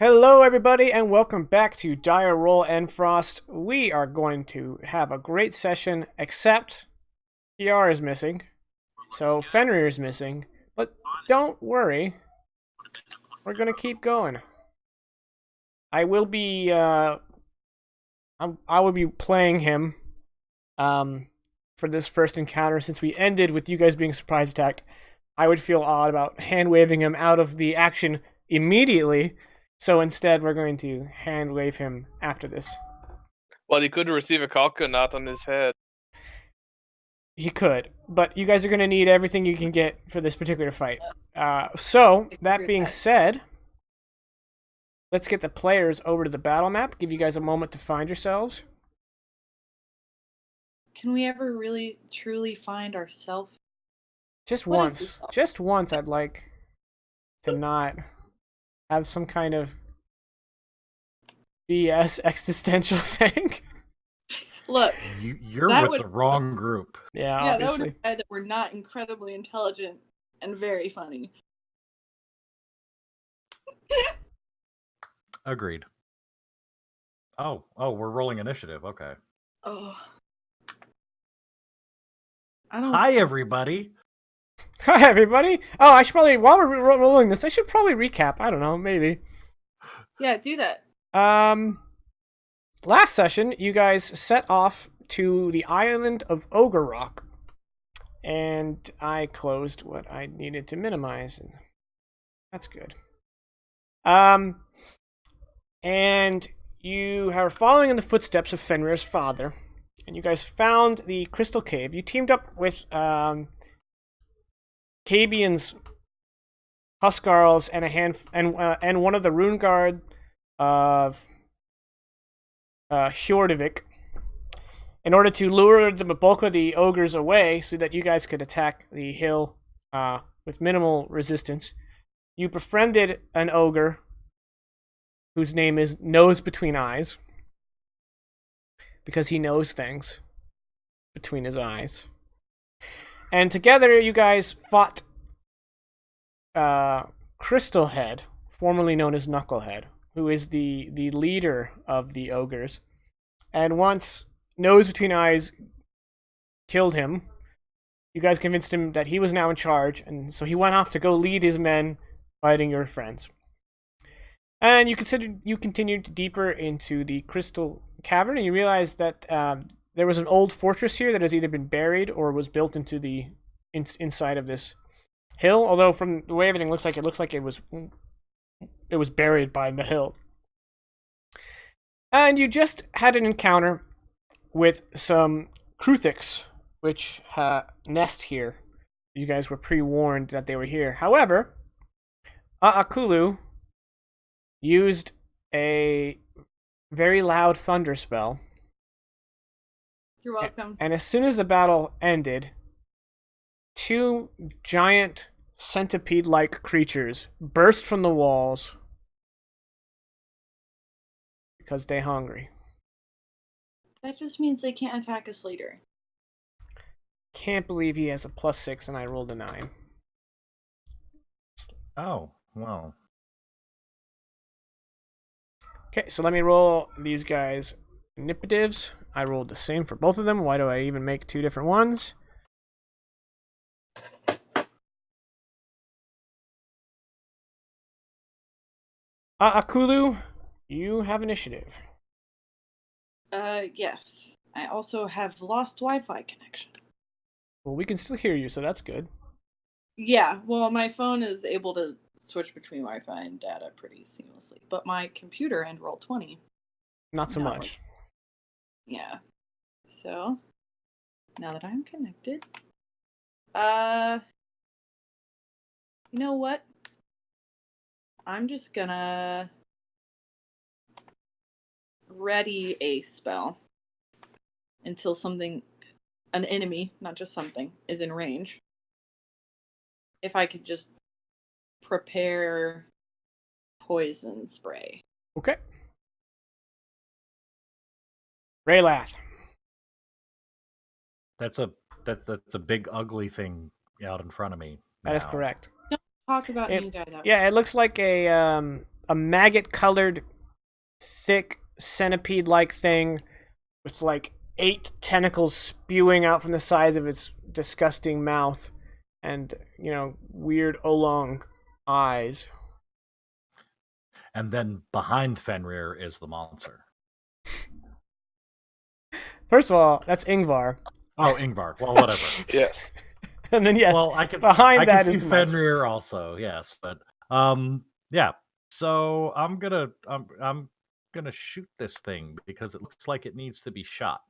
Hello, everybody, and welcome back to Dire Roll Endfrost. We are going to have a great session, except PR is missing, so Fenrir is missing. But don't worry, we're gonna keep going. I will be, I will be playing him, for this first encounter. Since we ended with you guys being surprise attacked, I would feel odd about hand waving him out of the action immediately. So instead, we're going to hand wave him after this. Well, he could receive a coconut on his head. He could, but you guys are going to need everything you can get for this particular fight. So, that being said, let's get the players over to the battle map, give you guys a moment to find yourselves. Can we ever really, truly find ourselves? Just once. Just once, I'd like to not have some kind of BS existential thing. Look, you're with the wrong group. Yeah, that obviously. would imply that we're not incredibly intelligent and very funny. Agreed. Oh, we're rolling initiative. Okay. Oh. Hi, everybody. Hi, everybody. Oh, I should probably, while we're rolling this, I should probably recap. I don't know, maybe. Yeah, do that. Last session, you guys set off to the island of Ogre Rock, and I closed what I needed to minimize, and that's good. And you are following in the footsteps of Fenrir's father, and you guys found the Crystal Cave. You teamed up with Kabian's Huskarls and and one of the Rune Guard of Hjordvik in order to lure the bulk of the ogres away so that you guys could attack the hill with minimal resistance. You befriended an ogre whose name is Nose Between Eyes because he knows things between his eyes. And together you guys fought Crystal Head, formerly known as Knucklehead, who is the leader of the ogres. And once Nose Between Eyes killed him, you guys convinced him that he was now in charge, and so he went off to go lead his men fighting your friends. And you continued deeper into the Crystal Cavern, and you realized that there was an old fortress here that has either been buried or was built into the inside of this hill. Although from the way everything looks like it was buried by the hill. And you just had an encounter with some kruthiks, which nest here. You guys were pre-warned that they were here. However, Aakulu used a very loud thunder spell. You're welcome. And as soon as the battle ended, two giant centipede-like creatures burst from the walls because they're hungry. That just means they can't attack us later. Can't believe he has a +6 and I rolled a 9. Oh, well. Okay, so let me roll these guys' initiatives. I rolled the same for both of them. Why do I even make two different ones? Akulu, you have initiative. Yes. I also have lost Wi-Fi connection. Well, we can still hear you, so that's good. Yeah, well, my phone is able to switch between Wi-Fi and data pretty seamlessly, but my computer and Roll20 not so much. Yeah. So, now that I'm connected, you know what? I'm just gonna ready a spell until an enemy, not just something, is in range. If I could just prepare poison spray. Okay. Raylath. That's a big ugly thing out in front of me. That is correct. Don't talk about new guys out. Yeah, it looks like a a maggot-colored, thick centipede-like thing with like 8 tentacles spewing out from the sides of its disgusting mouth, and weird oolong eyes. And then behind Fenrir is the monster. First of all, that's Ingvar. Oh, Ingvar. Well, whatever. Yes. And then yes, well, behind I that can is see the monster. Fenrir also. Yes, but yeah. So I'm gonna shoot this thing because it looks like it needs to be shot.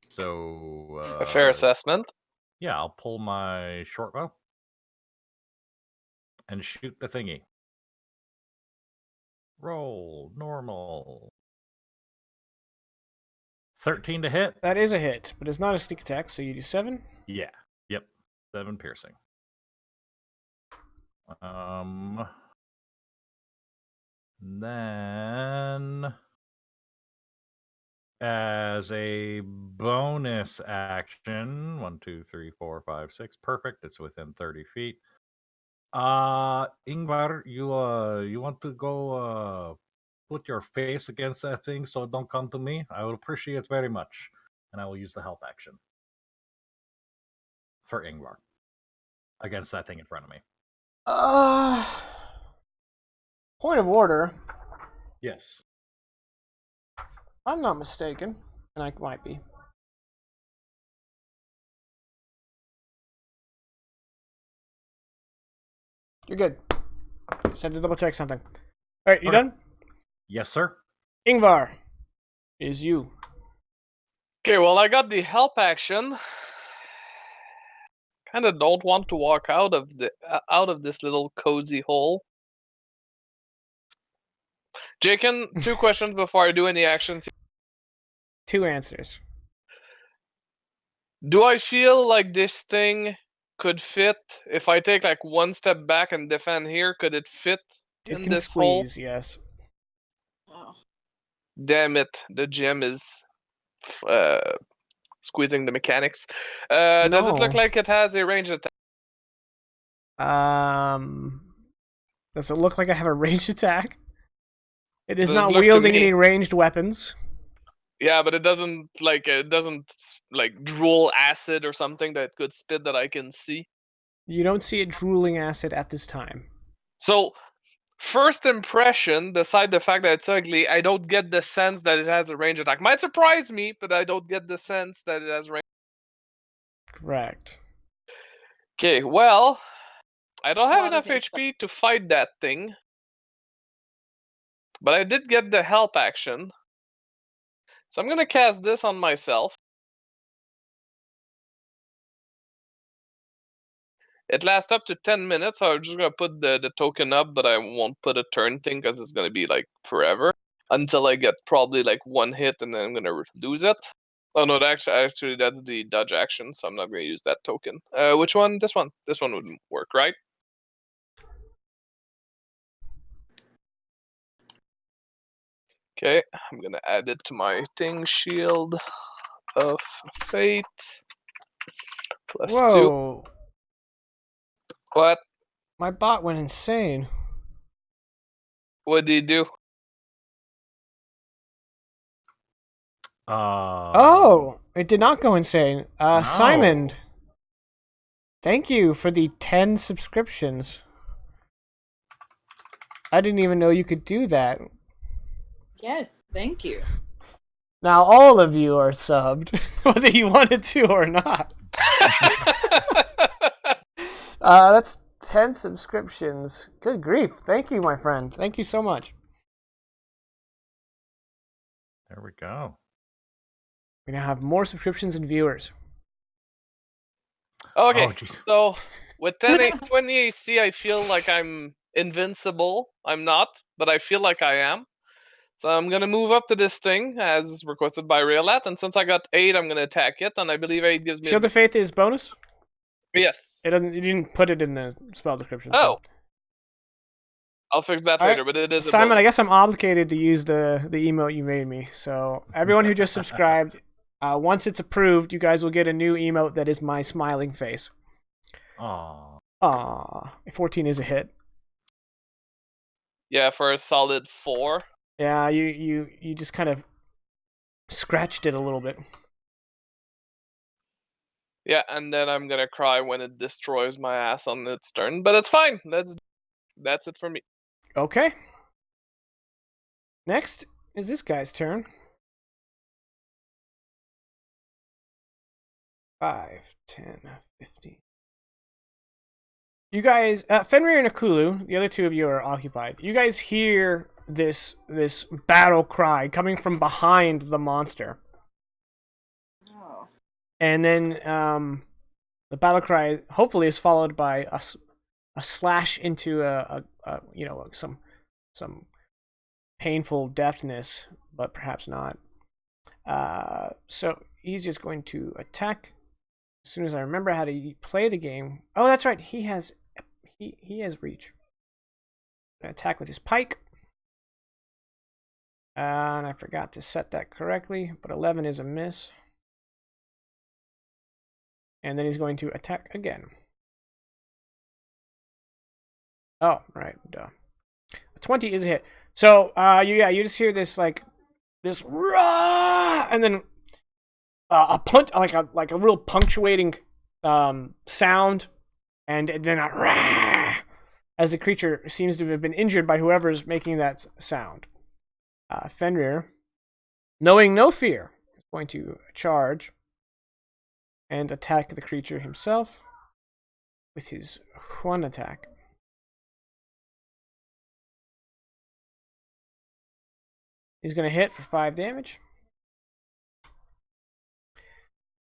So A fair assessment. yeah, I'll pull my short bow and shoot the thingy. Roll normal. 13 to hit. That is a hit, but it's not a sneak attack, so you do 7. Yeah. Yep. 7 piercing. Then as a bonus action, 1, 2, 3, 4, 5, 6. Perfect. It's within 30 feet. Ingvar, you want to go put your face against that thing so don't come to me? I will appreciate it very much. And I will use the help action for Ingvar against that thing in front of me. Point of order. Yes. I'm not mistaken, and I might be. You're good. Just had to double check something. All right, you Okay. done? Yes, sir. Ingvar, is you. Okay, well, I got the help action. Kind of don't want to walk out of this little cozy hole. Jaken, 2 questions before I do any actions. 2 answers. Do I feel like this thing could fit if I take like 1 step back and defend here? Could it fit It in can this hole? squeeze, yes. Oh. Damn it, the gem is squeezing the mechanics. Does it look No. like it has a ranged attack? Does it look like I have a ranged attack? It is Does it not look to wielding me- any ranged weapons. Yeah, but it doesn't like drool acid or something that could spit that I can see. You don't see it drooling acid at this time. So, first impression, beside the fact that it's ugly, I don't get the sense that it has a range attack. Might surprise me, but I don't get the sense that it has range. Correct. Okay, well, I don't have Lot enough of things. HP to fight that thing. But I did get the help action. So I'm gonna cast this on myself. It lasts up to 10 minutes, so I'm just gonna put the token up, but I won't put a turn thing because it's gonna be like forever. Until I get probably like 1 hit and then I'm gonna lose it. Oh no, actually that's the dodge action, so I'm not gonna use that token. Which one? This one. This one would work, right? Okay, I'm gonna add it to my thing. Shield of Fate. +2. Whoa. What? My bot went insane. What did he do? Oh, it did not go insane. No. Simon, thank you for the 10 subscriptions. I didn't even know you could do that. Yes, thank you. Now all of you are subbed, whether you wanted to or not. That's 10 subscriptions. Good grief. Thank you, my friend. Thank you so much. There we go. We now have more subscriptions and viewers. Okay, Oh, jeez. so with 20 AC, I feel like I'm invincible. I'm not, but I feel like I am. So I'm gonna move up to this thing as requested by Realat, and since I got 8, I'm gonna attack it, and I believe 8 gives me. Shield of Faith is bonus? Yes. It doesn't. You didn't put it in the spell description. Oh. So. I'll fix that All later, right. but it is. A Simon, I bonus. guess I'm obligated to use the emote you made me. So everyone who just subscribed, once it's approved, you guys will get a new emote that is my smiling face. Aw. Aww. 14 is a hit. Yeah, for a solid 4. Yeah, you just kind of scratched it a little bit. Yeah, and then I'm gonna cry when it destroys my ass on its turn, but it's fine. That's it for me. Okay. Next is this guy's turn. 5, 10, 15. You guys, Fenrir and Akulu, the other two of you are occupied. You guys hear this battle cry coming from behind the monster. Oh. And then the battle cry hopefully is followed by a slash into some painful deafness, but perhaps not. So he's just going to attack as soon as I remember how to play the game. Oh, that's right. He has reach. Attack with his pike. And I forgot to set that correctly, but 11 is a miss. And then he's going to attack again. Oh, right, duh. 20 is a hit. So, you just hear this this rah, and then a punt, like a real punctuating sound, and then a rah, as the creature seems to have been injured by whoever's making that sound. Fenrir, knowing no fear, is going to charge and attack the creature himself with his one attack. He's going to hit for 5 damage.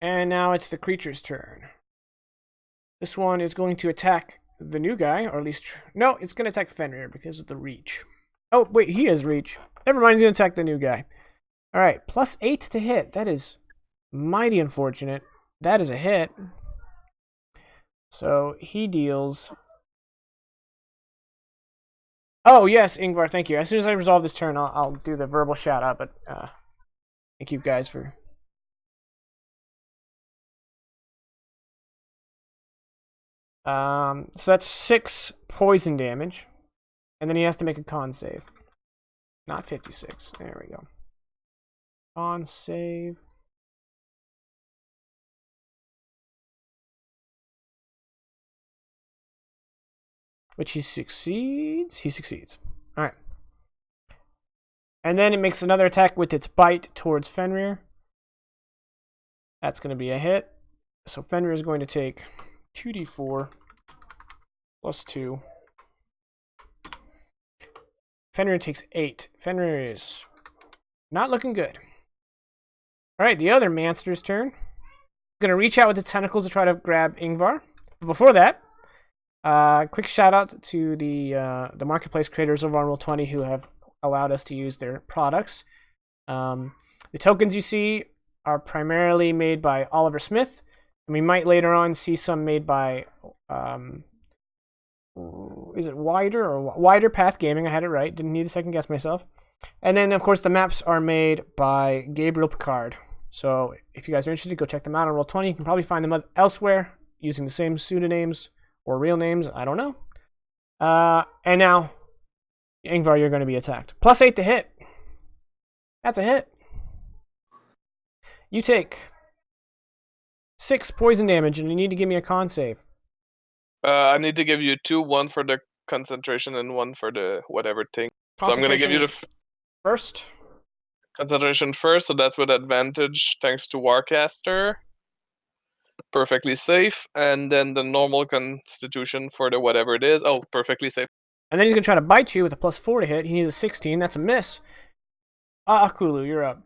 And now it's the creature's turn. This one is going to attack the new guy, or at least... No, it's going to attack Fenrir because of the reach. Oh, wait, he has reach. Never mind, he's going to attack the new guy. Alright, +8 to hit. That is mighty unfortunate. That is a hit. So he deals... Oh, yes, Ingvar, thank you. As soon as I resolve this turn, I'll do the verbal shout out, but thank you guys for... So that's 6 poison damage. And then he has to make a con save. Not 56. There we go. Con save. Which he succeeds. He succeeds. Alright. And then it makes another attack with its bite towards Fenrir. That's going to be a hit. So Fenrir is going to take 2d4 plus 2. Fenrir takes 8. Fenrir is not looking good. Alright, the other monster's turn. Going to reach out with its tentacles to try to grab Ingvar. But before that, quick shout out to the marketplace creators over on Roll20 who have allowed us to use their products. The tokens you see are primarily made by Oliver Smith, and we might later on see some made by is it Wider Path Gaming? I had it right. Didn't need to second guess myself. And then of course the maps are made by Gabriel Picard. So if you guys are interested, go check them out on Roll20. You can probably find them elsewhere using the same pseudonyms or real names. I don't know. And now, Ingvar, you're going to be attacked. +8 to hit. That's a hit. You take 6 poison damage, and you need to give me a con save. I need to give you 2, 1 for the concentration and 1 for the whatever thing. So I'm gonna give you the first. Concentration first, so that's with advantage thanks to Warcaster. Perfectly safe. And then the normal constitution for the whatever it is. Oh, perfectly safe. And then he's going to try to bite you with a +4 to hit. He needs a 16. That's a miss. Akulu, you're up.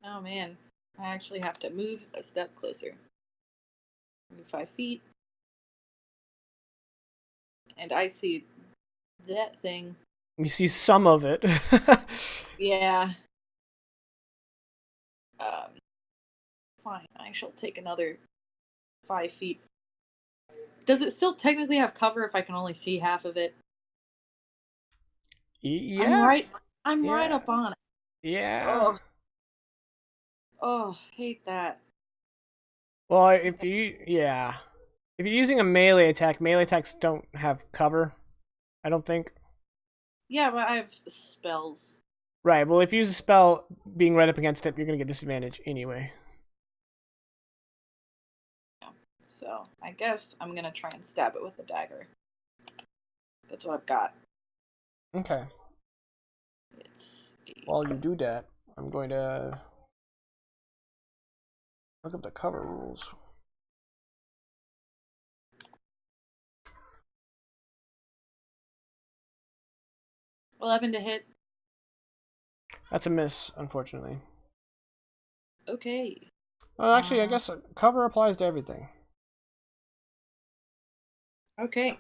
Oh man, I actually have to move a step closer. Move 5 feet. And I see that thing. You see some of it. Yeah. Fine, I shall take another 5 feet. Does it still technically have cover if I can only see half of it? Yeah. I'm right up on it. Yeah. Oh, hate that. Well, if you... Yeah. If you're using a melee attacks don't have cover, I don't think. Yeah, but I have spells. Right, well, if you use a spell being right up against it, you're going to get disadvantage anyway. So I guess I'm gonna try and stab it with a dagger. That's what I've got. Okay. It's While you do that, I'm going to look up the cover rules. $11 to hit. That's a miss, unfortunately. Okay. Well, actually, I guess cover applies to everything. Okay.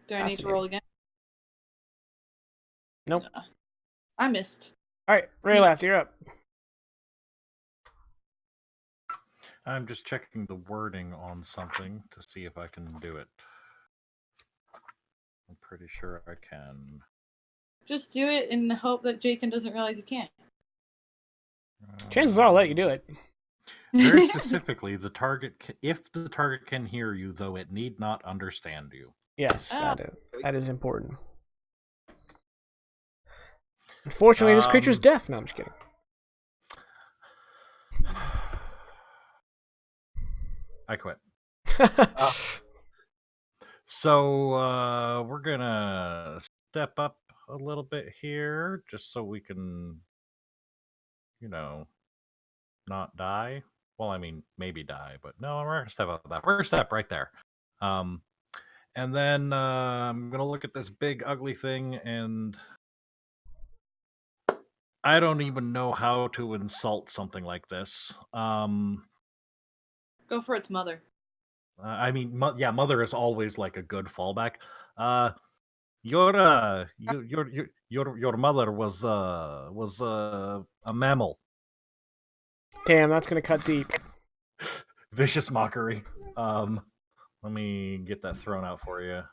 Do I need to roll again? Nope. I missed. Alright, Raylath, you're up. I'm just checking the wording on something to see if I can do it. I'm pretty sure I can. Just do it in the hope that Jacob doesn't realize you can't. Chances are I'll let you do it. Very specifically, if the target can hear you, though it need not understand you. Yes, that is important. Unfortunately, this creature's deaf. No, I'm just kidding. I quit. So we're gonna step up a little bit here, just so we can, not die. Well, I mean, maybe die, but no, we're gonna step up that. We're gonna step right there. And then I'm gonna look at this big ugly thing, and I don't even know how to insult something like this. Go for its mother. I mean, mother is always like a good fallback. Your mother was a mammal. Damn, that's gonna cut deep. Vicious mockery. Let me get that thrown out for you.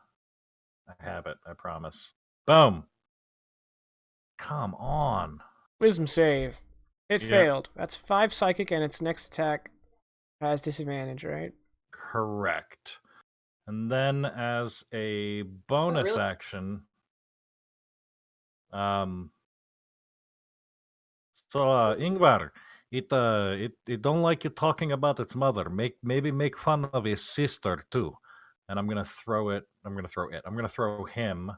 I have it, I promise. Boom. Come on. Wisdom save. It failed. That's 5 psychic, and its next attack has disadvantage, right? Correct. And then as a bonus action, Ingvar, it don't like you talking about its mother. Maybe make fun of his sister too. And I'm gonna throw him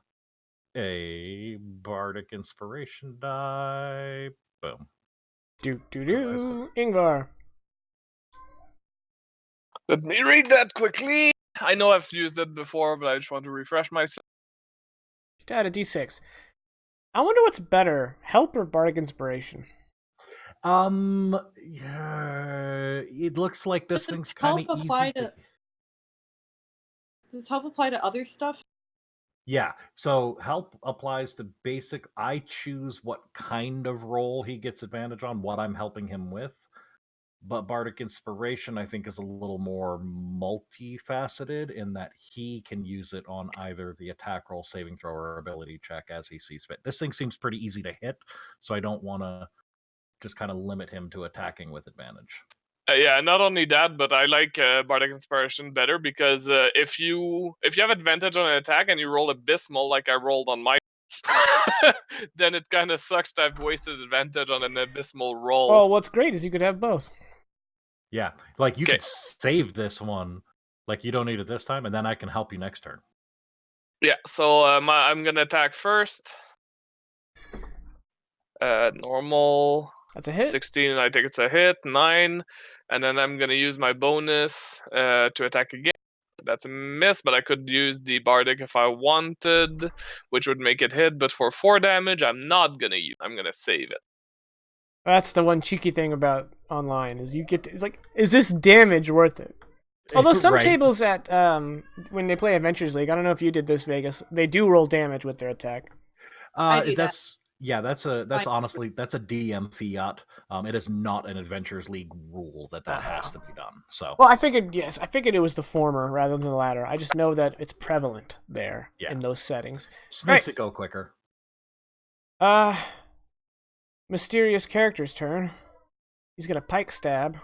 a bardic inspiration die. Boom. Ingvar. Let me read that quickly. I know I've used it before, but I just want to refresh myself. You add a d6. I wonder what's better, help or bardic inspiration? Yeah, it looks like this thing's kind of easy. Does help apply to other stuff? Yeah, so help applies to basic. I choose what kind of role he gets advantage on, what I'm helping him with. But bardic inspiration, I think, is a little more multifaceted in that he can use it on either the attack roll, saving throw, or ability check as he sees fit. This thing seems pretty easy to hit, so I don't want to just kind of limit him to attacking with advantage. Yeah, not only that, but I like bardic inspiration better because if you have advantage on an attack and you roll abysmal like I rolled on my, then it kind of sucks to have wasted advantage on an abysmal roll. Well, what's great is you could have both. Yeah, like you could save this one, like you don't need it this time, and then I can help you next turn. Yeah, so I'm gonna attack first. Normal. That's a hit. 16, I think it's a hit. 9, and then I'm gonna use my bonus to attack again. That's a miss, but I could use the bardic if I wanted, which would make it hit. But for 4 damage, I'm not gonna use. I'm gonna save it. That's the one cheeky thing about online is you get to, it's like, is this damage worth it? Although some tables at when they play Adventures League, I don't know if you did this, Vegas, they do roll damage with their attack. That's honestly that's a DM fiat. It is not an Adventures League rule that has to be done. So well, I figured it was the former rather than the latter. I just know that it's prevalent there in those settings. Just makes it go quicker. Mysterious character's turn. He's gonna pike stab.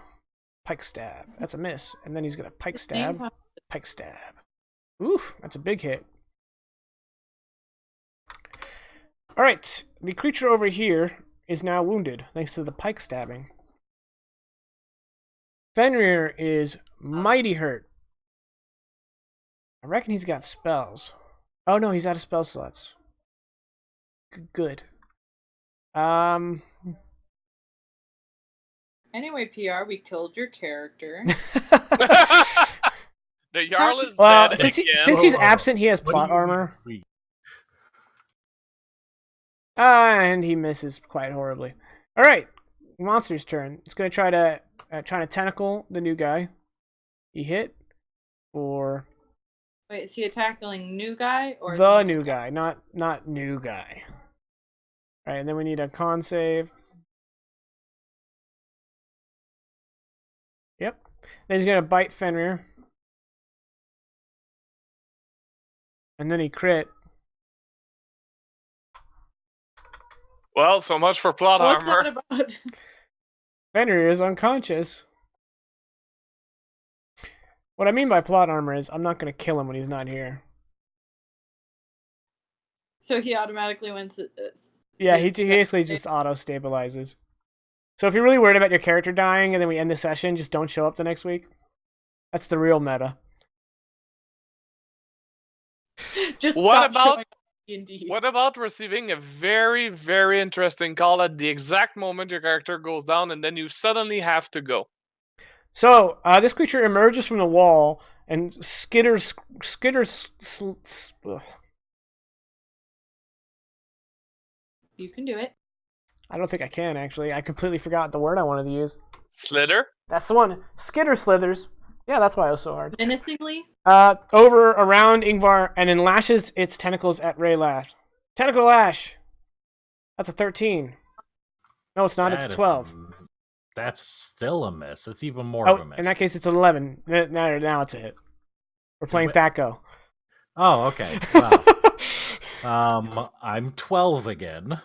Pike stab. That's a miss. And then he's gonna pike His name's stab. on- Pike stab. Oof, that's a big hit. Alright, the creature over here is now wounded, thanks to the pike stabbing. Fenrir is mighty hurt. I reckon he's got spells. Oh no, he's out of spell slots. Good. Anyway, PR, we killed your character. The Jarl is Well, dead since again. he's absent, he has What do plot you mean armor. we- And he misses quite horribly. All right, monster's turn. It's gonna try to tentacle the new guy. He hit for Wait, is he attacking new guy or the new guy, not new guy. All right, and then we need a con save. Yep. Then he's gonna bite Fenrir, and then he crit. Well, so much for plot What's armor. that about? Fenrir is unconscious. What I mean by plot armor is I'm not gonna kill him when he's not here. So he automatically wins. Yeah, he his- basically just auto stabilizes. So if you're really worried about your character dying and then we end the session, just don't show up the next week. That's the real meta. Just What stop about- showing up in D&D. What about receiving a very, very interesting call at the exact moment your character goes down and then you suddenly have to go? So this creature emerges from the wall and skitters. Ugh. You can do it. I don't think I can actually. I completely forgot the word I wanted to use. Slither? That's the one. Skitter slithers. Yeah, that's why it was so hard. Menacingly. Over around Ingvar and then lashes its tentacles at Raylath. Tentacle lash. That's a 13. No, it's not. That It's is 12. That's still a miss. It's even more Oh, of a miss. in that case, it's 11. Now it's a hit. We're playing Wait. Thaco. Oh, okay. Wow. I'm 12 again.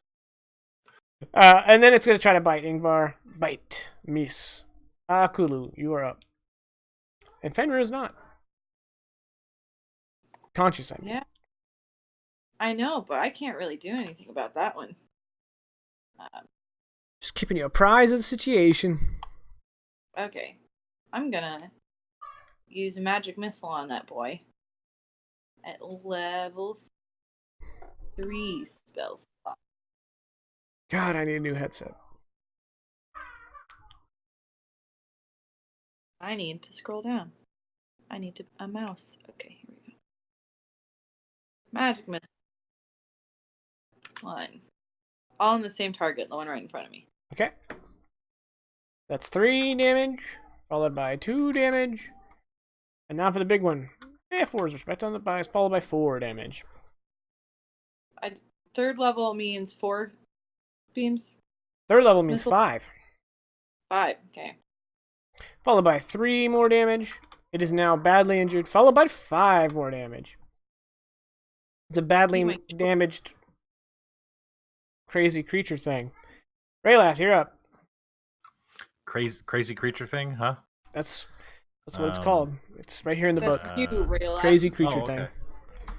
And then it's going to try to bite Ingvar. Bite. Miss. Kulu, you are up. And Fenrir is not. Conscious, I mean. Yeah. I know, but I can't really do anything about that one. Just keeping you apprised of the situation. Okay. I'm gonna use a magic missile on that boy. At level 3 spell slot. God, I need a new headset. I need to scroll down. I need a mouse. Okay, here we go. Magic missile. One. All on the same target, the one right in front of me. Okay. That's 3 damage, followed by 2 damage. And now for the big one. 4 is respect on the bias, followed by 4 damage. Third level means 4 beams. 3rd level means Missile. 5. 5. Okay. Followed by 3 more damage. It is now badly injured, followed by 5 more damage. It's a badly Oh my- damaged crazy creature thing. Raylath, you're up. Crazy creature thing, huh? That's what it's Um, called. It's right here in the That's book. you, Rayla. Crazy creature Oh, thing.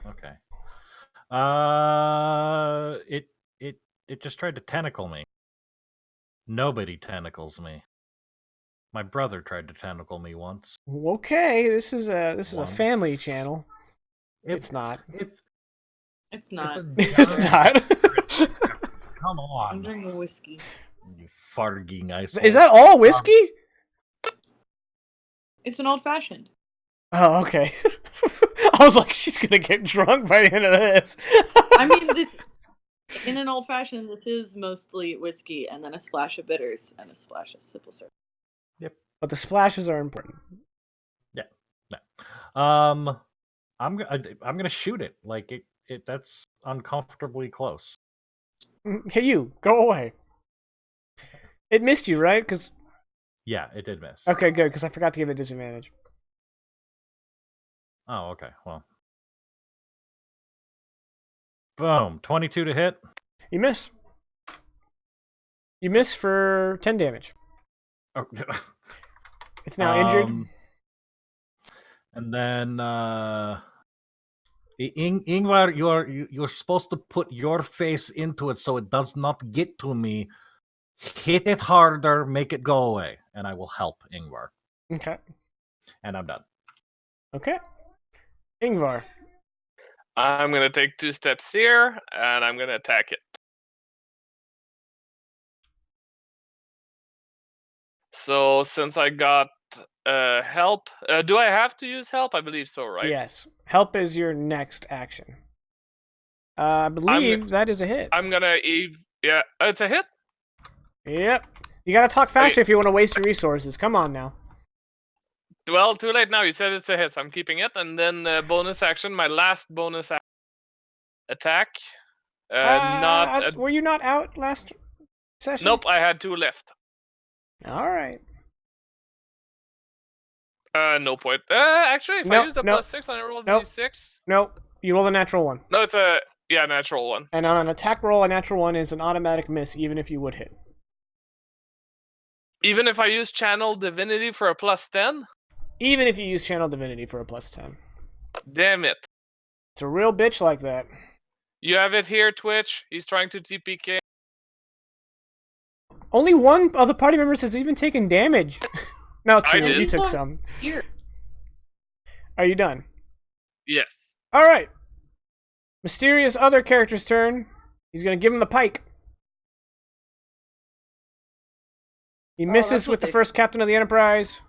okay. It just tried to tentacle me. Nobody tentacles me. My brother tried to tentacle me once. Okay, this is a Once. family channel. It- It's not. It, It's not. It's not. Come I'm on, drinking whiskey. you farting ice. Is that all whiskey? It's an old fashioned. Oh, okay. I was like, she's gonna get drunk by the end of this. I mean, this in an old fashioned, this is mostly whiskey and then a splash of bitters and a splash of simple syrup. But the splashes are important. I'm gonna shoot it. Like it. That's uncomfortably close. Hey, you go away. It missed you, right? Because Yeah, it did miss. okay, good. Because I forgot to give it disadvantage. Oh, okay. Well, boom, 22 to hit. You miss. You miss for 10 damage. Oh, It's now injured. And then Ingvar, you're supposed to put your face into it so it does not get to me. Hit it harder, make it go away, and I will help Ingvar. Okay. And I'm done. Okay. Ingvar. I'm gonna take 2 steps here, and I'm gonna attack it. So since I got help, do I have to use help? I believe so, right? Yes. Help is your next action. I believe that is a hit. I'm gonna yeah, it's a hit. Yep. You gotta talk faster if you want to waste your resources. Come on now. Well, too late now. You said it's a hit, so I'm keeping it. And then bonus action, my last bonus attack. Were you not out last session? Nope, I had 2 left. All right. No point. Actually, if I use the +6 and I roll the 6. Nope. You roll a natural 1. No, it's a natural 1. And on an attack roll, a natural 1 is an automatic miss, even if you would hit. Even if I use Channel Divinity for a +10? Even if you use Channel Divinity for a +10. Damn it. It's a real bitch like that. You have it here, Twitch. He's trying to TPK. Only one of the party members has even taken damage. No, 2. did. You took some. Here. Are you done? Yes. All right. Mysterious other character's turn. He's going to give him the pike. He misses with the first captain of the Enterprise.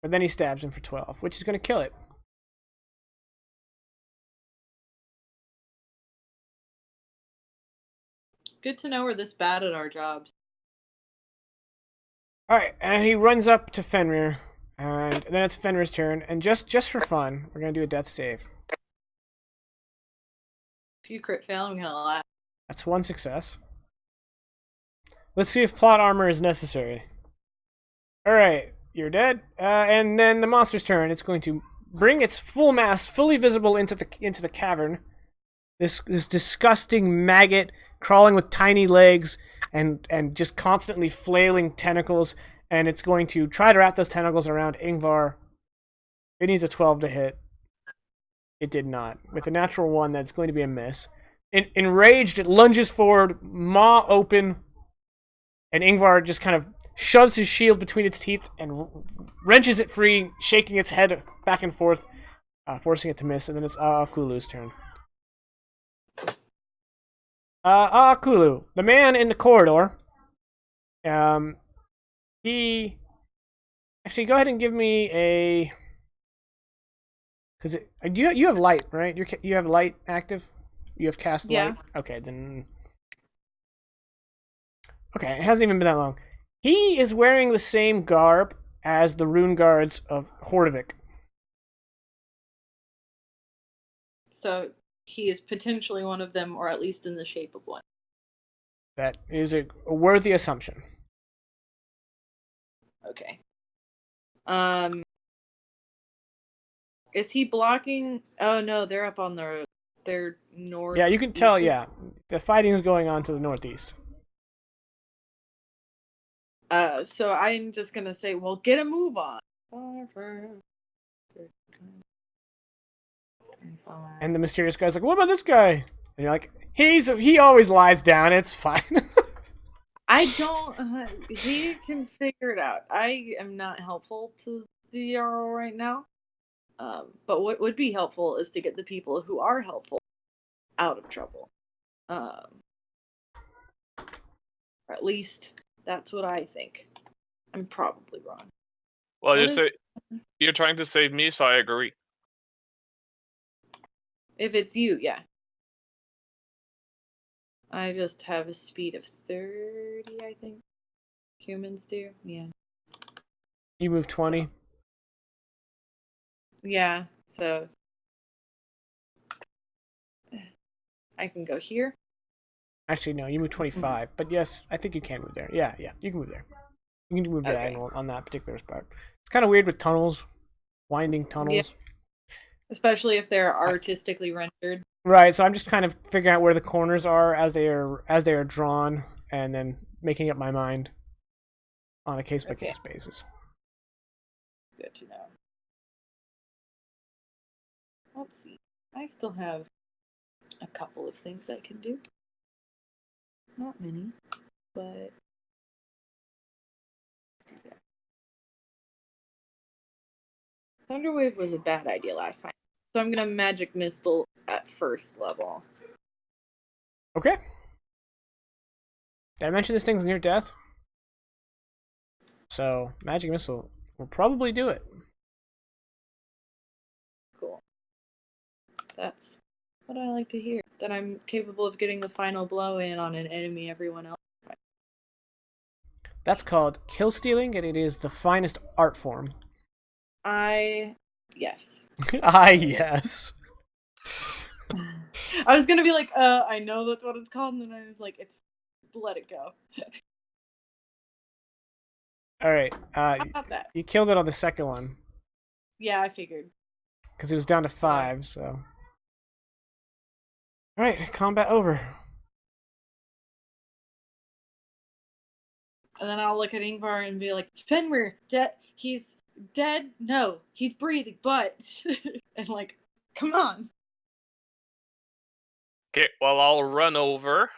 But then he stabs him for 12, which is going to kill it. Good to know we're this bad at our jobs. Alright, and he runs up to Fenrir. And then it's Fenrir's turn. And just for fun, we're going to do a death save. If you crit fail, I'm going to laugh. That's 1 success. Let's see if plot armor is necessary. Alright, you're dead. And then the monster's turn. It's going to bring its full mass fully visible into the cavern. This disgusting maggot crawling with tiny legs and just constantly flailing tentacles, and it's going to try to wrap those tentacles around Ingvar. It needs a 12 to hit. It did not. With a natural 1, that's going to be a miss. Enraged, it lunges forward, maw open, and Ingvar just kind of shoves his shield between its teeth and wrenches it free, shaking its head back and forth, forcing it to miss, and then it's Akulu's turn. Akulu, the man in the corridor. He actually go ahead and give me a, because you have light, right? You have light active. You have cast light. Okay, then. Okay, it hasn't even been that long. He is wearing the same garb as the rune guards of Hordovik. So he is potentially one of them, or at least in the shape of one. That is a worthy assumption. Okay. Is he blocking? Oh no, they're up on their north. Yeah, you can tell. Yeah, the fighting is going on to the northeast. So I'm just gonna say, well, get a move on. And the mysterious guy's like, "What about this guy?" And you're like, "He always lies down. It's fine." I don't. He can figure it out. I am not helpful to the RO right now. But what would be helpful is to get the people who are helpful out of trouble. Or at least that's what I think. I'm probably wrong. Well, you're trying to save me, so I agree. If it's you, yeah. I just have a speed of 30, I think. Humans do, yeah. You move 20. Yeah, so I can go here. Actually, no, you move 25. But yes, I think you can move there. Yeah, you can move there. You can move diagonal on that particular spot. It's kind of weird with tunnels, winding tunnels. Yeah. Especially if they're artistically rendered. Right, so I'm just kind of figuring out where the corners are as they are drawn, and then making up my mind on a case-by-case basis. Good to know. Let's see. I still have a couple of things I can do. Not many, but Thunderwave was a bad idea last time, so I'm gonna Magic Missile at first level. Okay. Did I mention this thing's near death? So, Magic Missile will probably do it. Cool. That's what I like to hear. That I'm capable of getting the final blow in on an enemy everyone else. That's called kill stealing, and it is the finest art form. Yes. Yes. I was gonna be like, I know that's what it's called, and then I was like, let it go. All right. How about that? You killed it on the second one. Yeah, I figured. Because it was down to 5, so. All right, combat over. And then I'll look at Ingvar and be like, Fenrir, he's dead? No, he's breathing, but... and like, come on. Okay, well, I'll run over.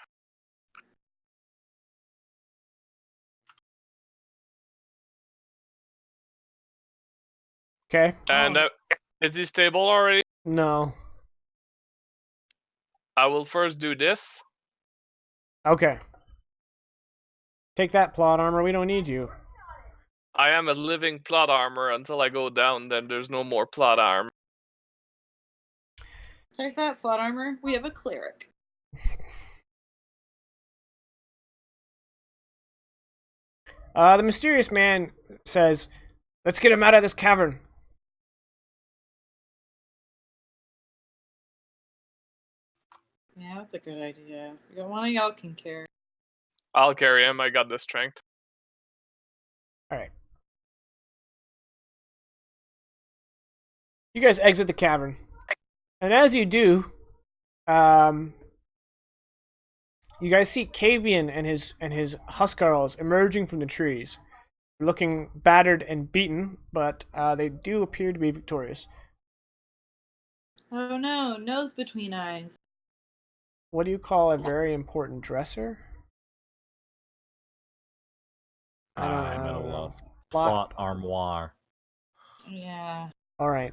Okay. And is he stable already? No. I will first do this. Okay. Take that, plot armor. We don't need you. I am a living plot armor until I go down, then there's no more plot armor. Take that, plot armor. We have a cleric. The mysterious man says, "Let's get him out of this cavern." Yeah, that's a good idea. One of y'all can carry. I'll carry him, I got the strength. Alright. You guys exit the cavern. And as you do, you guys see Kavian and his Huskarls emerging from the trees. Looking battered and beaten, but they do appear to be victorious. Oh no, nose between eyes. What do you call a very important dresser? I'm at a know. loss. Plot armoire. Yeah. Alright.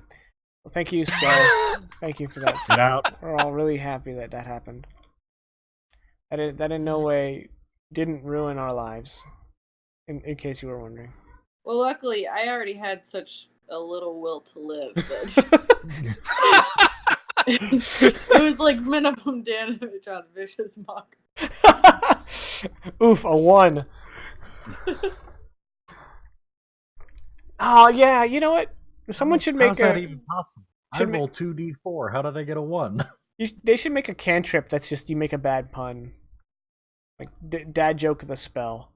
Well, thank you, Skull. Thank you for that. Get out. We're all really happy that happened. That in no way didn't ruin our lives. In case you were wondering. Well, luckily, I already had such a little will to live that it was like minimum damage on Vicious Mock. Oof, a 1. Oh yeah, you know what? Someone should make How's that even possible? I should rolled 2d4. How did I get a 1? They should make a cantrip that's just you make a bad pun. Like dad joke of the spell.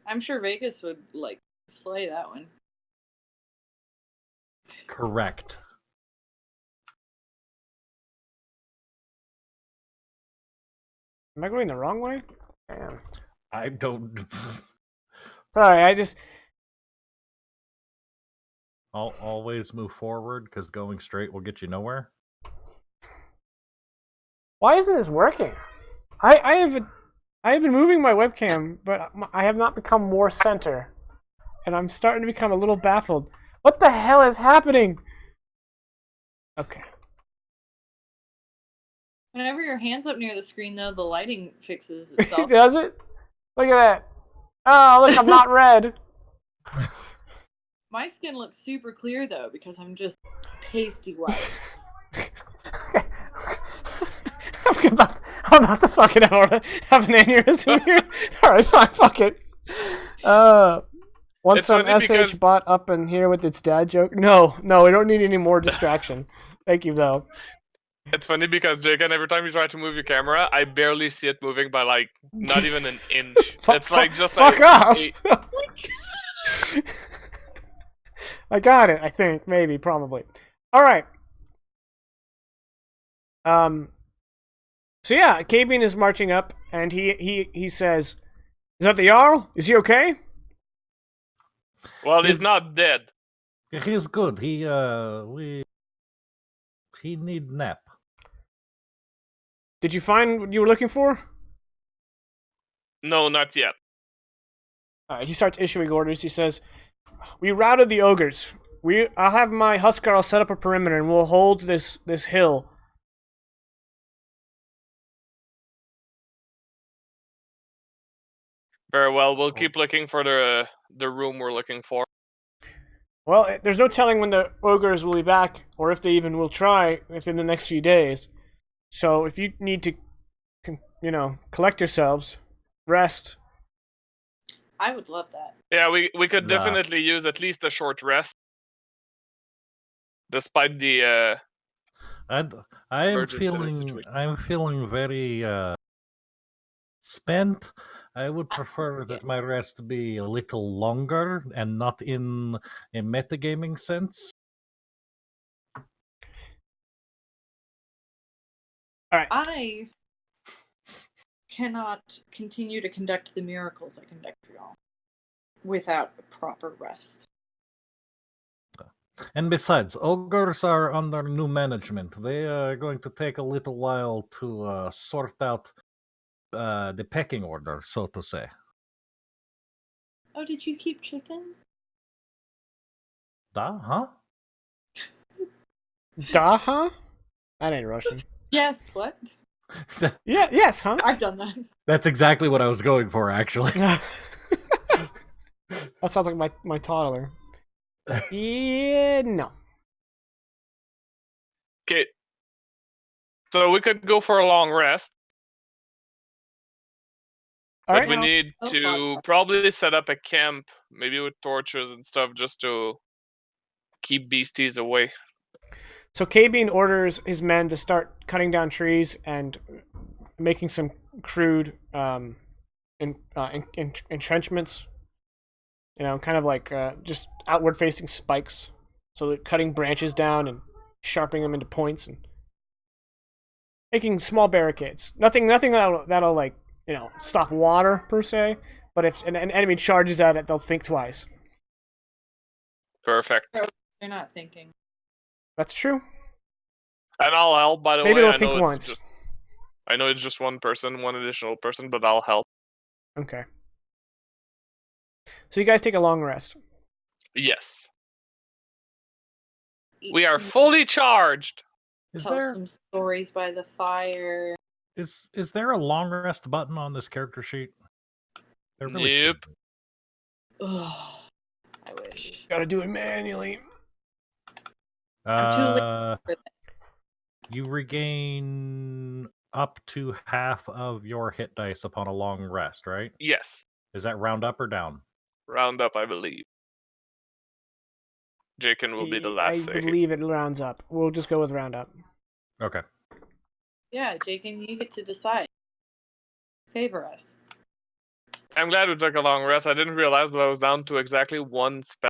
I'm sure Vegas would like slay that one. Correct. Am I going the wrong way? Damn. I don't. Sorry, I just. I'll always move forward because going straight will get you nowhere. Why isn't this working? I have been moving my webcam, but I have not become more center, and I'm starting to become a little baffled. What the hell is happening? Okay. Whenever your hand's up near the screen, though, the lighting fixes itself. Does it? Look at that. Oh, look, I'm not red. My skin looks super clear, though, because I'm just pasty white. I'm about to fucking have an aneurysm here. Alright, fine, fuck it. Want some SH bot up in here with its dad joke? No, we don't need any more distraction. Thank you, though. It's funny because, Jake, and every time you try to move your camera, I barely see it moving by, like, not even an inch. It's like, just like... Fuck off! I got it, I think. Maybe, probably. Alright. So yeah, Kabian is marching up, and he says, "Is that the Jarl? Is he okay?" Well, he's not dead. He's good. He need nap. Did you find what you were looking for? No, not yet. All right. He starts issuing orders. He says, "We routed the ogres. I'll have my Huskarl set up a perimeter, and we'll hold this hill." Very well. We'll keep looking for the room we're looking for. Well, there's no telling when the ogres will be back, or if they even will try within the next few days. So if you need to, collect yourselves, rest. I would love that. Yeah, we could Nah. definitely use at least a short rest, despite the I'm emergency feeling situation. very spent. I would I- prefer yeah. that my rest be a little longer and not in a metagaming sense. All right. I cannot continue to conduct the miracles I conduct for y'all without a proper rest. And besides, ogres are under new management. They are going to take a little while to sort out the pecking order, so to say. Oh, did you keep chicken? Huh? Daha? That ain't Russian. Yes, what? Yeah, yes, huh? I've done that. That's exactly what I was going for, actually. That sounds like my toddler. Yeah, no. Okay. So we could go for a long rest, All but right. we need Oh, to fuck. probably set up a camp, maybe with torches and stuff, just to keep beasties away. So K-Bean orders his men to start cutting down trees and making some crude entrenchments. Kind of like just outward-facing spikes. So they're cutting branches down and sharpening them into points and making small barricades. Nothing that'll like stop water per se. But if an enemy charges at it, they'll think twice. Perfect. You're not thinking. That's true. And I'll help, by the Maybe way. they'll I think know once. I know it's just one person, one additional person, but I'll help. Okay. So you guys take a long rest. Yes. Eat We are some- fully charged. Is tell there some stories by the fire. is there a long rest button on this character sheet? There really Nope. should be. Ugh, I wish. Gotta do it manually. I'm too late for that. You regain up to half of your hit dice upon a long rest, right? Yes. Is that round up or down? Round up, I believe. Jakin will be the last I say. believe it rounds up. We'll just go with round up. Okay. Yeah, Jake, and you get to decide. Favor us. I'm glad we took a long rest. I didn't realize, but I was down to exactly one spell.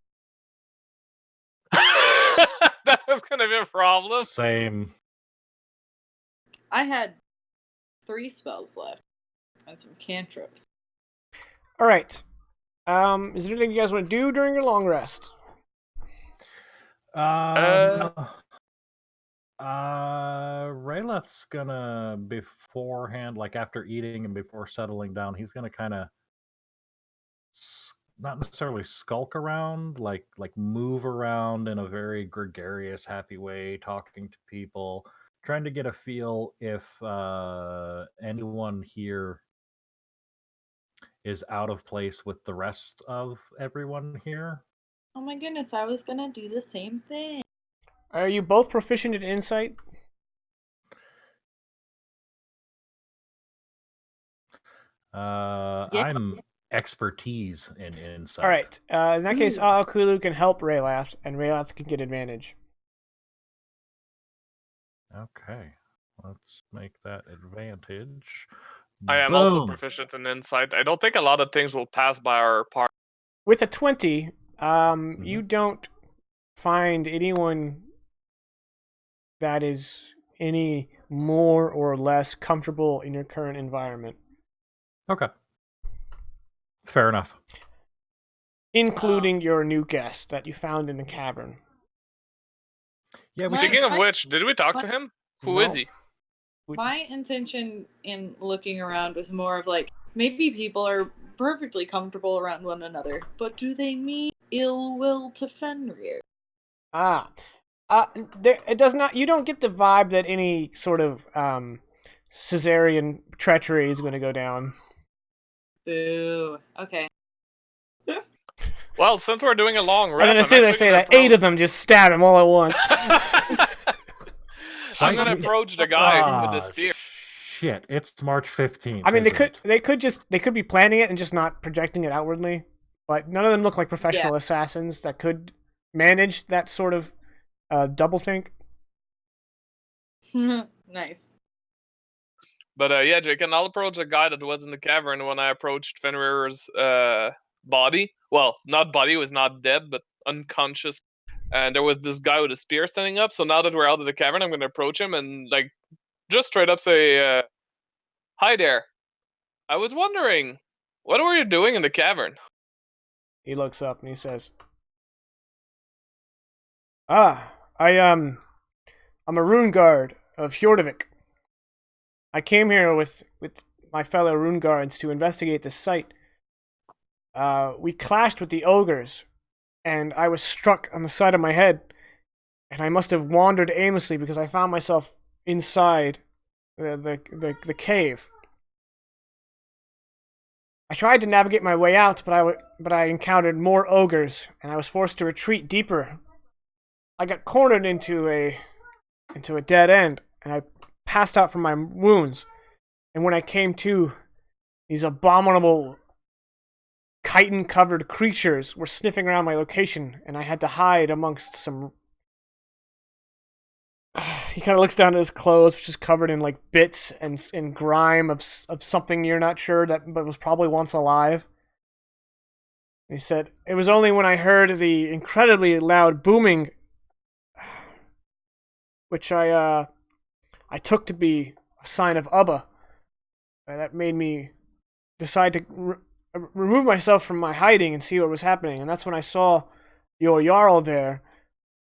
That was gonna be a problem. Same. I had 3 spells left and some cantrips. All right. Is there anything you guys want to do during your long rest? Rayleth's gonna beforehand, like after eating and before settling down, he's gonna kind of not necessarily skulk around, like move around in a very gregarious, happy way, talking to people, trying to get a feel if anyone here is out of place with the rest of everyone here. Oh my goodness, I was gonna do the same thing. Are you both proficient in insight? Yeah. I'm expertise in insight. All right. In that case, Ooh. Aokulu can help Raylath, and Raylath can get advantage. Okay, let's make that advantage. I am also Boom. proficient in insight. I don't think a lot of things will pass by our part. With a 20, you don't find anyone that is any more or less comfortable in your current environment. Okay. Fair enough. Including your new guest that you found in the cavern. Yeah, we Speaking of My- which, did we talk my- to him? Who No. is he? My intention in looking around was more of like, maybe people are perfectly comfortable around one another, but do they mean ill will to Fenrir? It does not. You don't get the vibe that any sort of Caesarean treachery is going to go down. Boo. Okay. Well, since we're doing a long And rest, then as soon as I say that, 8 of them just stab him all at once. I'm gonna approach the guy with the spear. Shit, it's March 15th. I mean, isn't they could be planning it and just not projecting it outwardly. But none of them look like professional assassins that could manage that sort of doublethink. Nice. But yeah, Jake, and I'll approach the guy that was in the cavern when I approached Fenrir's body. Well, not body, he was not dead, but unconscious. And there was this guy with a spear standing up. So now that we're out of the cavern, I'm going to approach him and like just straight up say, "Hi there. I was wondering, what were you doing in the cavern?" He looks up and he says, I'm a rune guard of Hjordavik. I came here with my fellow rune guards to investigate the site. We clashed with the ogres, and I was struck on the side of my head, and I must have wandered aimlessly because I found myself inside the cave. I tried to navigate my way out, but I encountered more ogres, and I was forced to retreat deeper. I got cornered into a dead end, and I passed out from my wounds. And when I came to, these abominable chitin-covered creatures were sniffing around my location, and I had to hide amongst some... He kind of looks down at his clothes, which is covered in like bits and grime of something you're not sure that but was probably once alive. And he said, "It was only when I heard the incredibly loud booming, which I took to be a sign of Ubba, that made me decide to remove myself from my hiding and see what was happening. And that's when I saw your Jarl there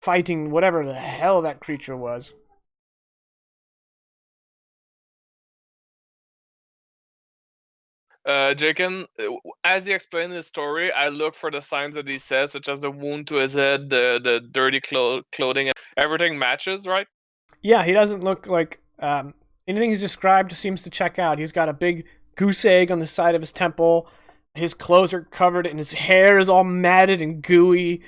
fighting whatever the hell that creature was." Jaken, as he explained his story, I look for the signs that he says, such as the wound to his head, the dirty clothing, everything matches, right? Yeah, he doesn't look like anything he's described seems to check out. He's got a big goose egg on the side of his temple. His clothes are covered, and his hair is all matted and gooey.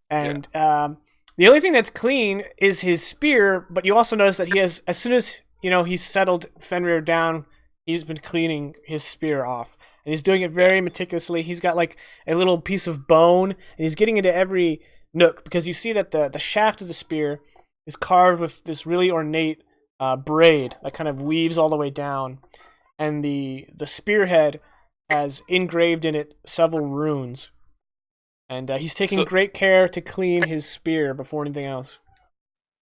And the only thing that's clean is his spear. But you also notice that he has, as soon as he's settled Fenrir down, he's been cleaning his spear off, and he's doing it very meticulously. He's got like a little piece of bone, and he's getting into every nook because you see that the shaft of the spear is carved with this really ornate braid that kind of weaves all the way down, and the spearhead has engraved in it several runes. And he's taking great care to clean his spear before anything else.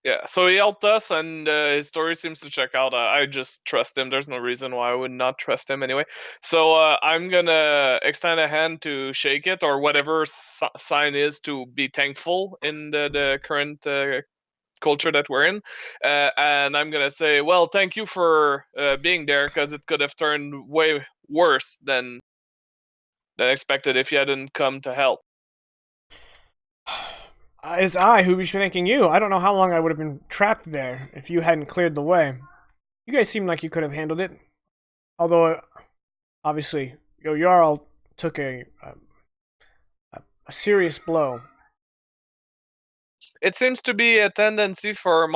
Yeah, so he helped us, and his story seems to check out. I just trust him. There's no reason why I would not trust him anyway. So I'm gonna extend a hand to shake it, or whatever sign is to be thankful in the current culture that we're in. And I'm gonna say, well, thank you for being there, because it could have turned way worse than expected if you hadn't come to help. It's I who should be thanking you. I don't know how long I would have been trapped there if you hadn't cleared the way. You guys seem like you could have handled it. Although, obviously, your Jarl took a serious blow. It seems to be a tendency for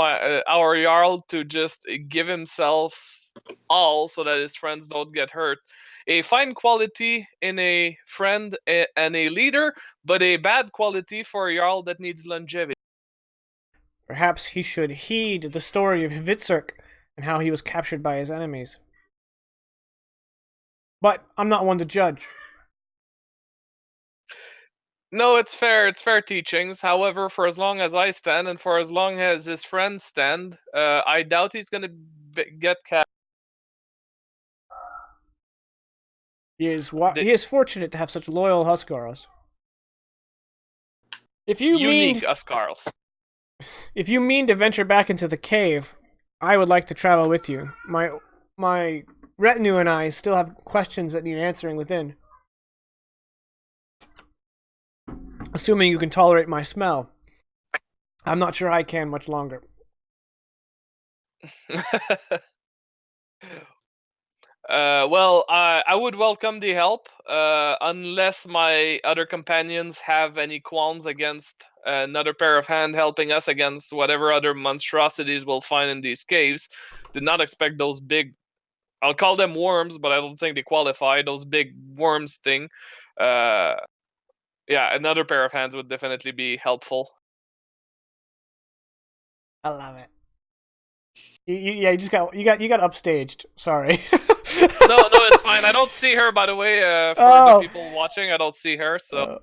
our Jarl to just give himself all so that his friends don't get hurt. A fine quality in a friend and a leader, but a bad quality for a Jarl that needs longevity. Perhaps he should heed the story of Hvitserk and how he was captured by his enemies. But I'm not one to judge. No, it's fair. It's fair teachings. However, for as long as I stand, and for as long as his friends stand, I doubt he's going to get captured. He is fortunate to have such loyal Huskarls. If you Unique mean Uskarls. if you mean to venture back into the cave, I would like to travel with you. My retinue and I still have questions that need answering within. Assuming you can tolerate my smell. I'm not sure I can much longer. Well, I would welcome the help, unless my other companions have any qualms against another pair of hands helping us against whatever other monstrosities we'll find in these caves. Did not expect those big, I'll call them worms, but I don't think they qualify, those big worms thing. Yeah, another pair of hands would definitely be helpful. I love it. Yeah, you got upstaged. Sorry. No, it's fine. I don't see her, by the way. For the people watching, I don't see her. So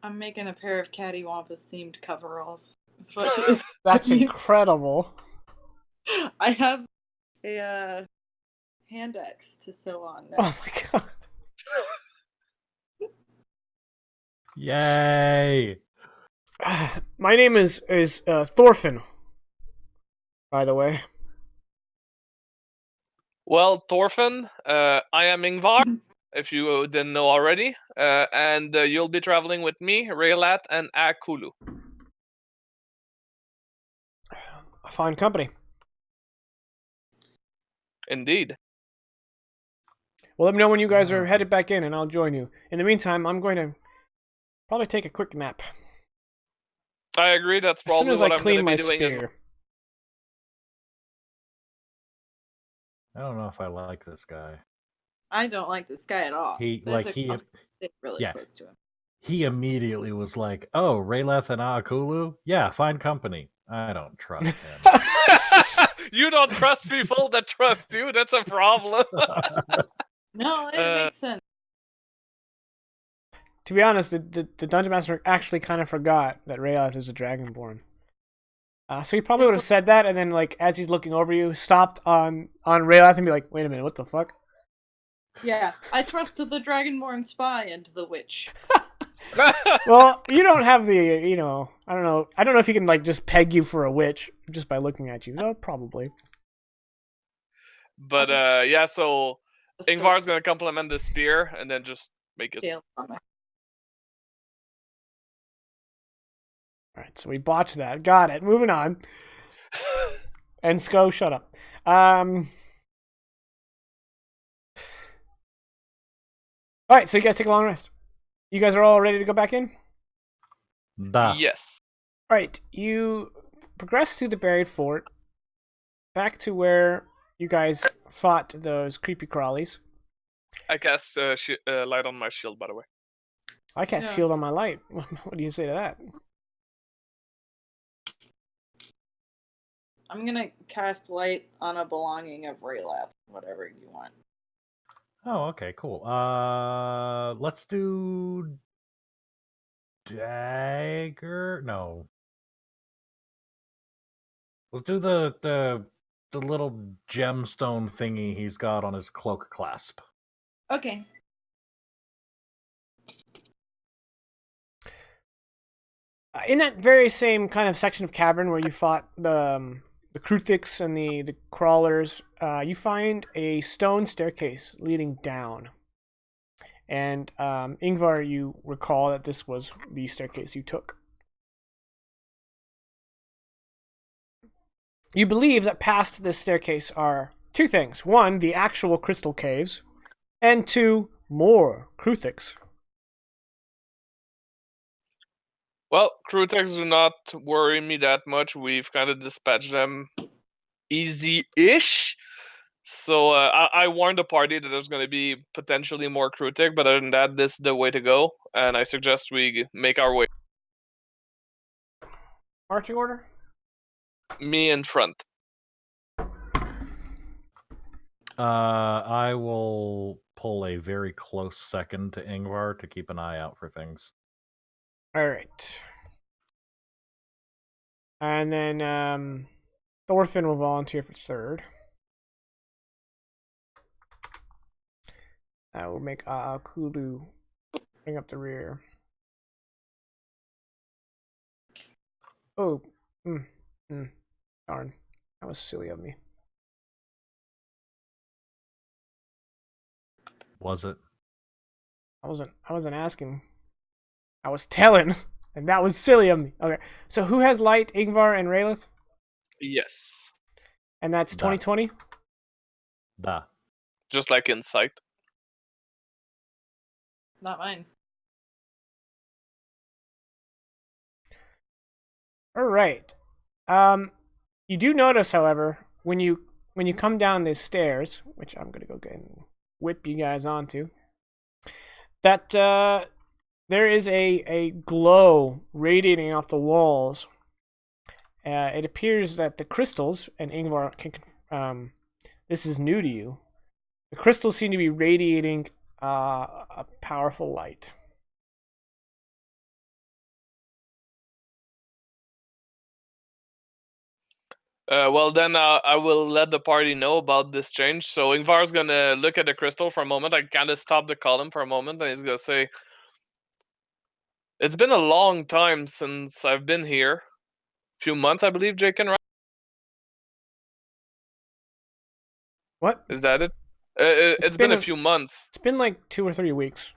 I'm making a pair of cattywampus themed coveralls. That's incredible. I have a hand axe to sew on next. Oh my god. Yay! My name is Thorfinn. By the way. Well, Thorfinn, I am Ingvar, if you didn't know already, and you'll be traveling with me, Raylat, and Akulu. A fine company. Indeed. Well, let me know when you guys are headed back in, and I'll join you. In the meantime, I'm going to probably take a quick nap. I agree. That's As soon probably as what I I'm going clean to my be doing as well. spear. I don't know if I like this guy. I don't like this guy at all. Sit really yeah. close to him. He immediately was like, "Oh, Rayleth and Aakulu? Yeah, fine company." I don't trust him. You don't trust people that trust you. That's a problem. No, it makes sense. To be honest, the Dungeon Master actually kind of forgot that Rayot is a Dragonborn. So he probably would have said that, and then, like, as he's looking over you, stopped on Rayot and be like, "Wait a minute, what the fuck?" Yeah, I trusted the Dragonborn spy and the witch. Well, you don't have the, I don't know if he can, like, just peg you for a witch just by looking at you. No, probably. But yeah, so Ingvar's going to compliment the spear and then just make it. Alright, so we botched that. Got it. Moving on. And Sko, shut up. Alright, so you guys take a long rest. You guys are all ready to go back in? Yes. Alright, you progress through the buried fort, back to where you guys fought those creepy crawlies. I cast light on my shield, by the way. I cast shield on my light. What do you say to that? I'm gonna cast light on a belonging of Raylath, whatever you want. Oh, okay, cool. Let's do dagger. No, let's do the little gemstone thingy he's got on his cloak clasp. Okay. In that very same kind of section of cavern where you fought the kruthiks and the crawlers, you find a stone staircase leading down. And Ingvar, you recall that this was the staircase you took. You believe that past this staircase are two things. One, the actual crystal caves, and two, more kruthiks. Well, kruthiks do not worry me that much. We've kind of dispatched them easy-ish. So I warned the party that there's going to be potentially more kruthik, but other than that, this is the way to go. And I suggest we make our way. Marching order? Me in front. I will pull a very close second to Ingvar to keep an eye out for things. Alright. And then Thorfinn will volunteer for third. That will make Kulu bring up the rear. Oh, darn. That was silly of me. Was it? I wasn't asking. I was telling, and that was silly of me. Okay, so who has light? Ingvar and Raylith? Yes. And that's Da. 2020? Da. Just like Insight. Not mine. All right. You do notice, however, when you come down these stairs, which I'm gonna go get and whip you guys onto, that there is a glow radiating off the walls. It appears that the crystals, and Ingvar can this is new to you. The crystals seem to be radiating a powerful light. Well, then I will let the party know about this change. So Ingvar's gonna look at the crystal for a moment. I kind of stop the column for a moment, and he's gonna say, "It's been a long time since I've been here. Few months, I believe, Jake and Ryan. What? Is that it? It's been been a a- few months, It's been like 2 or 3 weeks.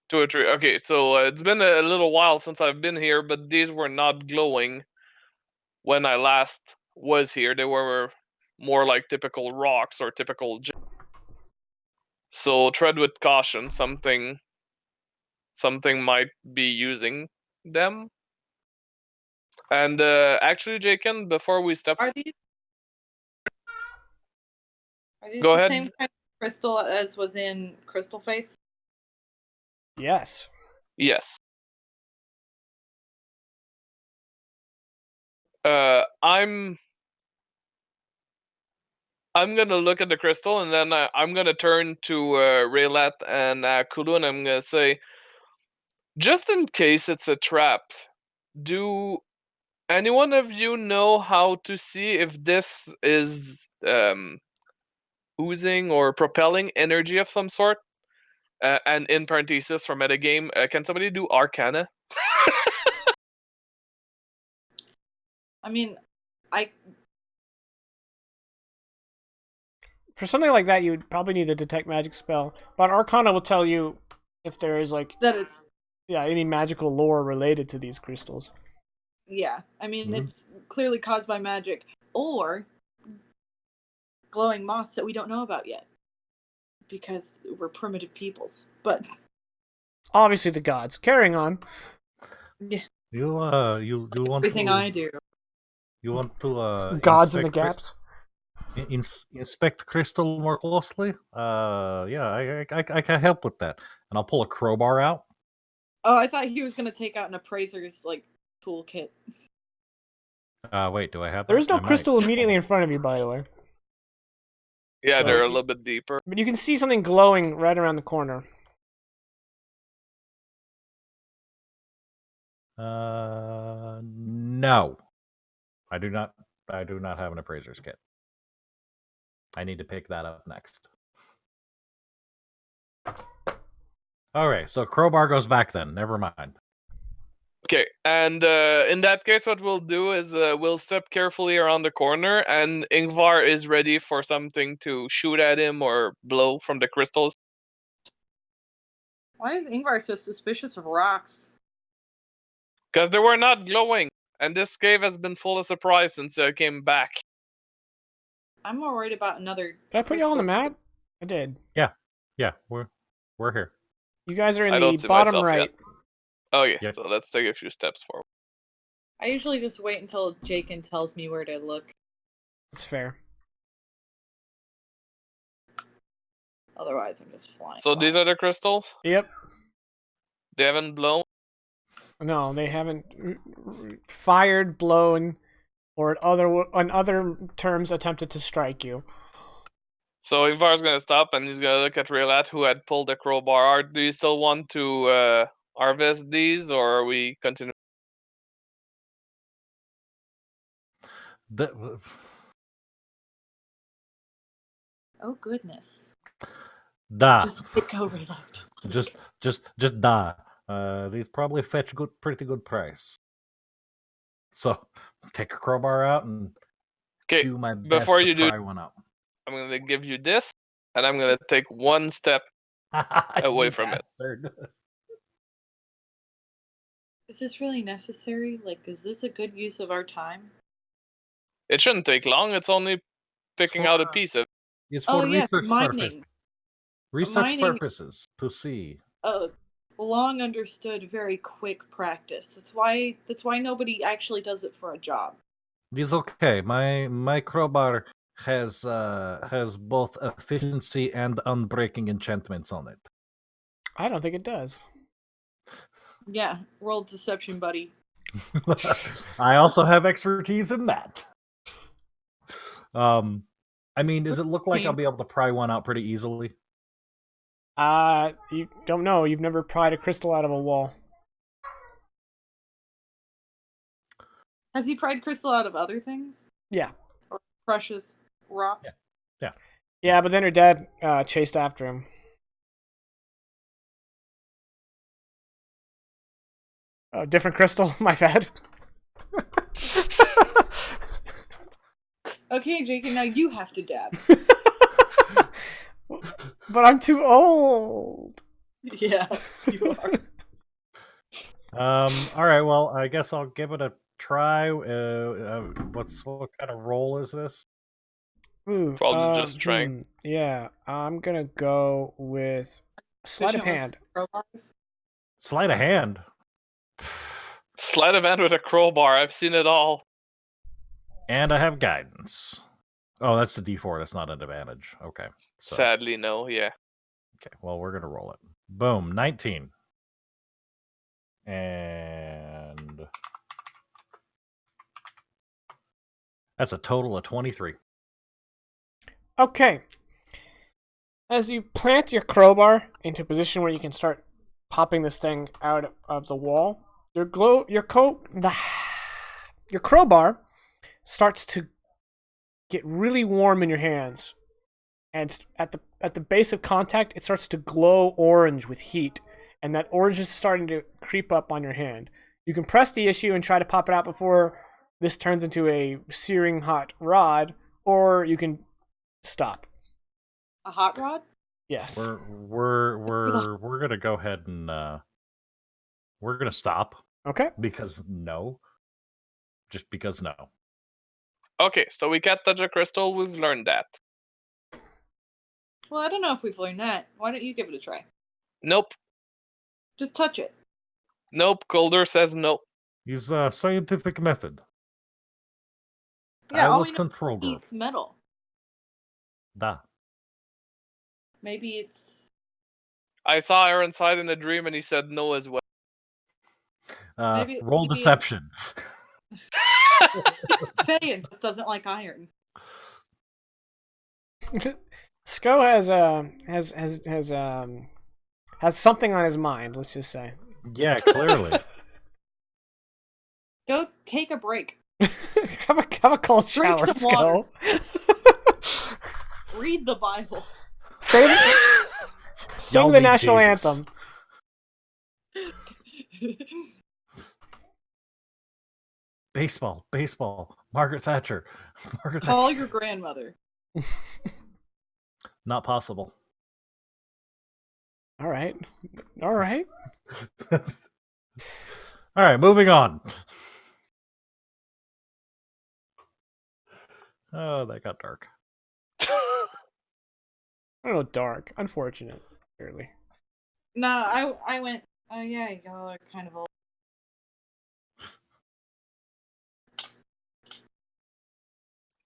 2 or 3. Okay, so it's been a little while since I've been here, but these were not glowing when I last was here. They were more like typical rocks or typical. So tread with caution. Something might be using them. And actually, Jaken, before we step, Are these go the ahead. same kind of crystal as was in Crystal Face? Yes. Yes. I'm gonna look at the crystal, and then I'm gonna turn to Raylat and Kulu, and I'm gonna say, just in case it's a trap, do any one of you know how to see if this is oozing or propelling energy of some sort? And in parenthesis for metagame, can somebody do Arcana? I mean, I For something like that, you would probably need a detect magic spell. But Arcana will tell you if there is that it's any magical lore related to these crystals. yeah. I mean, Mhm. it's clearly caused by magic or glowing moths that we don't know about yet because we're primitive peoples. But Obviously, the gods. Carrying on. yeah, You want everything to I do. you want to Gods in the inspect gaps. inspect crystal more closely? Yeah, I can help with that, and I'll pull a crowbar out. Oh, I thought he was gonna take out an appraiser's like toolkit. Wait, do I have that? There is no I might. crystal immediately in front of you, by the way. Yeah, So- they're a little bit deeper. But you can see something glowing right around the corner. No, I do not. I do not have an appraiser's kit. I need to pick that up next. Okay, so crowbar goes back then. Never mind. Okay, and in that case, what we'll do is we'll step carefully around the corner, and Ingvar is ready for something to shoot at him or blow from the crystals. Why is Ingvar so suspicious of rocks? Because they were not glowing, and this cave has been full of surprise since I came back. I'm more worried about another. Did I put you all on the crystal. map? I did. Yeah, we're here. You guys are in I the don't see bottom myself right. yet. Okay, Yep. so let's take a few steps forward. I usually just wait until Jaken tells me where to look. That's fair. Otherwise, I'm just flying. So these are the crystals? Yep. They haven't blown? No, they haven't fired, blown, or in other terms attempted to strike you. So Ingvar's gonna stop, and he's gonna look at Raylat, who had pulled the crowbar. Do you still want to harvest these, or are we continue? The, Oh goodness. Da. Just let it go, Raylock. Just da. These probably fetch pretty good price. So take a crowbar out and Okay, do my best before to you do, pry one up. I'm gonna give you this, and I'm gonna take one step away You from it. bastard. Is this really necessary? Like, is this a good use of our time? It shouldn't take long. It's only picking out a piece of. It's Oh for yes, research purposes. mining. Research Mining. purposes to see. Long understood, very quick practice. That's why nobody actually does it for a job. It's okay. My crowbar has both efficiency and unbreaking enchantments on it. I don't think it does. Yeah, roll deception, buddy. I also have expertise in that. I mean, does it look like I'll be able to pry one out pretty easily? You don't know. You've never pried a crystal out of a wall. Has he pried crystal out of other things? Yeah. Or precious rocks? Yeah. Yeah, but then her dad chased after him. Oh, different crystal? My bad. Okay, Jake, and now you have to dab. But I'm too old. Yeah, you are. All right. Well, I guess I'll give it a try. What kind of roll is this? Ooh, Probably just trying. Yeah, I'm gonna go with sleight of hand. Sleight of hand. Sleight of hand with a crowbar. I've seen it all. And I have guidance. Oh, that's the D4. That's not an advantage. Okay. So, Sadly, no. Yeah. okay. Well, we're gonna roll it. Boom. 19. And that's a total of 23. Okay. As you plant your crowbar into a position where you can start popping this thing out of the wall, your crowbar starts to get really warm in your hands, and at the base of contact, it starts to glow orange with heat, and that orange is starting to creep up on your hand. You can press the issue and try to pop it out before this turns into a searing hot rod, or you can stop. A hot rod? Yes. We're gonna go ahead and we're gonna stop. Okay. Because no. Just because no. Okay, so we can't touch a crystal. We've learned that. Well, I don't know if we've learned that. Why don't you give it a try? Nope. Just touch it. Nope. Calder says no. Use a scientific method. Yeah, I all was we know control is it group. eats metal. Da. Maybe it's... I saw Ironside in a dream, and he said no as well. Roll deception. It's Faye and just doesn't like iron. Sko has something on his mind. Let's just say. Yeah, clearly. Go take a break. have a cold Drink shower, some water. Sko. Read the Bible. Sing Y'all the need national Jesus. anthem. Baseball. Margaret Thatcher. Call your grandmother. Not possible. All right. All right, moving on. Oh, that got dark. I don't know, dark. Unfortunate, clearly. No, I went, oh yeah, y'all are kind of old.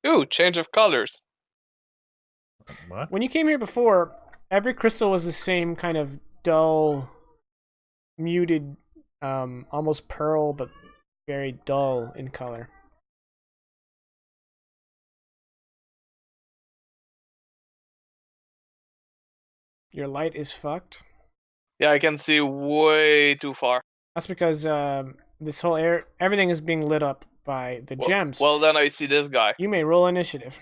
Ooh, change of colors. What? When you came here before, every crystal was the same kind of dull, muted, almost pearl, but very dull in color. Your light is fucked. Yeah, I can see way too far. That's because this whole everything is being lit up by the gems. Well, then I see this guy. You may roll initiative.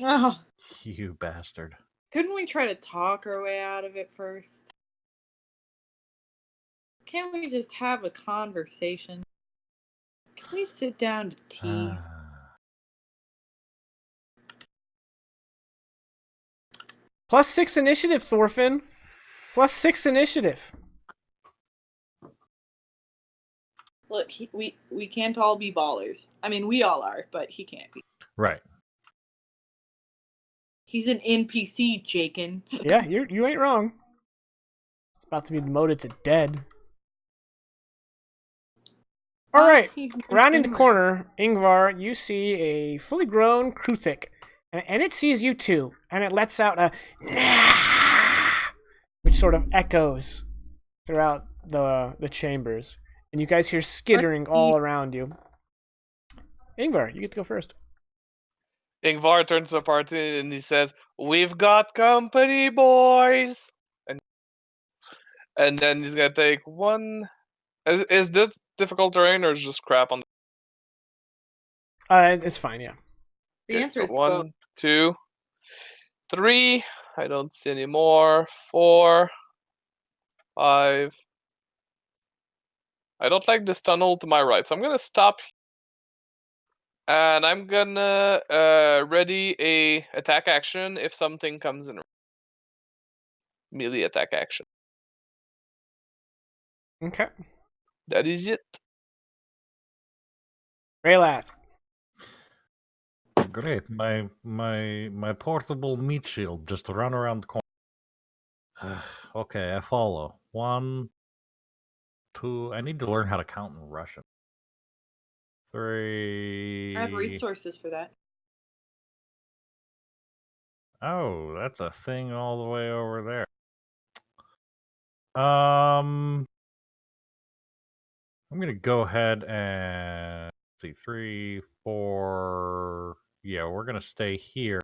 Oh, You bastard. Couldn't we try to talk our way out of it first? Can't we just have a conversation? Can we sit down to tea? +6 initiative, Thorfinn. +6 initiative. Look, we can't all be ballers. I mean, we all are, but he can't be. Right. He's an NPC, Jakin. Yeah, you ain't wrong. It's about to be demoted to dead. All right, rounding the corner, Ingvar, you see a fully grown kruthik, and it sees you too, and it lets out a which sort of echoes throughout the chambers, and you guys hear skittering all around you. Ingvar, you get to go first. Ingvar turns to the party and he says, "We've got company, boys!" And then he's gonna take one. Is this difficult terrain or is just crap on? It's fine, yeah. The answer is 1, 2, 3. I don't see any more. 4, 5. I don't like this tunnel to my right, so I'm gonna stop. And I'm gonna ready a attack action if something comes in. Melee attack action. Okay. That is it. Raylath. Great. My portable meat shield just run around the corner. Okay, I follow. 1, 2. I need to learn how to count in Russian. 3. I have resources for that. Oh, that's a thing all the way over there. I'm gonna go ahead and see 3, 4. Yeah, we're gonna stay here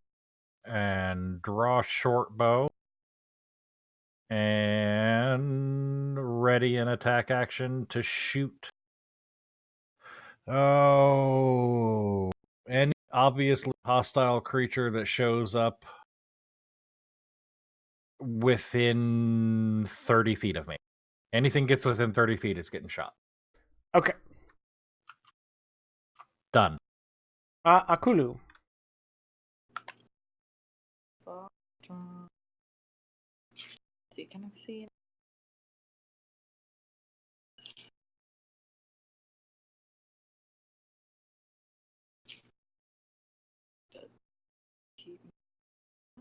and draw short bow and ready an attack action to shoot. Oh, any obviously hostile creature that shows up within 30 feet of me. Anything gets within 30 feet, it's getting shot. Okay. Done. Akulu. See, can I see?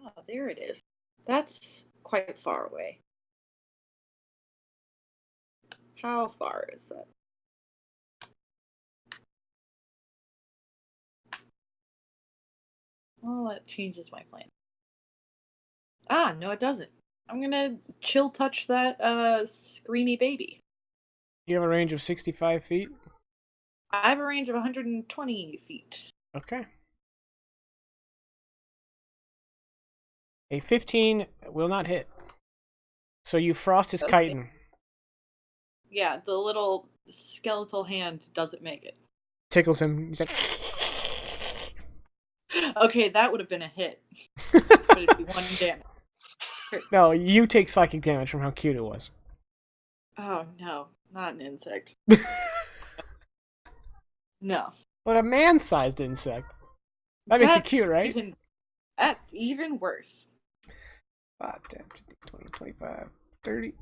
Oh, there it is. That's quite far away. How far is that? Well, that changes my plan. Ah, no, it doesn't. I'm gonna chill touch that screamy baby. You have a range of 65 feet? I have a range of 120 feet. Okay. A 15 will not hit. So you frost his chitin. Yeah, the little skeletal hand doesn't make it. Tickles him. He's like... Okay, that would have been a hit. But it'd be 1 damage. No, you take psychic damage from how cute it was. Oh, no. Not an insect. No. But a man-sized insect. That makes it cute, right? That's even worse. 5, 10, 15, 20, 25, 30.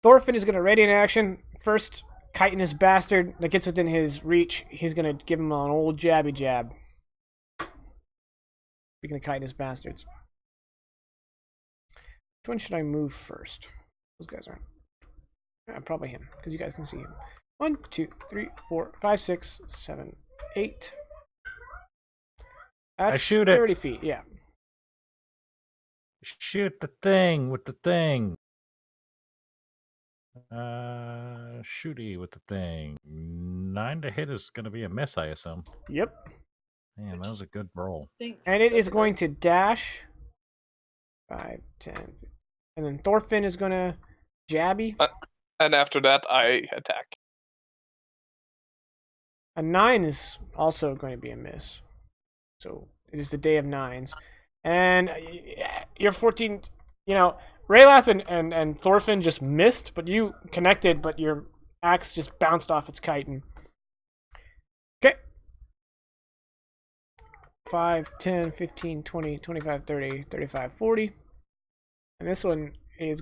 Thorfinn is going to ready an action. First, chitinous bastard that gets within his reach, he's going to give him an old jabby jab. Speaking of chitinous bastards. Which one should I move first? Those guys aren't. Probably him, because you guys can see him. 1, 2, 3, 4, 5, 6, 7, 8. That's I shoot 30 it. feet, yeah. Shoot the thing with the thing. Shooty with the thing. 9 to hit is going to be a miss, I assume. Yep. Man, that was a good roll. And it is going to dash. 5, 10, 15. And then Thorfinn is going to jabby. And after that, I attack. A 9 is also going to be a miss. So it is the day of 9s. And you're 14. You know, Raylath and Thorfinn just missed, but you connected, but your axe just bounced off its chitin. Okay. 5, 10, 15, 20, 25, 30, 35, 40. And this one is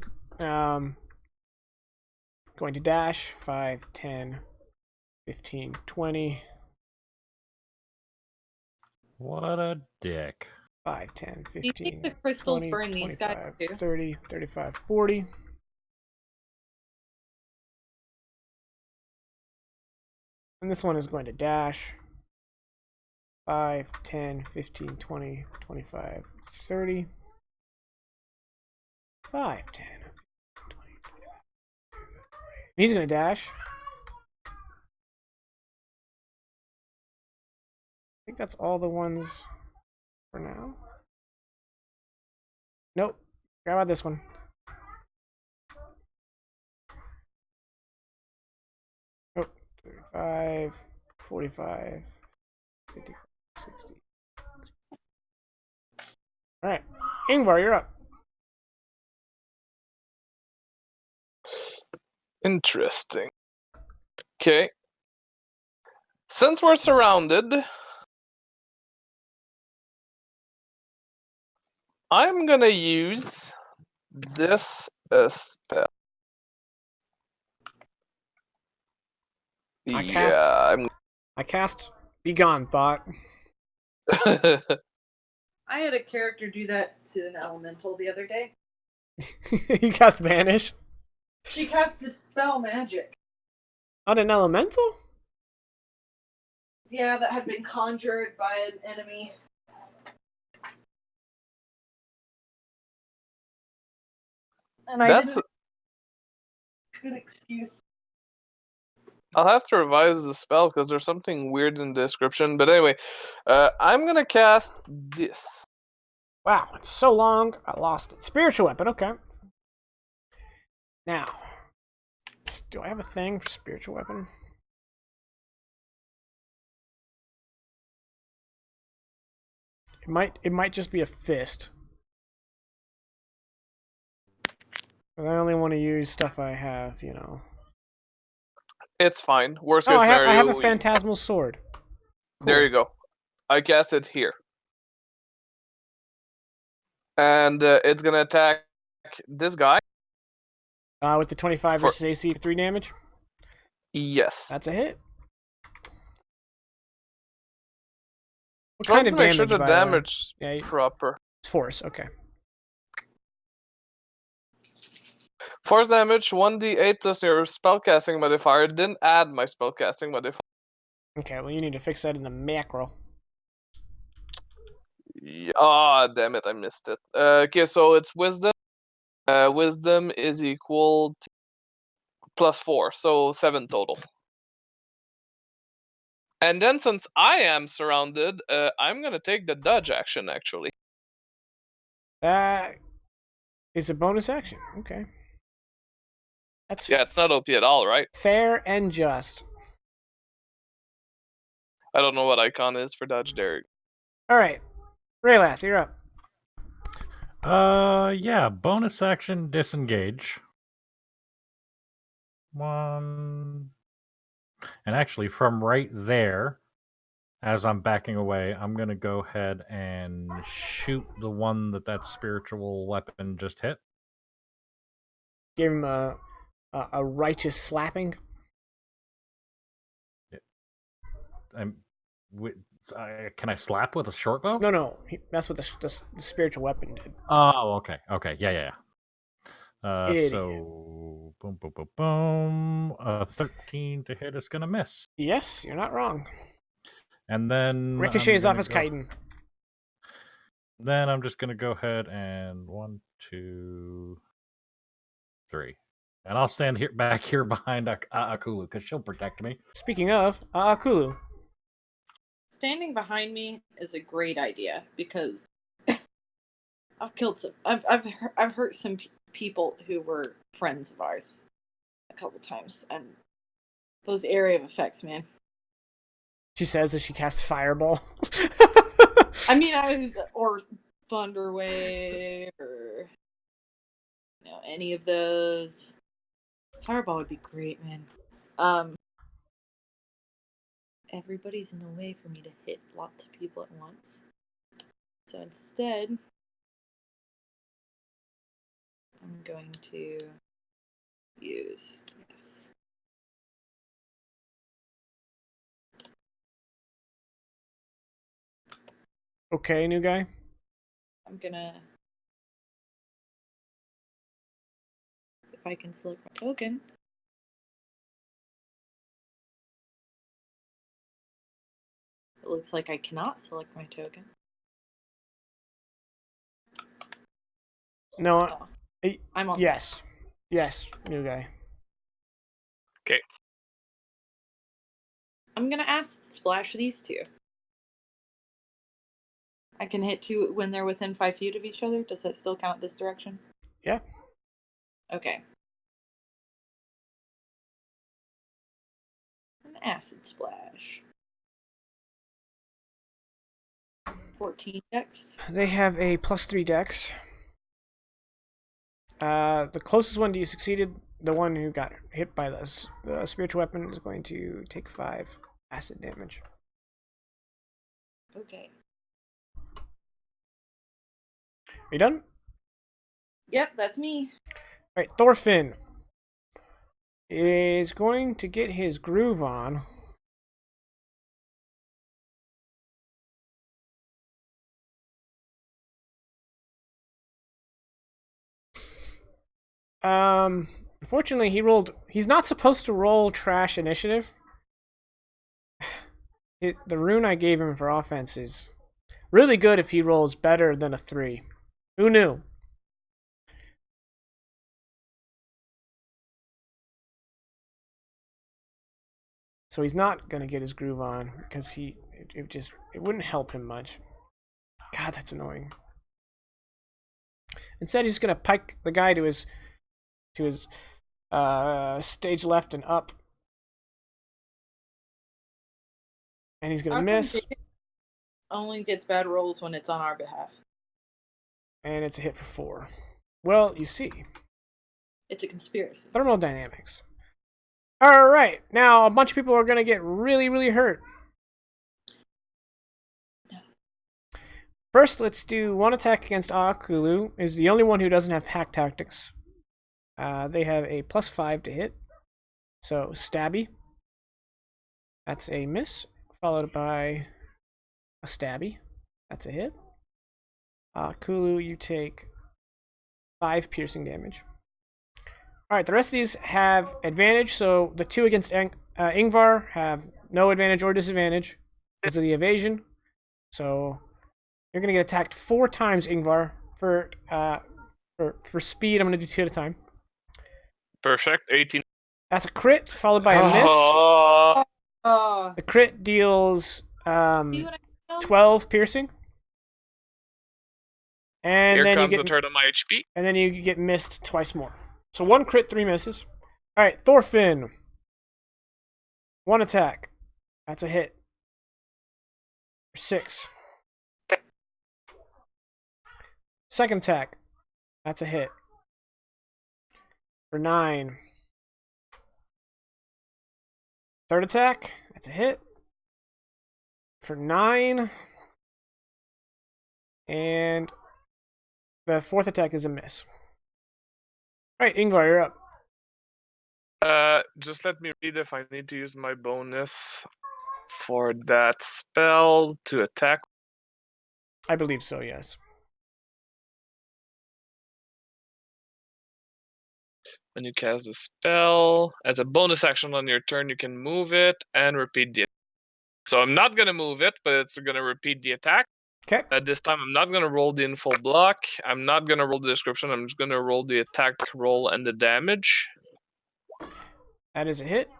going to dash. 5, 10, 15, 20. What a dick. 5, 10, Do you think 15, the crystals 20, burn these guys 25, too? 30, 35, 40. And this one is going to dash. 5, 10, 15, 20, 25, 30. 5, 10, 20. He's going to dash. I think that's all the ones for now. Nope. How about this one? Oh, 35, 45, 55, 60. Alright. Ingvar, you're up. Interesting. Okay. Since we're surrounded, I'm gonna use this spell. I cast Begone Thought. I had a character do that to an elemental the other day. You cast Vanish? She cast Dispel Magic. On an elemental? Yeah, that had been conjured by an enemy. And I That's. didn't. Good excuse. I'll have to revise the spell because there's something weird in the description. But anyway, I'm gonna cast this. Wow, it's so long, I lost it. Spiritual weapon, okay. Now, do I have a thing for spiritual weapon? It might just be a fist. But I only want to use stuff I have, you know. It's fine. Worst Oh, case scenario. I have a phantasmal sword. Cool. There you go. I cast it here. And it's gonna attack this guy. With the 25 versus AC for 3 damage? Yes. That's a hit. What Try kind to of make damage, sure the by the way? damage Yeah, proper. it's force, okay. Force damage 1d8 plus your spellcasting modifier. Didn't add my spellcasting modifier. Okay, well you need to fix that in the macro. Ah, damn it, I missed it. Okay, so it's wisdom. Wisdom is equal to +4, so 7 total. And then since I am surrounded, I'm gonna take the dodge action actually. That is a bonus action. Okay. That's Yeah, it's not OP at all, right? fair and just. I don't know what icon is for dodge, Derek. Alright. Raylath, you're up. Yeah, bonus action, disengage. 1. And actually, from right there, as I'm backing away, I'm going to go ahead and shoot the one that spiritual weapon just hit. Give him a righteous slapping. Can I slap with a short bow? No. That's what the spiritual weapon did. Oh, okay. Yeah. Idiot. So, boom. 13 to hit is going to miss. Yes, you're not wrong. And then Ricochets off his chitin. Then I'm just going to go ahead and 1, 2, 3. And I'll stand back here behind Akulu because she'll protect me. Speaking of, Akulu. Standing behind me is a great idea because I've killed some. I've hurt some people who were friends of ours a couple times, and those area of effects, man. She says as she casts fireball. I mean, or Thunder Wave or any of those. Fireball would be great, man. Everybody's in the way for me to hit lots of people at once. So instead, I'm going to use yes. Okay, new guy. I'm gonna, if I can select my token. It looks like I cannot select my token. No, Oh, I'm on. yes, new guy. Okay. I'm gonna ask splash these two. I can hit two when they're within 5 feet of each other. Does that still count this direction? Yeah. Okay. An acid splash. 14 dex. They have a +3 dex. The closest one to you succeeded. The one who got hit by the spiritual weapon is going to take 5 acid damage. Okay. Are you done? Yep, that's me. Alright, Thorfinn is going to get his groove on. Unfortunately, he's not supposed to roll trash initiative. The rune I gave him for offense is really good if he rolls better than a 3. Who knew? So he's not gonna get his groove on because it wouldn't help him much. God, that's annoying. Instead, he's gonna pike the guy to his stage left and up, and he's gonna miss. Only gets bad rolls when it's on our behalf. And it's a hit for 4. Well, you see. It's a conspiracy. Thermodynamics. Alright, now a bunch of people are going to get really, really hurt. No. First, let's do one attack against Akulu. Is the only one who doesn't have pack tactics. They have a +5 to hit. So, stabby. That's a miss, followed by a stabby. That's a hit. Kulu, you take 5 piercing damage. Alright, the rest of these have advantage, so the 2 against Ingvar have no advantage or disadvantage because of the evasion. So you're gonna get attacked 4 times, Ingvar. For speed, I'm gonna do 2 at a time. Perfect. 18. That's a crit, followed by a miss. The crit deals 12 piercing. And Here then comes you get a third of my HP. And then you get missed twice more. So 1 crit, 3 misses. Alright, Thorfinn. 1 attack. That's a hit. For 6. Second attack. That's a hit. For 9. Third attack. That's a hit. For 9. And the fourth attack is a miss. Alright, Ingvar, you're up. Just let me read if I need to use my bonus for that spell to attack. I believe so, yes. When you cast a spell, as a bonus action on your turn, you can move it and repeat the attack. So I'm not going to move it, but it's going to repeat the attack. Okay. At this time, I'm not going to roll the info block. I'm not going to roll the description. I'm just going to roll the attack roll and the damage. That is a hit.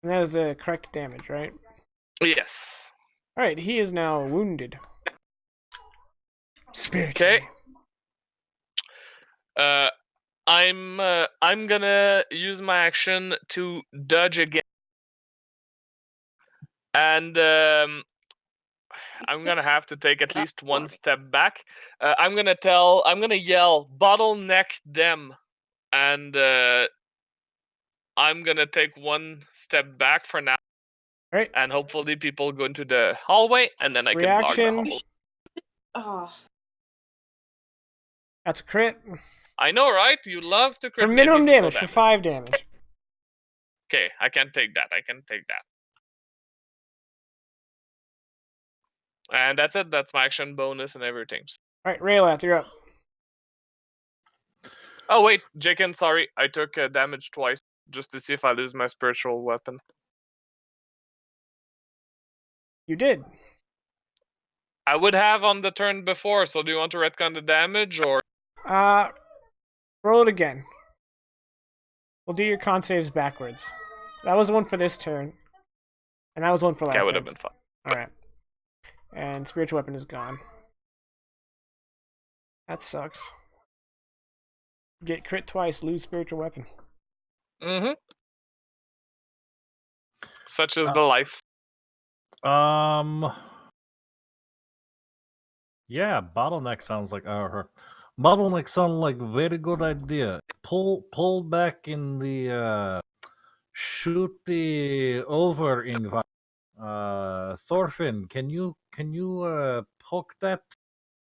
And that is the correct damage, right? Yes. Alright, he is now wounded. Spiritually. Okay. I'm gonna use my action to dodge again. And I'm gonna have to take at least one step back. I'm gonna yell, bottleneck them, and I'm gonna take one step back for now, Right. and hopefully people go into the hallway, and then I can block the Reaction. hallway. Oh, That's a crit. I know, right? You love to crit For me, minimum decent damage, for 5 damage. Okay, I can take that. I can take that. And that's it. That's my action bonus and everything. Alright, Raylath, you're up. Oh wait, Jaken, sorry. I took damage twice just to see if I lose my spiritual weapon. You did. I would have on the turn before, so do you want to retcon the damage or? Roll it again. We'll do your con saves backwards. That was one for this turn. And that was one for last That would turn. have been fun. Alright. And spiritual weapon is gone. That sucks. Get crit twice, lose spiritual weapon. Mm-hmm. Such is the life. Yeah, bottleneck sounds like bottleneck sounds like very good idea. Pull back in the shoot the over invite. Thorfinn, can you poke that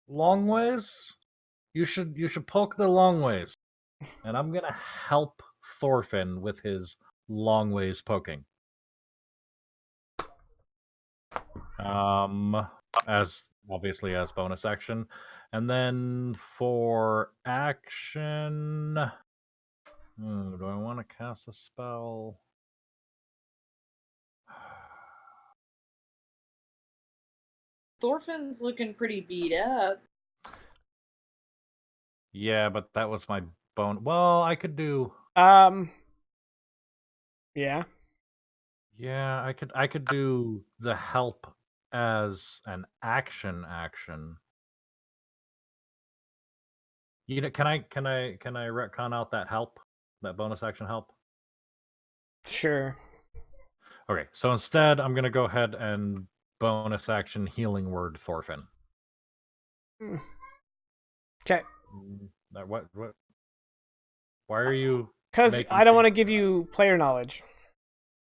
long ways? You should poke the long ways. And I'm gonna help Thorfinn with his long ways poking. As obviously as bonus action. And then for action, do I want to cast a spell? Thorfinn's looking pretty beat up. Yeah, but that was my bone. Well, I could do. Yeah. Yeah, I could do the help as an action. You know, can I retcon out that help, that bonus action help? Sure. Okay, so instead, I'm gonna go ahead and bonus action healing word Thorfinn. Okay. What? Why are you? Because I don't want to give you player knowledge.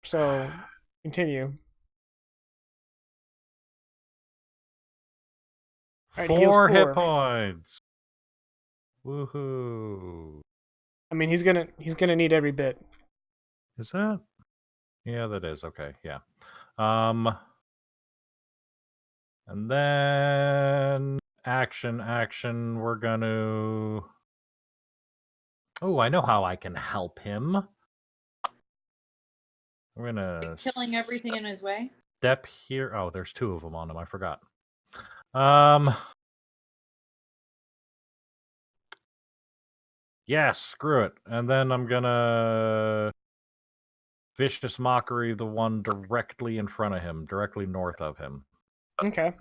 So, continue. Right, 4 hit points. Woohoo! I mean, he's gonna need every bit. Is that? Yeah, that is okay. Yeah. And then action. We're gonna. Oh, I know how I can help him. We're gonna Killing everything in his way. step here. Oh, there's 2 of them on him. I forgot. Yeah, screw it. And then I'm gonna vicious mockery the one directly in front of him, directly north of him. Okay.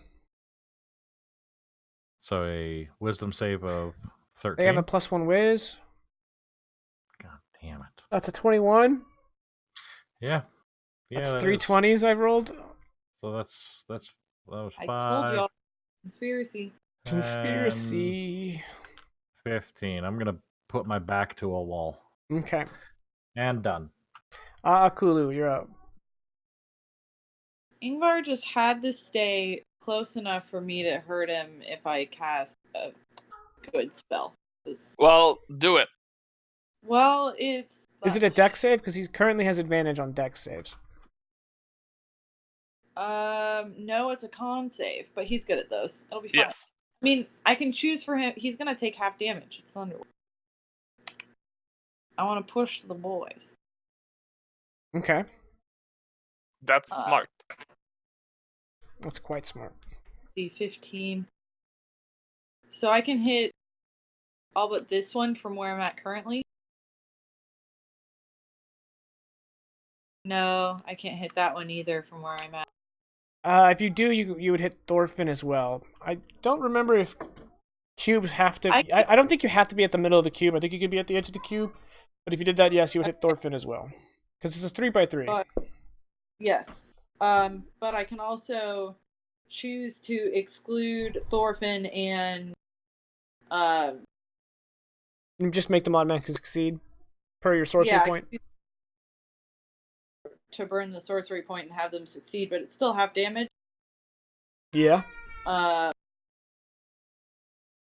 So a wisdom save of 13. They have a +1 whiz. God damn it. That's a 21. Yeah. That's that 3 is. 20s I've rolled. So that was 5. I told y'all. Conspiracy. Conspiracy. 15. I'm gonna put my back to a wall. Okay. And done. Akulu, you're up. Ingvar just had to stay close enough for me to hurt him if I cast a good spell. Well, do it. Well, it's... Is it a dex save? Because he currently has advantage on dex saves. No, it's a con save, but he's good at those. It'll be fine. Yes. I mean, I can choose for him. He's gonna take half damage. It's Thunderwave. I want to push the boys. Okay. That's smart. That's quite smart. See, 15. So I can hit all but this one from where I'm at currently. No, I can't hit that one either from where I'm at. If you do, you would hit Thorfinn as well. I don't remember if cubes have to... I don't think you have to be at the middle of the cube. I think you could be at the edge of the cube. But if you did that, yes, you would hit Thorfinn as well. Because it's a 3x3. Yes. But I can also choose to exclude Thorfinn and You just make them automatically succeed per your sorcery yeah, point. to burn the sorcery point and have them succeed, but it's still half damage. Yeah.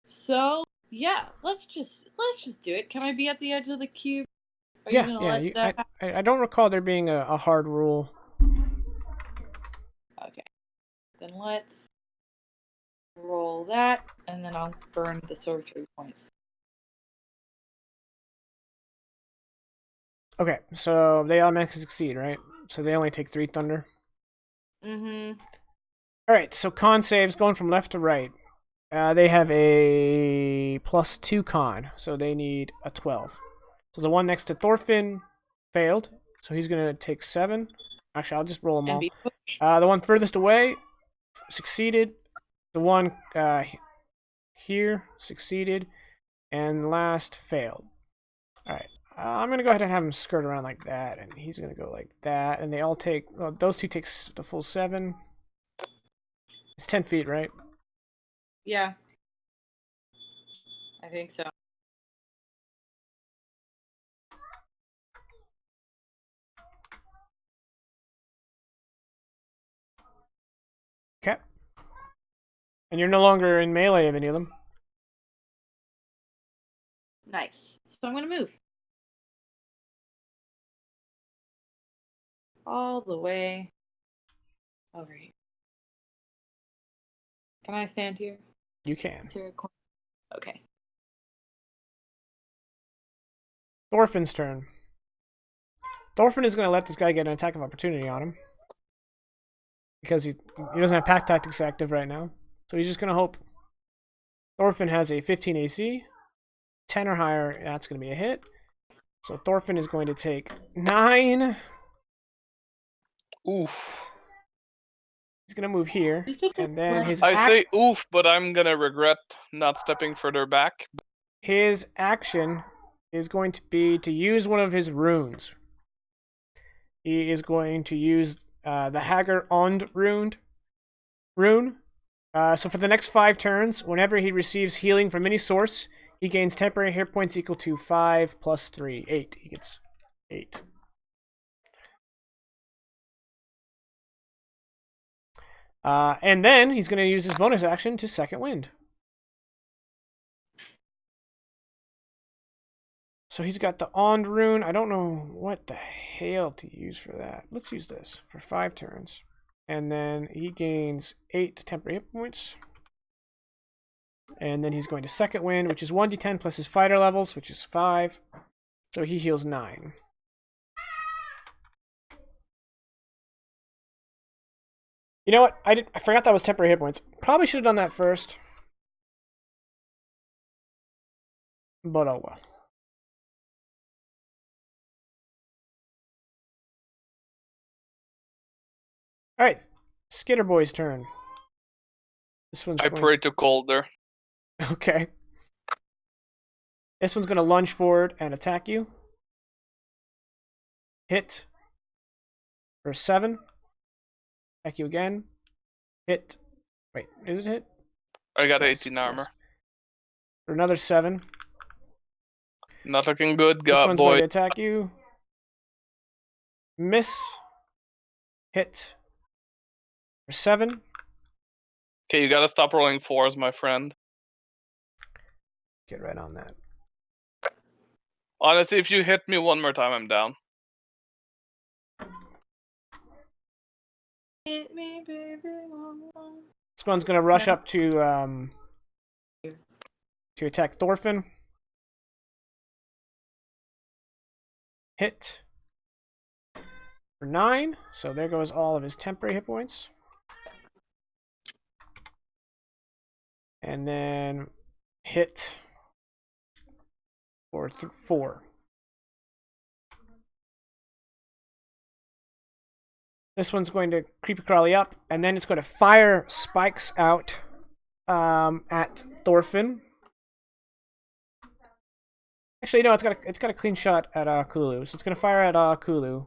So yeah, let's just do it. Can I be at the edge of the cube? Are you Yeah, gonna yeah. let that happen? I don't recall there being a hard rule. Okay. Then let's roll that, and then I'll burn the sorcery points. Okay, so they automatically succeed, right? So they only take 3 thunder. Mm-hmm. Alright, so con saves going from left to right. They have a +2 con, so they need a 12. So the one next to Thorfinn failed, so he's going to take 7. Actually, I'll just roll them And all. be pushed. The one furthest away succeeded. The one here succeeded. And last failed. Alright, I'm going to go ahead and have him skirt around like that, and he's going to go like that. And they all take, well, those two take the full 7. It's 10 feet, right? Yeah. I think so. Okay. And you're no longer in melee of any of them. Nice. So I'm gonna move. All the way over here. Can I stand here? You can. Is there a corner? Okay. Thorfinn's turn. Thorfinn is going to let this guy get an attack of opportunity on him. Because he doesn't have pack tactics active right now. So he's just going to hope. Thorfinn has a 15 AC. 10 or higher, that's going to be a hit. So Thorfinn is going to take 9. Oof. He's going to move here. We could just And then let- his I say oof, but I'm gonna regret not stepping further back. his action is going to be to use one of his runes. He is going to use the Hagar Ond rune. So for the next 5 turns, whenever he receives healing from any source, he gains temporary hit points equal to 5 plus 3, 8. He gets 8. And then he's going to use his bonus action to second wind. So he's got the Ond rune. I don't know what the hell to use for that. Let's use this for 5 turns. And then he gains 8 temporary hit points. And then he's going to second wind, which is 1d10 plus his fighter levels, which is 5. So he heals 9. You know what? I forgot that was temporary hit points. Probably should have done that first. But oh well. Alright. Skitter Boy's turn. This one's I going... pray to Colder. Okay. This one's going to lunge forward and attack you. Hit. For 7. Attack you again. Hit. Wait, is it hit? I got Yes, 18 armor. yes. For another 7. Not looking good, This one's going boy. to attack you. Miss. Hit. For 7. Okay, you gotta stop rolling 4s, my friend. Get right on that. Honestly, if you hit me one more time, I'm down. Hit me, baby. This one's going to rush up to attack Thorfinn. Hit. For 9. So there goes all of his temporary hit points. And then hit for 4. This one's going to creepy crawly up, and then it's going to fire spikes out at Thorfinn. Actually, no, it's got a clean shot at Kulu, so it's going to fire at Kulu.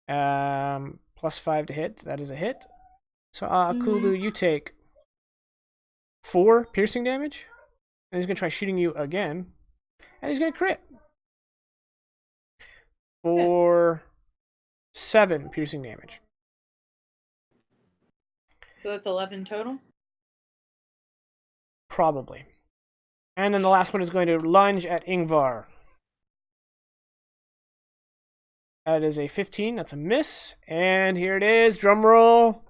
+5 to hit. That is a hit. So, Akulu, you take 4 piercing damage. And he's going to try shooting you again. And he's going to crit. For 7 piercing damage. So that's 11 total? Probably. And then the last one is going to lunge at Ingvar. That is a 15. That's a miss. And here it is. Drum roll.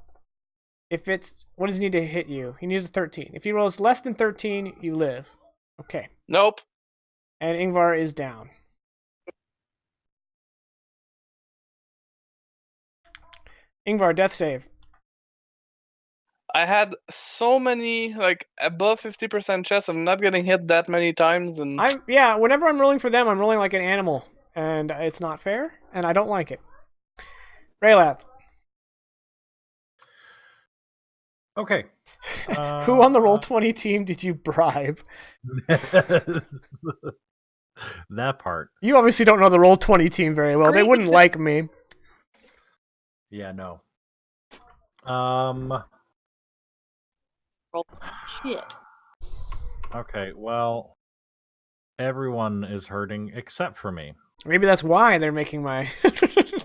If it's... What does he need to hit you? He needs a 13. If he rolls less than 13, you live. Okay. Nope. And Ingvar is down. Ingvar, death save. I had so many, like, above 50% chance of not getting hit that many times, and Whenever I'm rolling for them, I'm rolling like an animal. And it's not fair, and I don't like it. Raylath. Okay. Who on the Roll20 team did you bribe? That part. You obviously don't know the Roll20 team very well. They wouldn't like me. Yeah, no. Shit. Okay, well, everyone is hurting except for me. Maybe that's why they're making my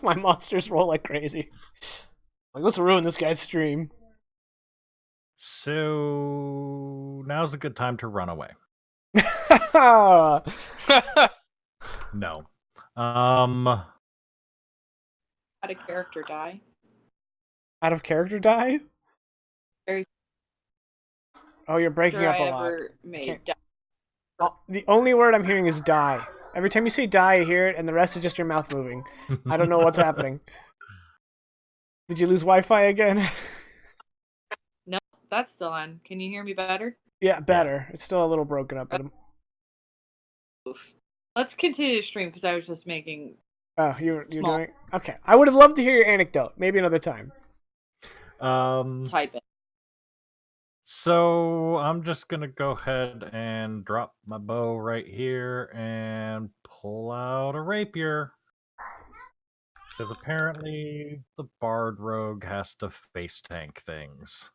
my monsters roll like crazy. Like, let's ruin this guy's stream. So now's a good time to run away. No. How did character die? Out of character die? Very. Oh, you're breaking up a lot. Ever made die. The only word I'm hearing is die. Every time you say die, I hear it, and the rest is just your mouth moving. I don't know what's happening. Did you lose Wi-Fi again? No, that's still on. Can you hear me better? Yeah, better. It's still a little broken up. But Oof. Let's continue to stream because I was just making. Oh, you're doing okay. I would have loved to hear your anecdote. Maybe another time. Type it. So I'm just gonna go ahead and drop my bow right here and pull out a rapier. Because apparently the bard rogue has to face tank things.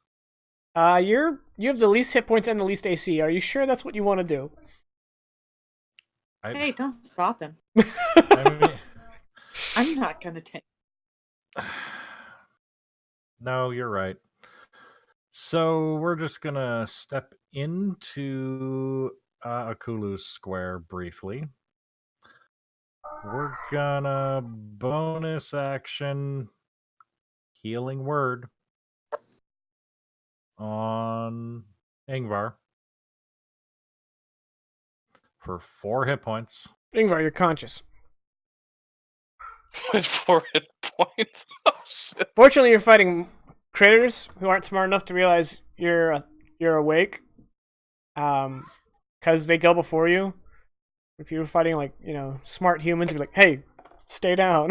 You have the least hit points and the least AC. Are you sure that's what you want to do? Hey, don't stop him. I mean, I'm not gonna take. no, you're right. So we're just gonna step into Akulu's square briefly. We're gonna bonus action healing word on Ingvar for 4 hit points. Ingvar, you're conscious. With 4 hit points. Oh, shit. Fortunately, you're fighting critters who aren't smart enough to realize you're awake. Because they go before you. If you were fighting like smart humans, you'd be like, "Hey, stay down."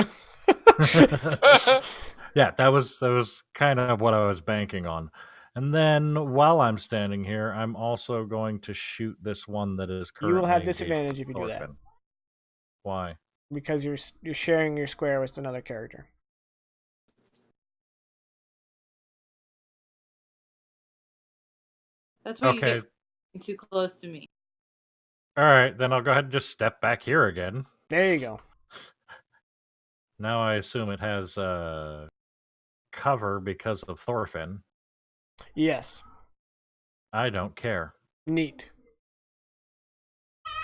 Yeah, that was kind of what I was banking on. And then while I'm standing here, I'm also going to shoot this one that is currently. You will have engaged disadvantage with if you do that. Thorfinn. Why? Because you're sharing your square with another character. That's why you Okay. get too close to me. All right, then I'll go ahead and just step back here again. There you go. Now I assume it has cover because of Thorfinn. Yes. I don't care. Neat.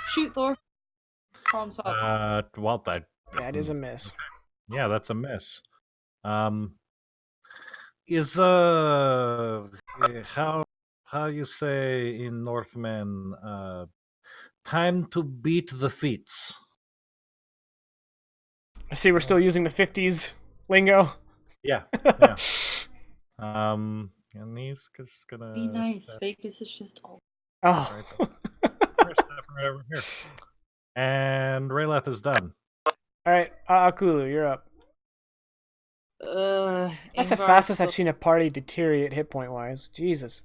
Shoot, Thor. Problem solved. Well, That is a miss. yeah, that's a miss. Is how you say in Northman, time to beat the feats. I see we're still using the 50s lingo. Yeah, yeah. And these just gonna Be nice. step Vegas is just all. Oh. right there. Step right over here. And Rayleth is done. All right, Akulu, you're up. That's the fastest I've seen a party deteriorate hit point wise. Jesus.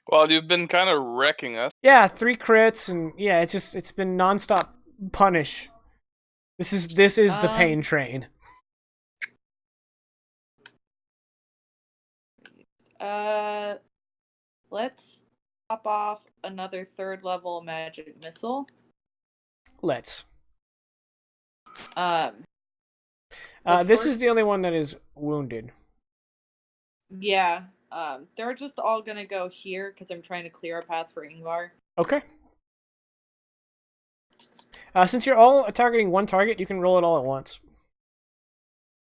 Well, you've been kind of wrecking us. Yeah, 3 crits, and yeah, it's been nonstop punish. This is the pain train. Let's pop off another 3rd level magic missile. Let's. The This is first- the only one that is wounded. Yeah. They're just all gonna go here because I'm trying to clear a path for Ingvar. Okay. Since you're all targeting one target, you can roll it all at once.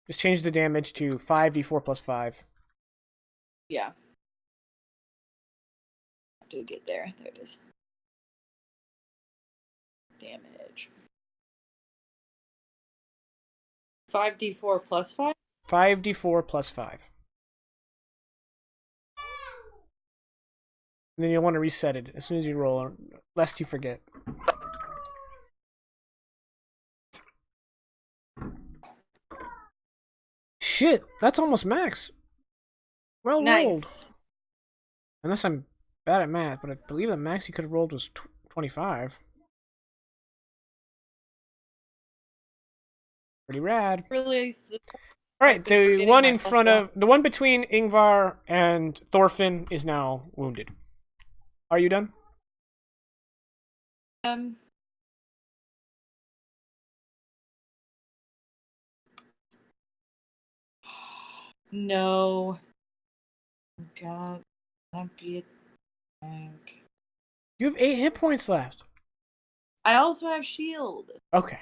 Just change the damage to 5d4 plus 5. Yeah. Have to get there. There it is. Damage. 5d4 plus 5? 5d4 plus 5. And then you'll want to reset it as soon as you roll, lest you forget. Shit, that's almost max. Well rolled. Nice. Unless I'm bad at math, but I believe the max you could have rolled was 25. Pretty rad. Really. Alright, been the forgetting one my in plus front one. of... The one between Ingvar and Thorfinn is now wounded. Are you done? No. God, don't be a tank. You have 8 hit points left. I also have shield. Okay.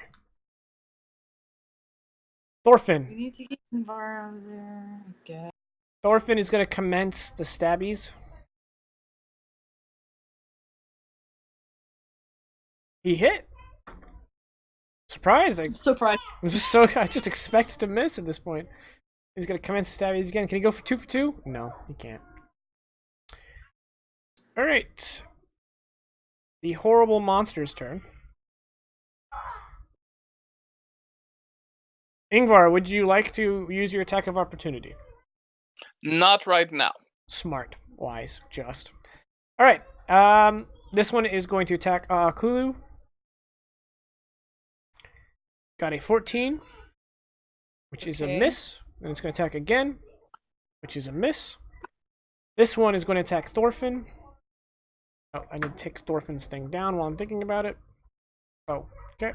We Thorfinn. need to get Ingvar out of there. Okay. Thorfinn is going to commence the stabbies. He hit. Surprised. I'm surprised. I just expect to miss at this point. He's going to commence the stabbies again. Can he go for 2 for 2? No, he can't. Alright. The horrible monster's turn. Ingvar, would you like to use your attack of opportunity? Not right now. Smart, wise, just. Alright, this one is going to attack Kulu. Got a 14, which is a miss. Then it's going to attack again, which is a miss. This one is going to attack Thorfinn. Oh, I need to take Thorfinn's thing down while I'm thinking about it. Oh, okay.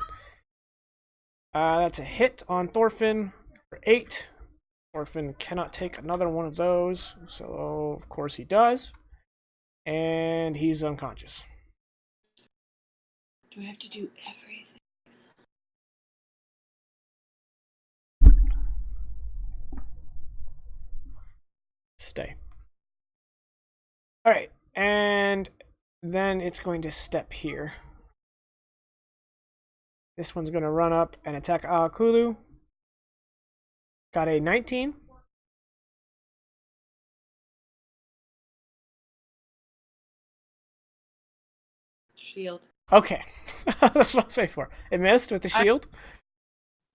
That's a hit on Thorfinn for 8. Thorfinn cannot take another one of those, so of course he does. And he's unconscious. Do I have to do everything? Stay. Alright, and then it's going to step here. This one's going to run up and attack Kulu. Got a 19. Shield. Okay. That's what I was waiting for. It missed with the shield.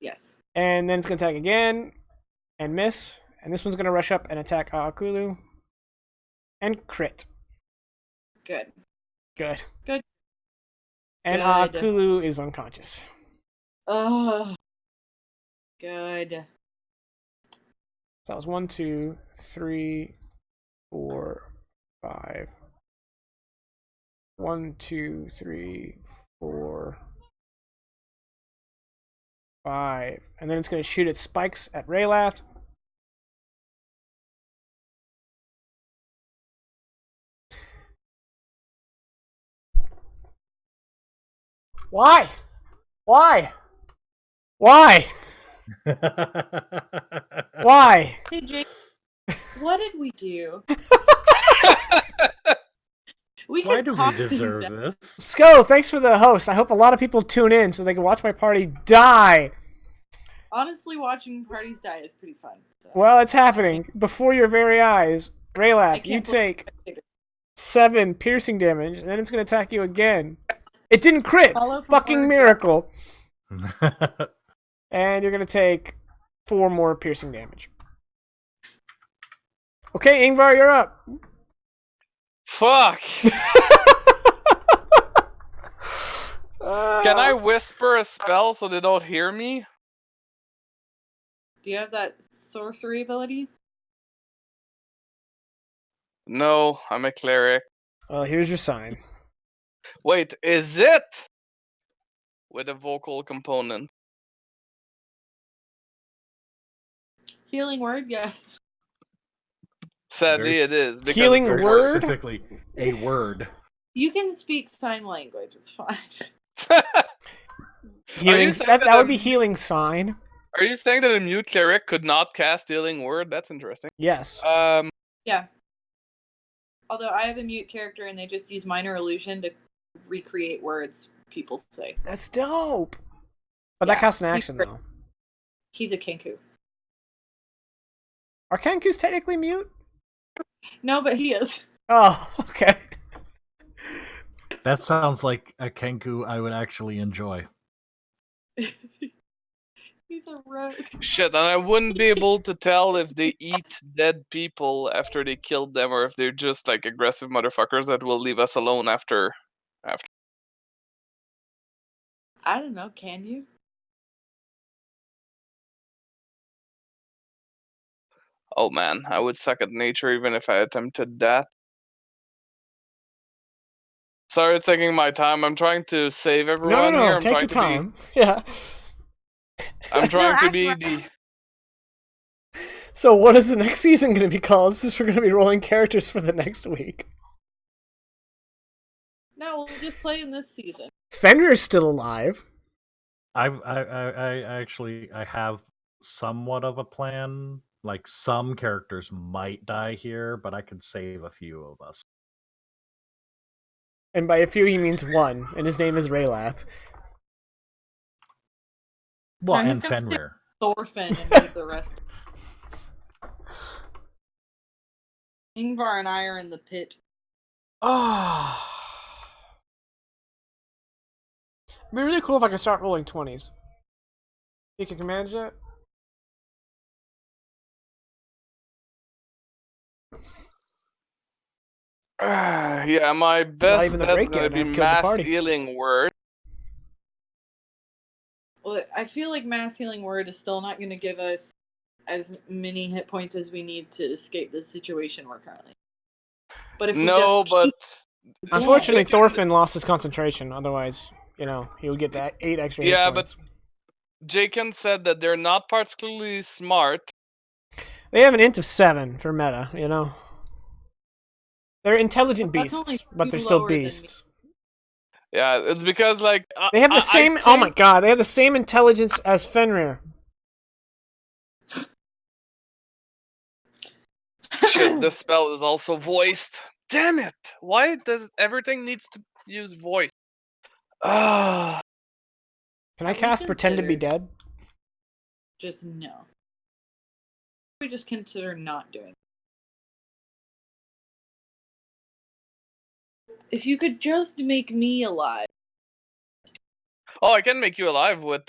Yes. And then it's going to attack again and miss. And this one's going to rush up and attack Kulu. And crit. Good. Good. Good. And Good. Kulu is unconscious. Oh. Good. So that was 1, 2, 3, 4, 5. 1, 2, 3, 4, 5. And then it's going to shoot its spikes at Raylath. Why? Why? Why? Why? Hey, Jake. What did we do? Why do we deserve this? Sko, thanks for the host. I hope a lot of people tune in so they can watch my party die. Honestly, watching parties die is pretty fun. So. Well, it's happening before your very eyes. Raylath, you take 7 piercing damage, and then it's going to attack you again. It didn't crit! Fucking miracle! And you're going to take 4 more piercing damage. Okay, Ingvar, you're up. Fuck! Can I whisper a spell so they don't hear me? Do you have that sorcery ability? No, I'm a cleric. Well, here's your sign. Wait, is it with a vocal component? Healing word, yes. Sadly, Very it is because Healing it's a Very word? specifically, a word. You can speak sign language. It's fine. Healing. saying That that would be I'm- healing sign. Are you saying that a mute cleric could not cast healing word? That's interesting. Yes. Yeah. Although I have a mute character and they just use minor illusion to recreate words people say. That's dope. But that Yeah, costs an he's action great. though. He's a Kenku. Are Kenkus technically mute? No, but he is. Oh, okay. That sounds like a Kenku I would actually enjoy. He's a rogue. Shit, and I wouldn't be able to tell if they eat dead people after they killed them, or if they're just like aggressive motherfuckers that will leave us alone after. I don't know, can you? Oh man, I would suck at nature even if I attempted that. Sorry, taking my time. I'm trying to save everyone No. here. I'm Take trying your to time. Yeah. I'm trying to act be right. the. So, what is the next season going to be called? Since we're going to be rolling characters for the next week. No, we'll just play in this season. Fenrir's still alive. I actually I have somewhat of a plan. Like some characters might die here, but I could save a few of us. And by a few, he means one, and his name is Raylath. Well, No, he's and gonna Fenrir. Thorfinn and leave the rest. Ingvar and I are in the pit. Oh. It'd be really cool if I could start rolling 20s. You can manage that? Yeah, my best even the bet's break gonna yet, be I've killed the mass party. healing word. Well, I feel like mass healing word is still not going to give us as many hit points as we need to escape the situation we're currently. But if we No, just but keep Unfortunately, They- Thorfinn lost his concentration. Otherwise, he would get that 8 extra hit yeah, points. but Jaken said that they're not particularly smart. They have an int of 7 for meta, They're intelligent That's only beasts, but 2 they're still lower than me. beasts. Yeah, it's because like They have the same. I Oh my think- god, they have the same intelligence as Fenrir. Shit, the spell is also voiced. Damn it! Why does everything needs to use voice? Ah, Can I Have we cast pretend to be considered- dead? just no. We just consider not doing. If you could just make me alive. oh, I can make you alive with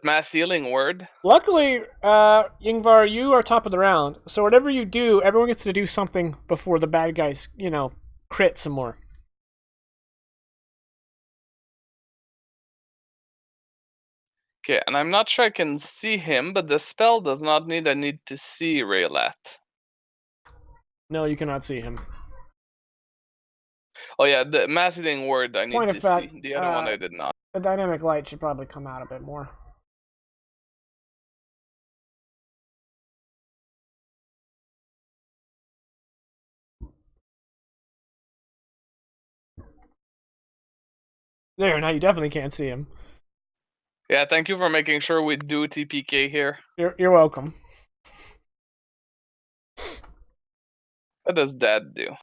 mass healing word. Luckily, Yngvar, you are top of the round. So whatever you do, everyone gets to do something before the bad guys, crit some more. Okay, and I'm not sure I can see him, but the spell does not need. I need to see Raylat. No, you cannot see him. Oh yeah, the mass healing word I need Point to of fact, see. The other one I did not. The dynamic light should probably come out a bit more. There, now you definitely can't see him. Yeah, thank you for making sure we do TPK here. You're welcome. What does that do?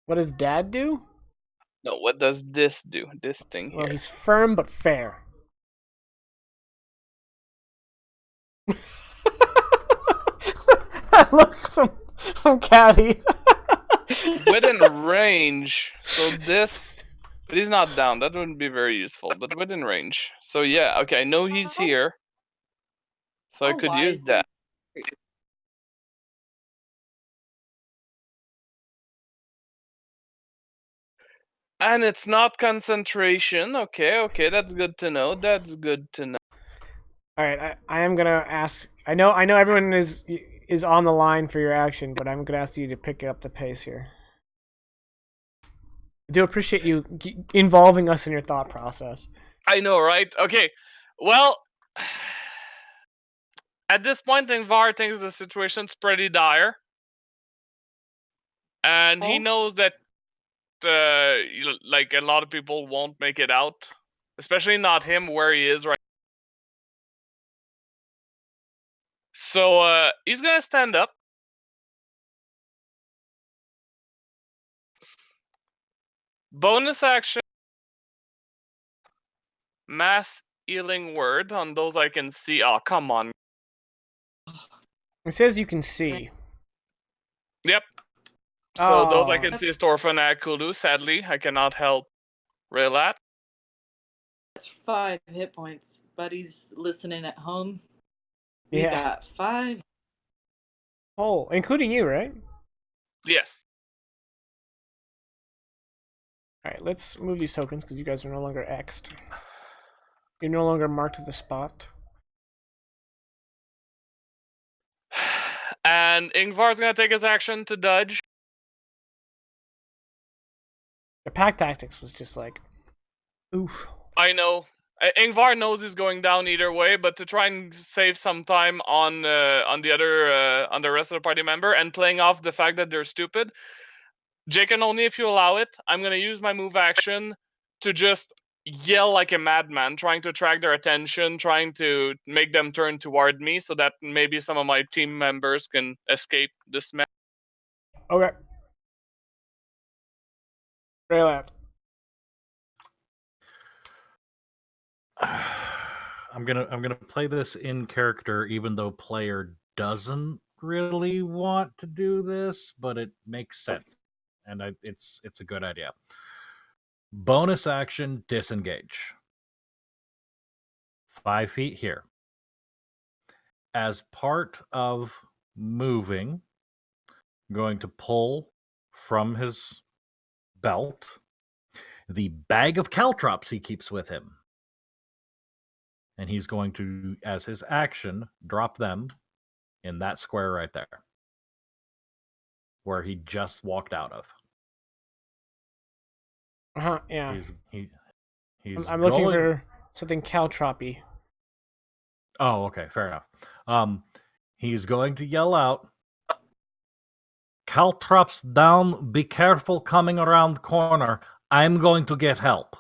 What does Dad do? No, what does this do? This thing Well, here. he's firm but fair. That look from Caddy. Within range. So this, but he's not down. That wouldn't be very useful. But within range. So yeah, okay. I know he's here. So I Oh, could why use is that. And it's not concentration. Okay, that's good to know. That's good to know. All right, I am gonna ask. I know everyone is. is on the line for your action, but I'm gonna ask you to pick up the pace here. I do appreciate you involving us in your thought process. I know, right? Okay. Well, at this point, Ingvar thinks the situation's pretty dire. And he Oh. knows that, like, a lot of people won't make it out. Especially not him where he is right. So, he's gonna stand up. Bonus action. Mass healing word on those I can see. Oh, come on. It says you can see. Yep. So those I Oh. can see is Thorfinn and Kulu. Sadly, I cannot help rail that. That's 5 hit points. Buddy's listening at home. We Yeah. got 5. Oh, including you, right? Yes. All right, let's move these tokens because you guys are no longer X'd. You're no longer marked at the spot. And Ingvar's gonna take his action to dodge. The pack tactics was just like, oof. I know. Ingvar knows he's going down either way, but to try and save some time on the rest of the party member and playing off the fact that they're stupid, Jake, and only if you allow it, I'm gonna use my move action to just yell like a madman, trying to attract their attention, trying to make them turn toward me so that maybe some of my team members can escape this mess. Okay. Raylath. I'm gonna play this in character, even though player doesn't really want to do this, but it makes sense, and it's a good idea. Bonus action, disengage. 5 feet here. As part of moving, I'm going to pull from his belt the bag of caltrops he keeps with him. And he's going to, as his action, drop them in that square right there, where he just walked out of. Yeah. He's I'm looking going... for something caltroppy. Oh, okay, fair enough. He's going to yell out, "Caltrops down, be careful coming around the corner. I'm going to get help."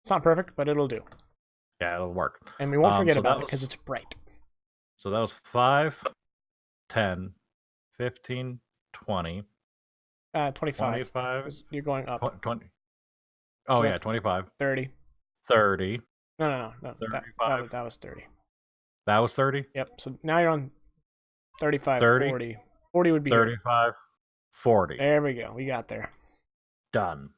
It's not perfect, but it'll do. Yeah, it'll work. And we won't forget so about that it because it's bright. So that was 5, 10, 15, 20. 25. 25. You're going up. 20. Oh, So yeah, that's 25. 30. 30. No. 35. That was 30. That was 30? Yep. So now you're on 35, 30. 40. 40 would be here. 35, 40. There we go. We got there. Done.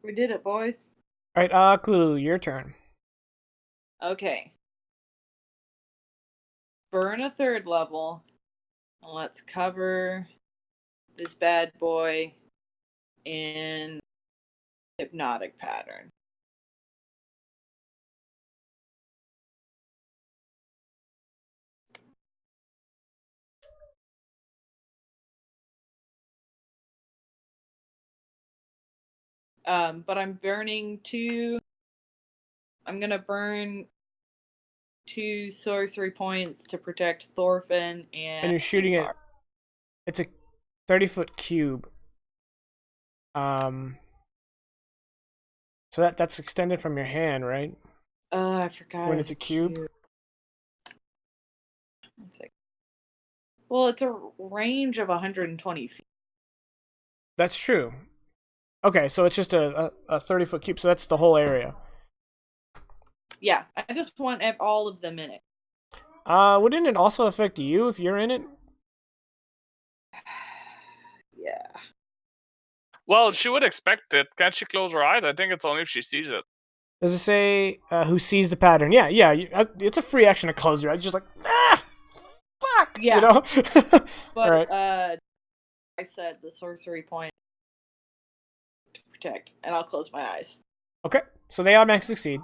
We did it, boys. All right, Kulu, your turn. Okay. Burn a 3rd level. Let's cover this bad boy in hypnotic pattern. But I'm burning 2. I'm gonna burn 2 sorcery points to protect Thorfinn And you're shooting it. It's a 30-foot cube. So that's extended from your hand, right? I forgot. When it's a cube? One second. Well, it's a range of 120 feet. That's true. Okay, so it's just a 30-foot cube, so that's the whole area. Yeah, I just want all of them in it. Wouldn't it also affect you if you're in it? Yeah. Well, she would expect it. Can't she close her eyes? I think it's only if she sees it. Does it say who sees the pattern? Yeah. It's a free action to close your eyes. Just like, fuck! Yeah. You know? But, right. I said the sorcery point to protect, and I'll close my eyes. Okay, so they automatically succeed.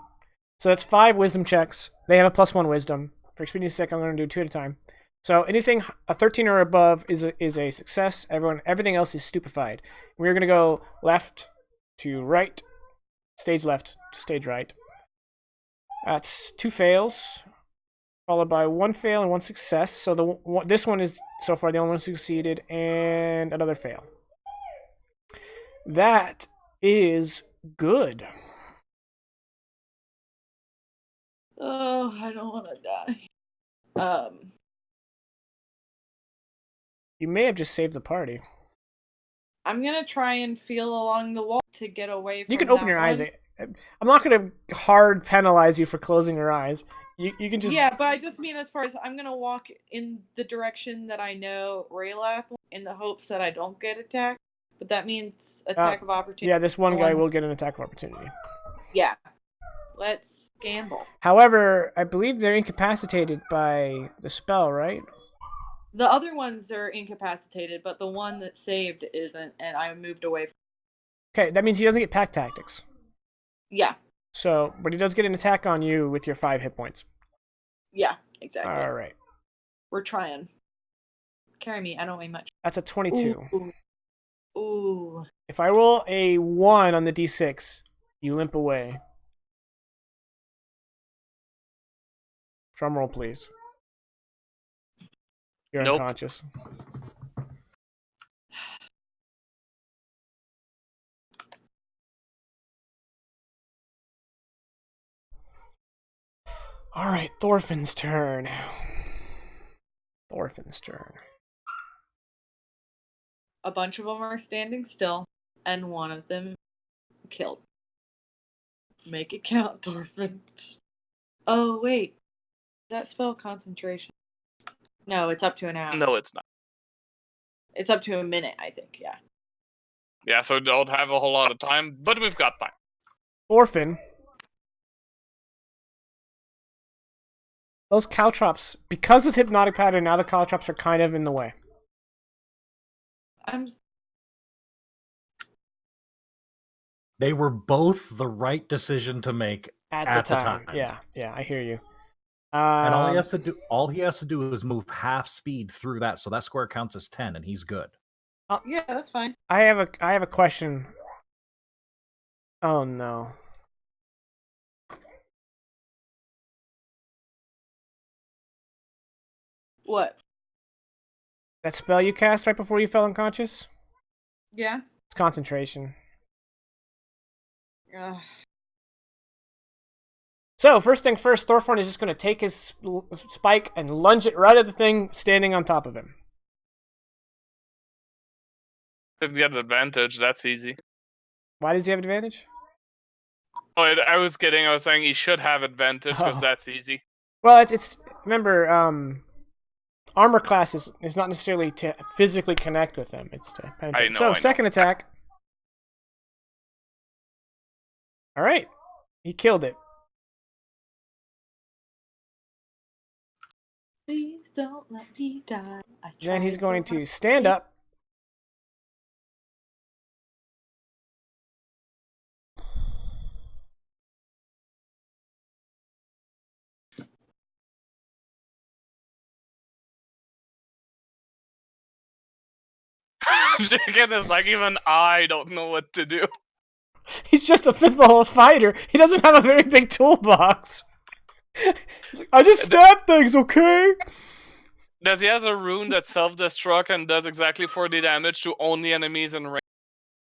So that's 5 wisdom checks. They have a +1 wisdom. For expediency sake, I'm going to do 2 at a time. So anything a 13 or above is a success. Everything else is stupefied. We're going to go left to right, stage left to stage right. That's 2 fails, followed by 1 fail and 1 success. So this one is so far the only one succeeded, and another fail. That is good. Oh, I don't want to die. You may have just saved the party. I'm gonna try and feel along the wall to get away from. You can open that your eyes. one. I'm not going to hard penalize you for closing your eyes. You can just... Yeah, but I just mean as far as I'm gonna walk in the direction that I know Raylath in the hopes that I don't get attacked. But that means attack of opportunity. Yeah, this one guy will get an attack of opportunity. Yeah. Let's gamble. However, I believe they're incapacitated by the spell, right? The other ones are incapacitated, but the one that saved isn't, and I moved away from. Okay, that means he doesn't get pack tactics. Yeah. So, but he does get an attack on you with your 5 hit points. Yeah, exactly. All right. We're trying. Carry me. I don't weigh much. That's a 22. Ooh. If I roll a 1 on the d6, you limp away. Drum roll, please. You're Nope. unconscious. All right, Thorfinn's turn. Thorfinn's turn. A bunch of them are standing still, and one of them killed. Make it count, Thorfinn. Oh, wait. Is that spell concentration? No, it's up to an hour. No, it's not. It's up to a minute, I think, yeah. Yeah, so don't have a whole lot of time, but we've got time. Thorfinn. Those caltrops, because of hypnotic pattern, now the caltrops are kind of in the way. They were both the right decision to make At the time. Yeah, I hear you. And all he has to do is move half speed through that, so that square counts as 10, and he's good. Yeah, that's fine. I have a question. Oh no. What? That spell you cast right before you fell unconscious? Yeah. It's concentration. Ugh. So, first thing first, Thorfinn is just going to take his spike and lunge it right at the thing standing on top of him. If you get an advantage, that's easy. Why does he have advantage? Oh, I was kidding. I was saying he should have advantage because that's easy. Well, it's remember, armor class is not necessarily to physically connect with them. It's to penetrate. I know. Second attack. All right, he killed it. Please don't let me die. Then he's going to stand up. Again, it's like even I don't know what to do. He's just a 5th level fighter. He doesn't have a very big toolbox. He's like, I just stab things, okay? Does he has a rune that self-destruct and does exactly 40 damage to only enemies in range?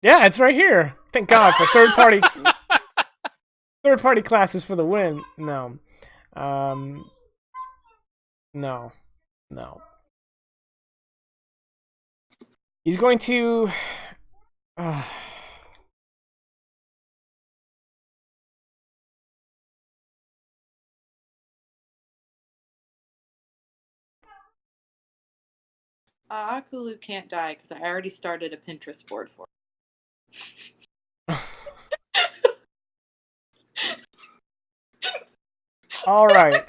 Yeah, it's right here. Thank God for third party classes for the win. No. No. He's going to Akulu can't die because I already started a Pinterest board for him. All right.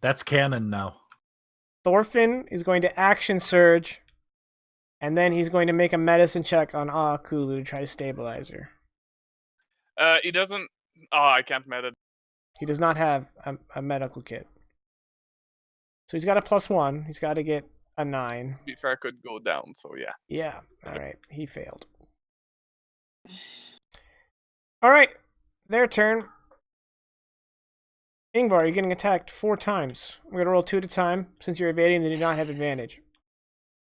That's canon now. Thorfinn is going to action surge, and then he's going to make a medicine check on Akulu to try to stabilize her. He doesn't. Oh, I can't med it. He does not have a medical kit. So he's got a +1. He's got to get a 9. To be fair, could go down. So yeah. Yeah. All right. He failed. All right. Their turn. Ingvar, you're getting attacked 4 times. I'm going to roll 2 at a time. Since you're evading, they do not have advantage.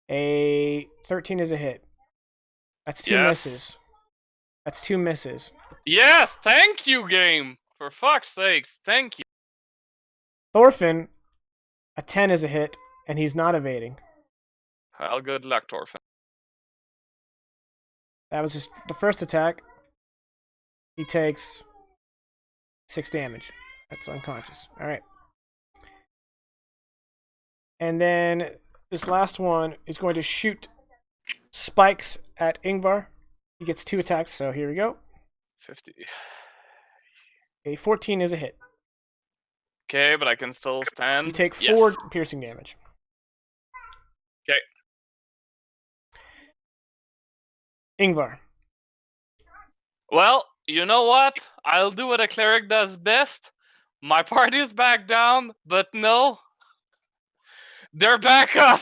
A 13 is a hit. That's 2 misses. That's 2 misses. Yes, thank you, game. For fuck's sakes, thank you. Thorfinn, a 10 is a hit, and he's not evading. Well, good luck, Thorfinn. That was just the first attack. He takes 6 damage. That's unconscious. All right. And then this last one is going to shoot spikes at Ingvar. He gets 2 attacks, so here we go. 50. A 14 is a hit. Okay, but I can still stand. You take 4 Yes. piercing damage. Okay. Ingvar. Well, you know what? I'll do what a cleric does best. My party's back down, but no. They're back up!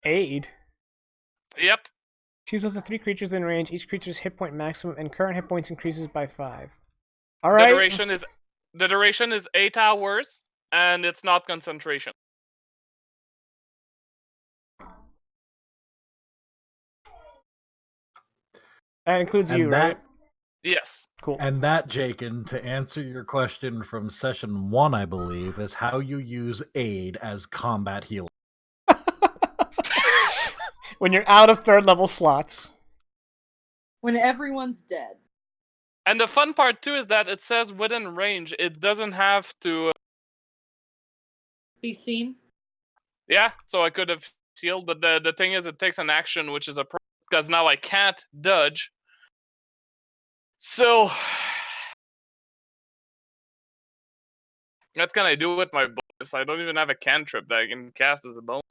Aid. Yep. Choose up to 3 creatures in range. Each creature's hit point maximum and current hit points increases by 5. All right. The duration is 8 hours, and it's not concentration. That includes you, right? Yes. Cool. And that, Jakin, to answer your question from session 1, I believe, is how you use aid as combat healer. When you're out of 3rd level slots. When everyone's dead. And the fun part too is that it says within range. It doesn't have to Be seen. Yeah, so I could have healed, but the thing is, it takes an action, which is a problem, because now I can't dodge. So what can I do with my bonus? I don't even have a cantrip that I can cast as a bonus.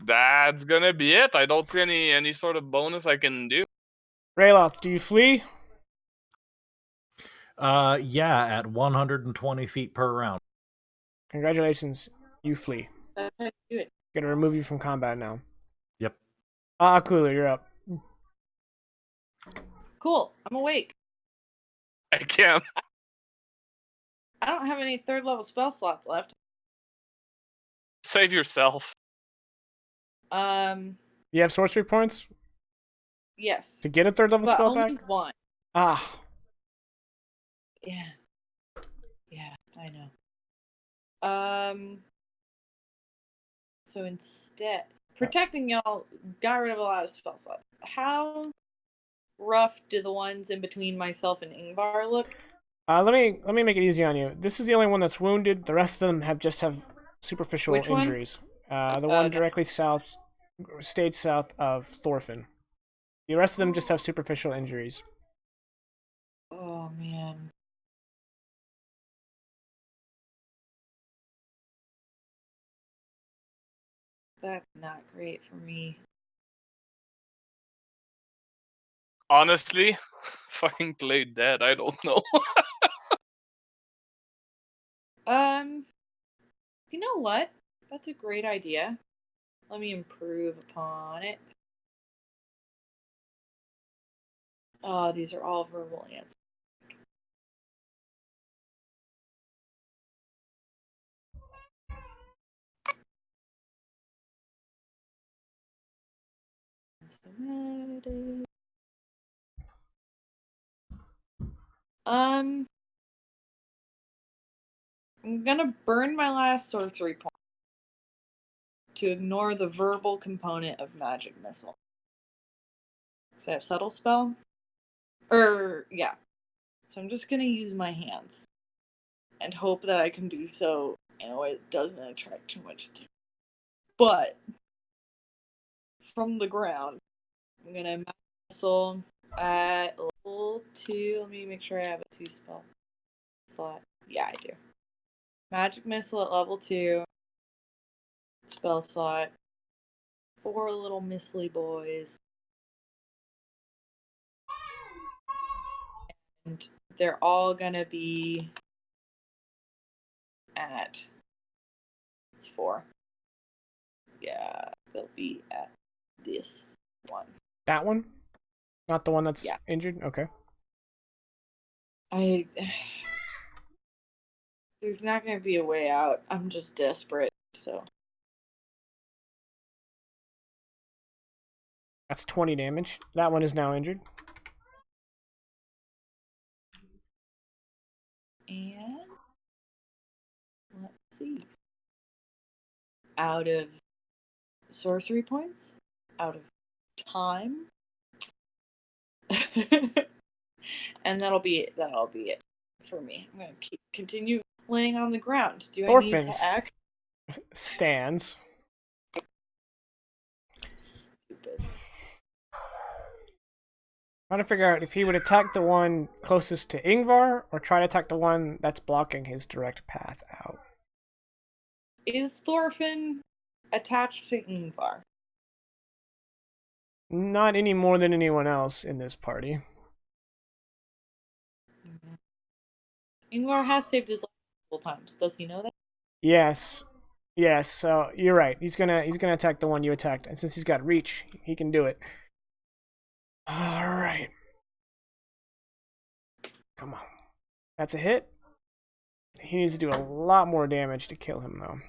That's gonna be it. I don't see any sort of bonus I can do. Rayloth, do you flee? Yeah, at 120 feet per round. Congratulations, you flee. That's how you do it. Gonna remove you from combat now. Yep. Cooler, you're up. Cool. I'm awake. I can't. I don't have any 3rd level spell slots left. Save yourself. You have sorcery points Yes. to get a 3rd level But spell only back? 1. Ah. Yeah. Yeah, I know. So instead, protecting y'all got rid of a lot of spell slots. How rough do the ones in between myself and Ingvar look? Let me make it easy on you. This is the only one that's wounded. The rest of them have superficial Which one? injuries. The one Okay. directly south, stage south of Thorfinn. The rest of them just have superficial injuries. Oh man. That's not great for me. Honestly, fucking play dead. I don't know. You know what? That's a great idea. Let me improve upon it. Oh, these are all verbal answers. I'm gonna burn my last sorcery point to ignore the verbal component of magic missile. Does I have subtle spell? Yeah. So I'm just gonna use my hands and hope that I can do so in a way that doesn't attract too much attention. But from the ground, I'm gonna magic missile at level 2. Let me make sure I have a 2 spell slot. Yeah, I do. Magic missile at level 2. Spell slot 4 little Missly boys. And they're all gonna be at... It's 4. Yeah, they'll be at this one. That one? Not the one that's Yeah. injured? Okay. There's not gonna be a way out. I'm just desperate, so... That's 20 damage. That one is now injured. And let's see. Out of sorcery points, out of time, and that'll be it. That'll be it for me. I'm gonna continue laying on the ground. Do I need to Thorfinn's act? stands. Stupid. Trying to figure out if he would attack the one closest to Ingvar or try to attack the one that's blocking his direct path out. Is Thorfinn attached to Ingvar? Not any more than anyone else in this party. Ingvar has saved his life multiple times. Does he know that? Yes. Yes, so you're right. He's gonna attack the one you attacked. And since he's got reach, he can do it. Alright. Come on. That's a hit. He needs to do a lot more damage to kill him, though.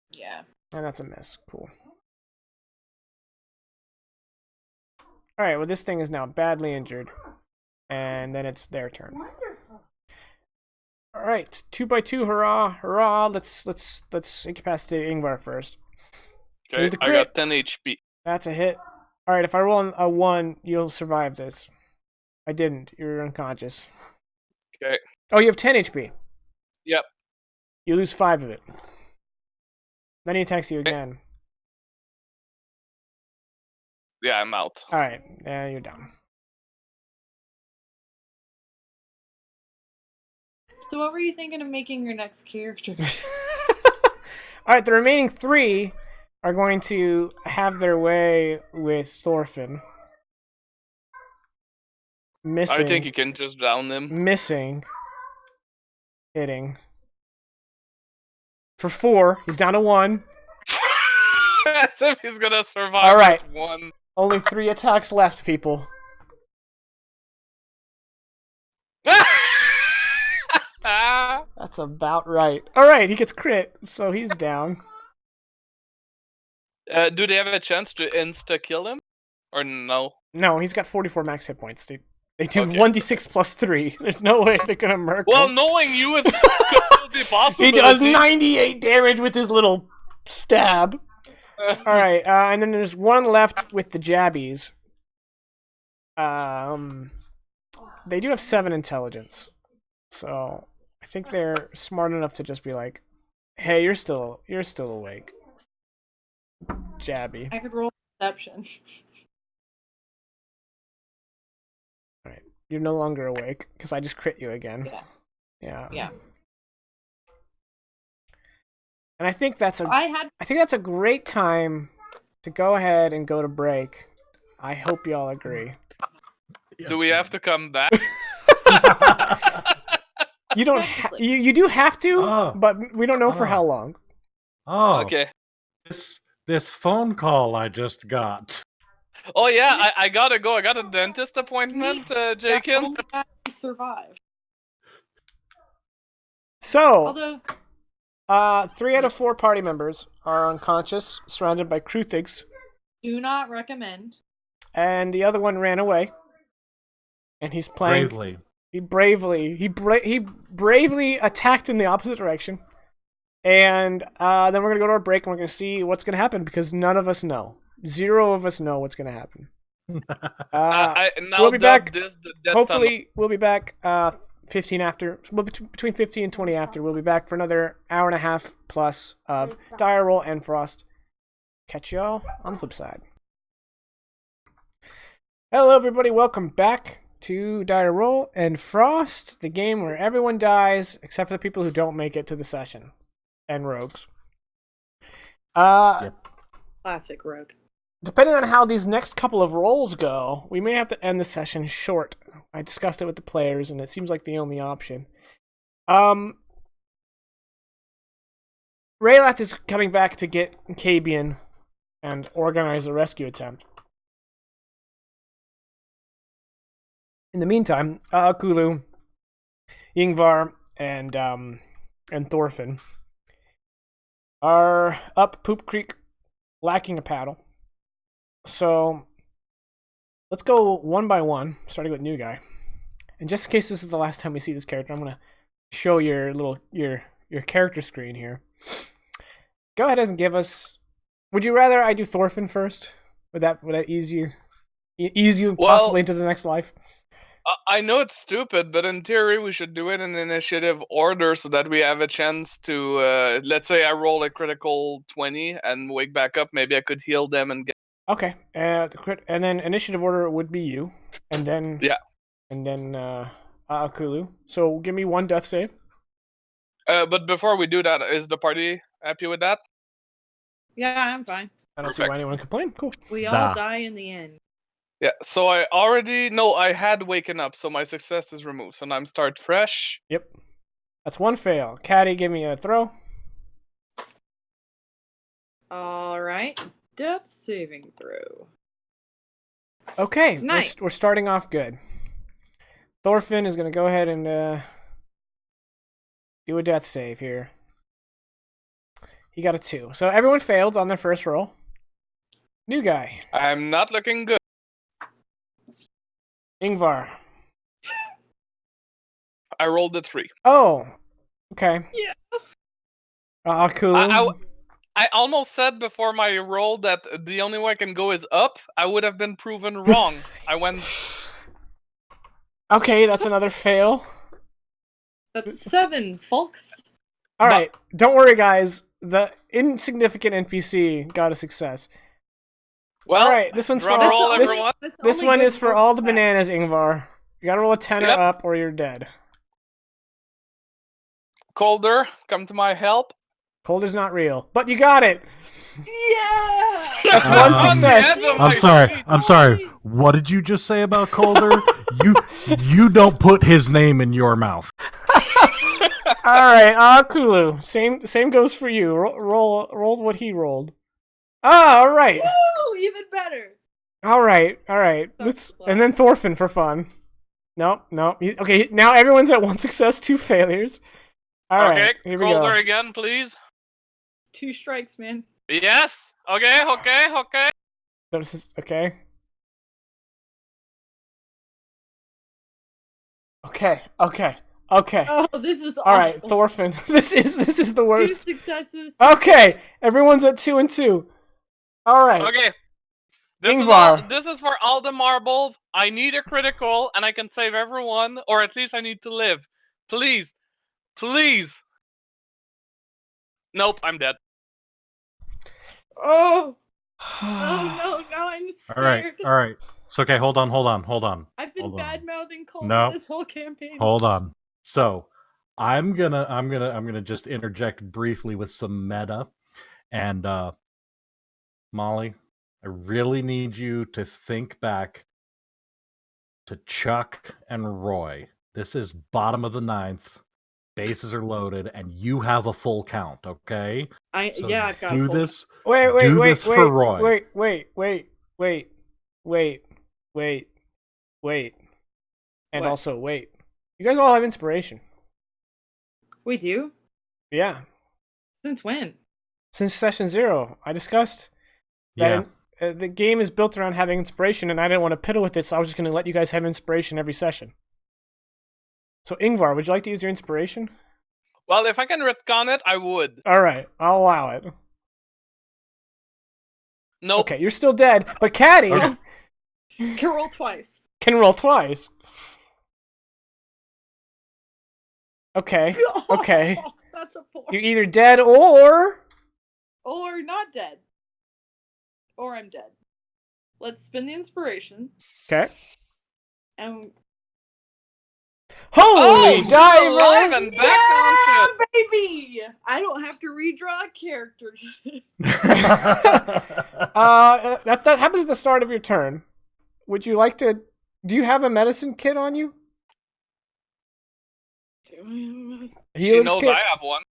Yeah. And that's a miss. Cool. Alright, well this thing is now badly injured. And then it's their turn. Alright, 2x2, hurrah, hurrah. Let's incapacitate Ingvar first. Okay, Here's the I crit. got 10 HP. That's a hit. Alright, if I roll a 1, you'll survive this. I didn't. You're unconscious. Okay. Oh, you have 10 HP. Yep. You lose 5 of it. Then he attacks you again. Yeah, I'm out. Alright, yeah, you're down. So what were you thinking of making your next character? Alright, the remaining 3 are going to have their way with Thorfinn. Missing. I think you can just down him. Missing. Hitting. For 4, he's down to 1. As if he's gonna survive All right. with 1. Only 3 attacks left, people. That's about right. Alright, he gets crit, so he's down. Do they have a chance to insta-kill him? Or no? No, he's got 44 max hit points, dude. They do Okay. 1d6 plus 3. There's no way they're gonna murk Well, him. knowing you, it could still be possible. He does 98 damage with his little stab. Alright, and then there's one left with the jabbies. They do have 7 intelligence. So, I think they're smart enough to just be like, hey, you're still awake. Jabby. I could roll perception. Alright. You're no longer awake, because I just crit you again. Yeah. Yeah. Yeah. And I think that's I think that's a great time to go ahead and go to break. I hope y'all agree. Do we have to come back? You don't you do have to, Oh. but we don't know for how long. Oh, Okay. This phone call I just got. Oh yeah, I gotta go. I got a dentist appointment, Jacob. only guy who survived. So, Although 3 out of 4 party members are unconscious, surrounded by kruthiks, do not recommend. and the other one ran away. And he's playing. Bravely. He bravely attacked in the opposite direction. And then we're gonna go to our break and we're gonna see what's gonna happen because none of us know. 0 of us know what's gonna happen. I now we'll be back. this the death Hopefully, we'll be back 15 after. Well, between 15 and 20 after. We'll be back for another hour and a half plus of Dire Roll and Endfrost. Catch y'all on the flip side. Hello, everybody. Welcome back to Dire Roll and Frost, the game where everyone dies except for the people who don't make it to the session and rogues. Yep. Classic rogue. Depending on how these next couple of rolls go, we may have to end the session short. I discussed it with the players, and it seems like the only option. Raylath is coming back to get Kabian and organize a rescue attempt. In the meantime, Kulu, Yngvar, and Thorfinn are up Poop Creek, lacking a paddle. So let's go one by one, starting with new guy. And just in case this is the last time we see this character, I'm gonna show your character screen here. Go ahead and give us. Would you rather I do Thorfinn first? Would that ease you possibly into the next life? I know it's stupid, but in theory we should do it in initiative order so that we have a chance to, let's say I roll a critical 20 and wake back up, maybe I could heal them and get... Okay, and then initiative order would be you, and then... Yeah. And then Akulu. So give me one death save. But before we do that, is the party happy with that? Yeah, I'm fine. I don't see why anyone complain. Cool. We all die in the end. Yeah, so I had waken up, so my success is removed. So now I'm start fresh. Yep. That's one fail. Caddy, give me a throw. All right. Death saving throw. Okay, Nice. we're starting off good. Thorfinn is going to go ahead and do a death save here. He got a 2. So everyone failed on their first roll. New guy. I'm not looking good. Yngvar. I rolled a 3. Oh, okay. Yeah. Akulu. I almost said before my roll that the only way I can go is up. I would have been proven wrong. I went... Okay, that's another fail. That's 7, folks. All right, don't worry, guys. The insignificant NPC got a success. Well, all right, this one's for drum roll, this, everyone. this one is for all the bananas, Yngvar. You gotta roll a 10 or Yep. up, or you're dead. Calder, come to my help. Cold is not real, but you got it. Yeah. That's I'm one on the success. edge of my I'm seat. sorry. What did you just say about Calder? you don't put his name in your mouth. All right, Kulu. Same goes for you. Roll what he rolled. All right. Woo, even better. All right. And then Thorfinn for fun. Nope. Okay, now everyone's at 1 success, 2 failures. All right, Okay, here we Calder go. again, please. 2 strikes, man. Yes. Okay. This is okay. Okay. Oh, this is awful. All right, Thorfinn. This is the 2 worst. successes. Okay, everyone's at 2 and 2. All right. Okay. Yngvar. This is for all the marbles. I need a critical, and I can save everyone, or at least I need to live. Please. Nope, I'm dead. Oh. Oh no, now I'm scared. All right. So okay, hold on. I've been bad mouthing Cole No. this whole campaign. Hold on. So I'm gonna just interject briefly with some meta, and Molly, I really need you to think back to Chuck and Roy. This is bottom of the 9th. Bases are loaded, and you have a full count. Okay. So I've got do a full this. Wait, for Roy. Wait. And What? also, wait. You guys all have inspiration. We do? Yeah. Since when? Since session 0, I discussed Yeah. that the game is built around having inspiration, and I didn't want to piddle with it, so I was just going to let you guys have inspiration every session. So, Yngvar, would you like to use your inspiration? Well, if I can retcon it, I would. All right, I'll allow it. Nope. Okay, you're still dead, but Caddy Okay. Can roll twice. can roll twice. Okay. That's a 4. You're either dead or... Or not dead. Or I'm dead. Let's spin the inspiration. Okay. And Holy She's alive diver! and back on ship. baby! I don't have to redraw a character. That happens at the start of your turn. Would you like to? Do you have a medicine kit on you? She Healer's knows kit? I have one.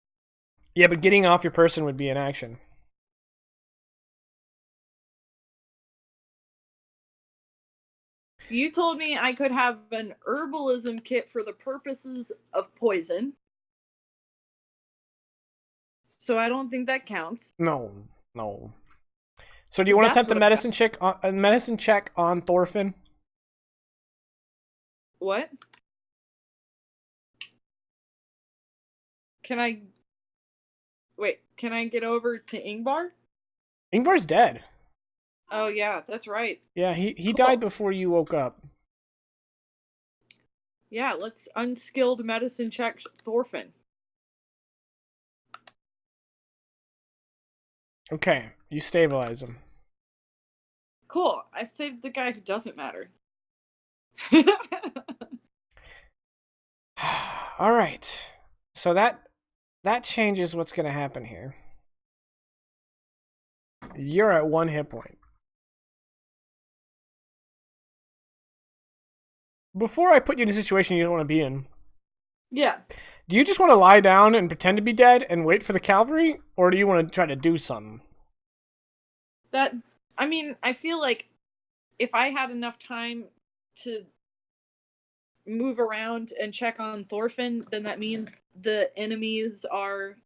Yeah, but getting off your person would be an action. You told me I could have an herbalism kit for the purposes of poison. So I don't think that counts. No. So do you want to That's attempt a what medicine check on Thorfinn? What? Can I... Wait, can I get over to Ingvar? Ingvar's dead. Oh yeah, that's right. Yeah, he Cool. died before you woke up. Yeah, let's unskilled medicine check Thorfinn. Okay, you stabilize him. Cool. I saved the guy who doesn't matter. All right. So that changes what's going to happen here. You're at 1 hit point. Before I put you in a situation you don't want to be in, Yeah. do you just want to lie down and pretend to be dead and wait for the cavalry, or do you want to try to do something? I mean, I feel like if I had enough time to move around and check on Thorfinn, then that means the enemies are...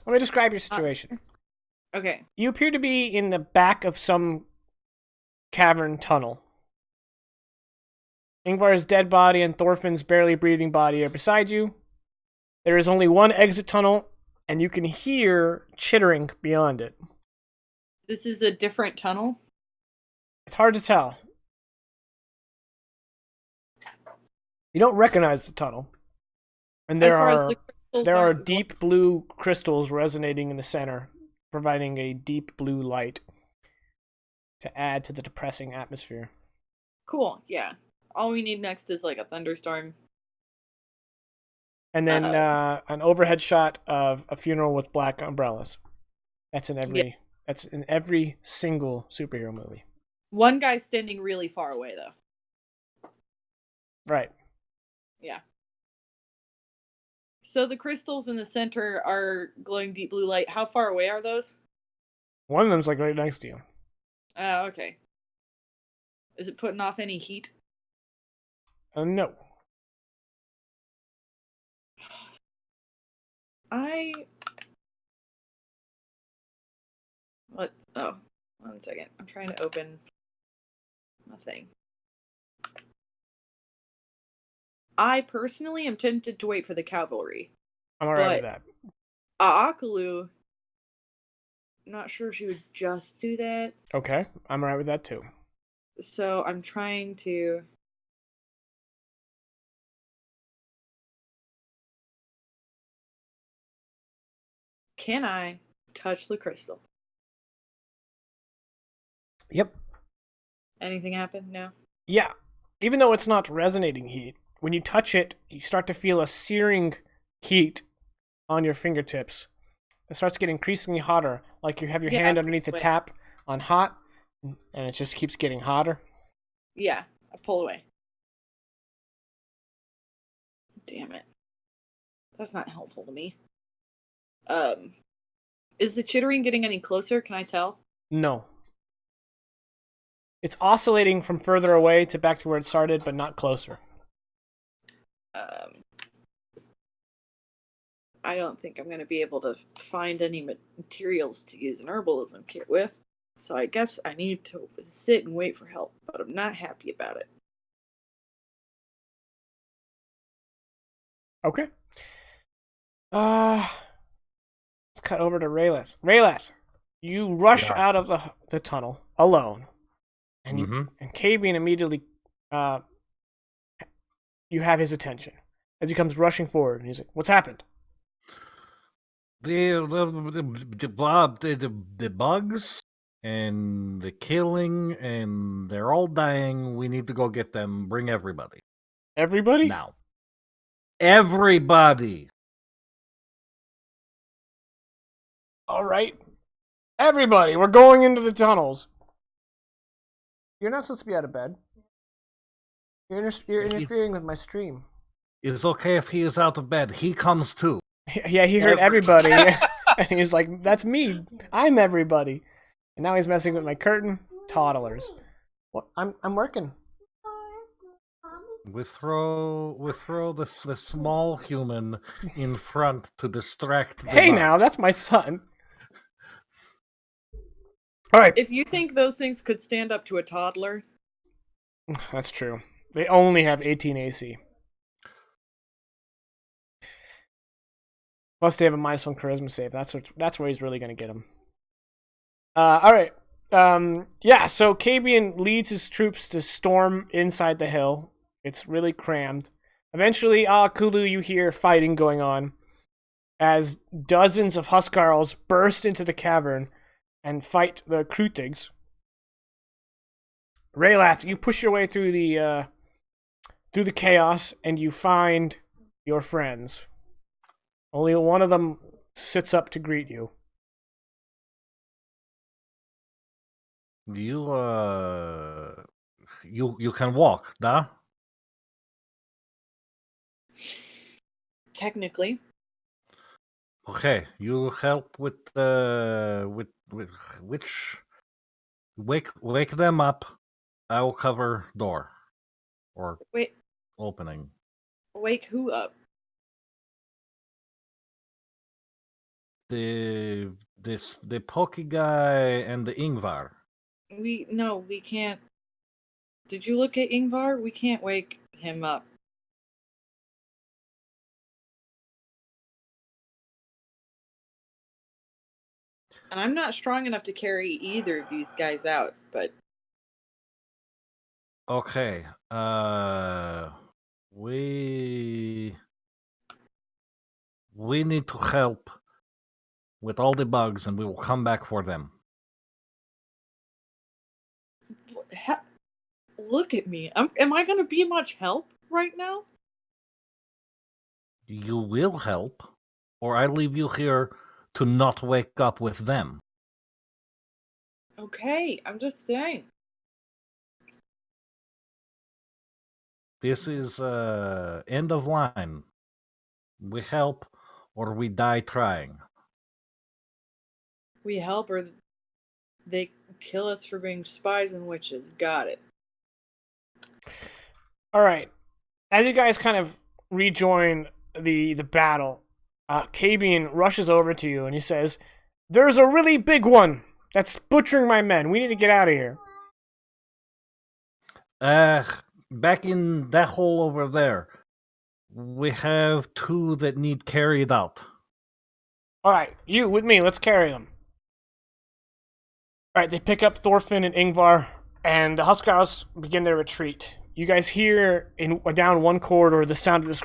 Let me describe your situation. Okay. You appear to be in the back of some cavern tunnel. Ingvar's dead body and Thorfinn's barely breathing body are beside you. There is only one exit tunnel, and you can hear chittering beyond it. This is a different tunnel? It's hard to tell. You don't recognize the tunnel. And there are deep blue crystals resonating in the center, providing a deep blue light to add to the depressing atmosphere. Cool, yeah. All we need next is like a thunderstorm. And then an overhead shot of a funeral with black umbrellas. That's in every single superhero movie. One guy standing really far away though. Right. Yeah. So the crystals in the center are glowing deep blue light. How far away are those? One of them's like right next to you. Oh, okay. Is it putting off any heat? No. Oh, 1 second. I'm trying to open my thing. I personally am tempted to wait for the cavalry. I'm alright with that. Aakalu, I'm not sure if she would just do that. Okay, I'm alright with that too. So I'm trying to... Can I touch the crystal? Yep. Anything happen? No? Yeah. Even though it's not resonating heat, when you touch it, you start to feel a searing heat on your fingertips. It starts getting increasingly hotter, like you have your hand underneath the tap on hot, and it just keeps getting hotter. Yeah, I pull away. Damn it. That's not helpful to me. Is the chittering getting any closer? Can I tell? No. It's oscillating from further away to back to where it started, but not closer. I don't think I'm going to be able to find any materials to use an herbalism kit with, so I guess I need to sit and wait for help, but I'm not happy about it. Okay. Let's cut over to Rayleth. Rayleth, you rush out of the tunnel alone, and and Kavian immediately you have his attention as he comes rushing forward, and he's like, "What's happened?" The bugs and the killing, and they're all dying. We need to go get them. Bring everybody. Everybody? Now. Everybody. All right. Everybody, we're going into the tunnels. You're not supposed to be out of bed. You're interfering with my stream. It's okay if he is out of bed. He comes too. Yeah, he heard everybody. And he's like, that's me. I'm everybody. And now he's messing with my curtain. Toddlers. What? I'm working. We throw the small human in front to distract the Hey bugs. now, that's my son. Alright. If you think those things could stand up to a toddler, That's true. They only have 18 AC. Plus they have a -1 charisma save. That's where he's really gonna get him. Alright. Yeah, so Kabian leads his troops to storm inside the hill. It's really crammed. Eventually, Kulu, you hear fighting going on as dozens of Huskarls burst into the cavern and fight the Kruthiks. Raylath, you push your way through the chaos and you find your friends. Only one of them sits up to greet you. You can walk, da? technically, Okay, you help with which wake them up. I will cover door or wait, opening. wake who up? The pokey guy and the Ingvar. We can't. Did you look at Ingvar? We can't wake him up. And I'm not strong enough to carry either of these guys out, but Okay. We need to help with all the bugs, and we will come back for them. look at me. Am I going to be much help right now? You will help, or I leave you here to not wake up with them. Okay, I'm just saying. This is end of line. We help, or we die trying. We help or they kill us for being spies and witches. Got it. Alright. As you guys kind of rejoin the battle, Kabian rushes over to you and he says, "There's a really big one that's butchering my men. We need to get out of here." Back in that hole over there, we have two that need carried out. Alright, you with me, let's carry them. Alright, they pick up Thorfinn and Ingvar, and the Huskarls begin their retreat. You guys hear down one corridor the sound of this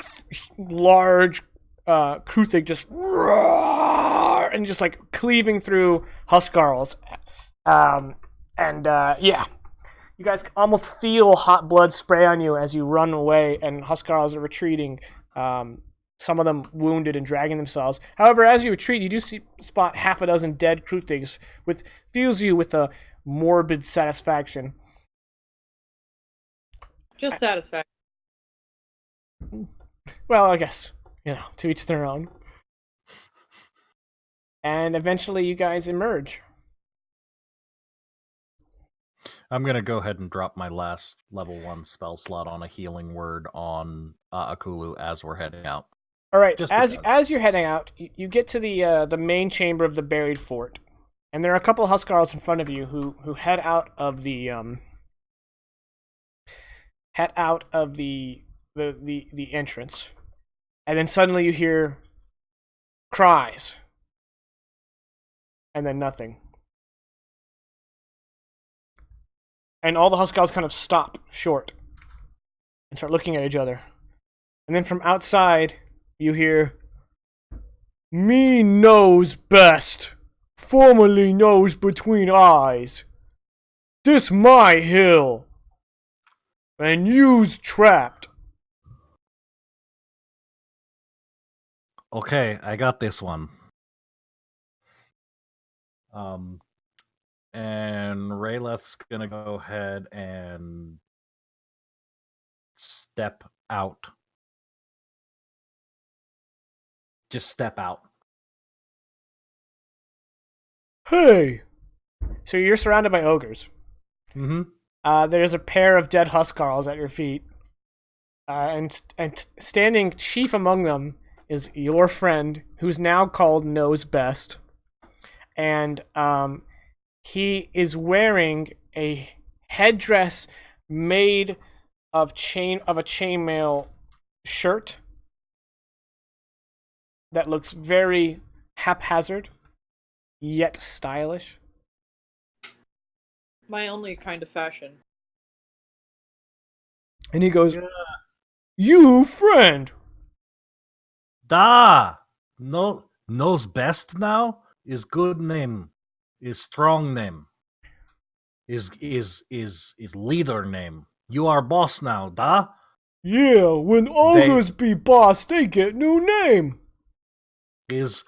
large kruthik just roar, and just like cleaving through Huskarls. Yeah. You guys almost feel hot blood spray on you as you run away, and Huskarls are retreating. Some of them wounded and dragging themselves. However, as you retreat, you do spot half a dozen dead Kruthiks, which fills you with a morbid satisfaction. Just satisfaction. Well, I guess, to each their own. And eventually you guys emerge. I'm going to go ahead and drop my last level 1 spell slot on a healing word on Akulu as we're heading out. All right, as you're heading out, you get to the main chamber of the buried fort. And there are a couple of Huskarls in front of you who head out of the entrance. And then suddenly you hear cries. And then nothing. And all the Huskarls kind of stop short and start looking at each other. And then from outside, you hear, "Me knows best. Formerly knows between eyes. This my hill. And you's trapped." Okay, I got this one. And Rayleth's gonna go ahead and step out. Just step out. Hey! So you're surrounded by ogres. Mm-hmm. There's a pair of dead huskarls at your feet. And standing chief among them is your friend, who's now called Knows Best. And he is wearing a headdress made of a chainmail shirt that looks very haphazard yet stylish. My only kind of fashion. And he goes, Yeah. "You friend." Da! No, knows best now is good name, is strong name, is leader name. You are boss now, da? Yeah, when ogres be boss, they get new name. Is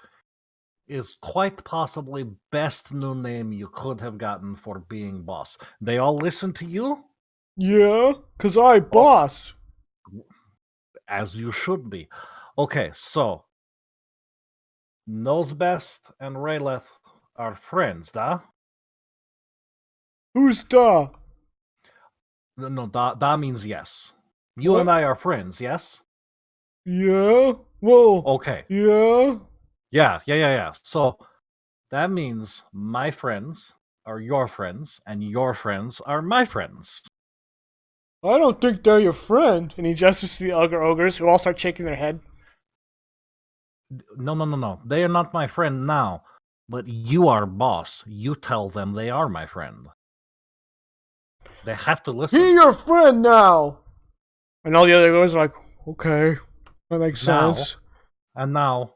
quite possibly best new name you could have gotten for being boss. They all listen to you, Yeah, 'cause I boss. as you should be. Okay, so knows best and Rayleth are friends, da? Who's da? No, da means yes. You What? and I are friends, yes? Yeah, well, Okay. yeah. Yeah. So that means my friends are your friends, and your friends are my friends. I don't think they're your friend. And he gestures to the other ogres, who all start shaking their head. No. They are not my friend now, but you are boss. You tell them they are my friend. They have to He listen. your friend now. And all the other ogres are like, okay, that makes Now, sense. and now,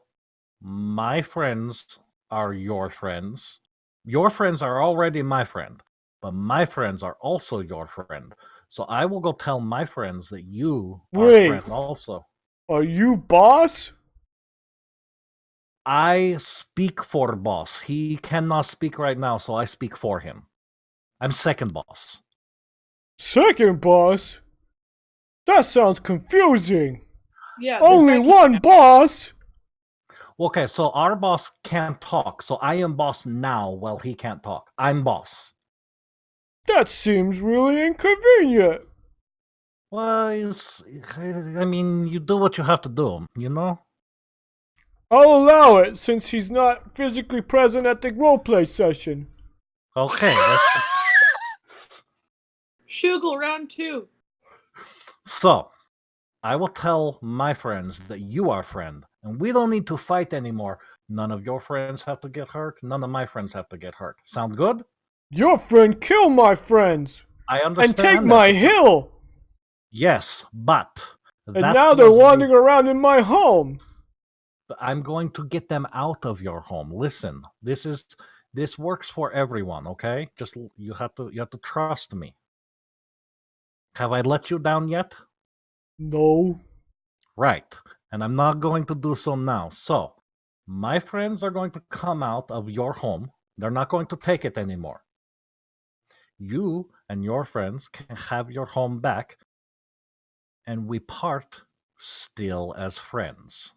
my friends are your friends. Your friends are already my friend, but my friends are also your friend. So I will go tell my friends that you are Wait, friend also. are you boss? I speak for boss. He cannot speak right now, so I speak for him. I'm second boss. Second boss? That sounds confusing. Yeah, Only second- one boss? Okay, so our boss can't talk, so I am boss now while he can't talk. I'm boss. That seems really inconvenient. Well, I mean, you do what you have to do, you know? I'll allow it since he's not physically present at the roleplay session. Okay, that's... Shugel round 2. So, I will tell my friends that you are friend, and we don't need to fight anymore. None of your friends have to get hurt. None of my friends have to get hurt. Sound good? Your friend killed my friends I and take understand my that. hill. Yes, but And now they're was wandering around in my home. I'm going to get them out of your home. Listen, this works for everyone, okay? Just you have to trust me. Have I let you down yet? No. Right. And I'm not going to do so now. So, my friends are going to come out of your home. They're not going to take it anymore. You and your friends can have your home back, and we part still as friends.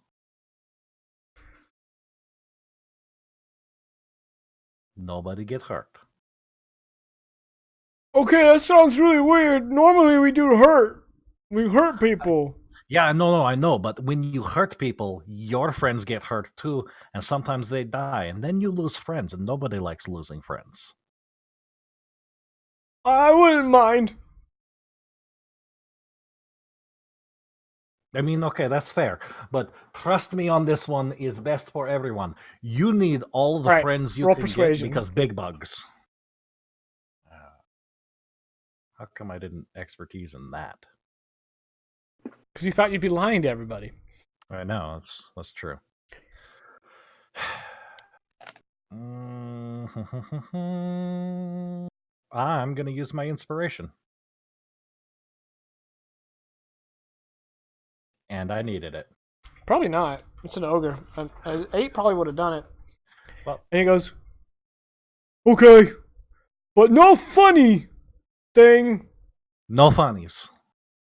Nobody get hurt. Okay, that sounds really weird. Normally we do hurt. We hurt people. Yeah, no, I know, but when you hurt people, your friends get hurt too, and sometimes they die, and then you lose friends, and nobody likes losing friends. I wouldn't mind. I mean, okay, that's fair, but trust me on this one is best for everyone. You need all the Right, friends you roll can persuasion. get because big bugs. How come I didn't expertise in that? Because you thought you'd be lying to everybody. I know, that's true. I'm gonna use my inspiration. And I needed it. Probably not. It's an ogre. An 8 probably would have done it. Well, And he goes, okay, but no funny thing. no funnies.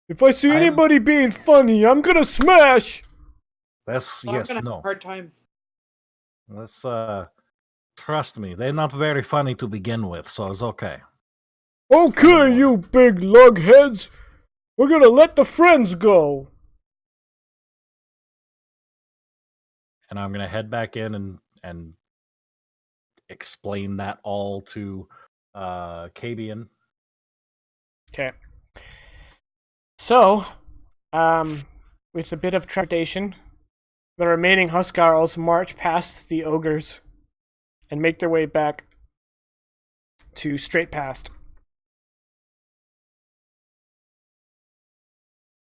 If I see anybody being funny, I'm gonna smash. That's I'm yes, gonna have no. a hard time. Let's trust me. They're not very funny to begin with, so it's okay. Okay, you big lugheads. We're gonna let the friends go. And I'm gonna head back in and explain that all to Kabian. Okay. So, with a bit of trepidation, the remaining Huskarls march past the ogres and make their way back to straight past.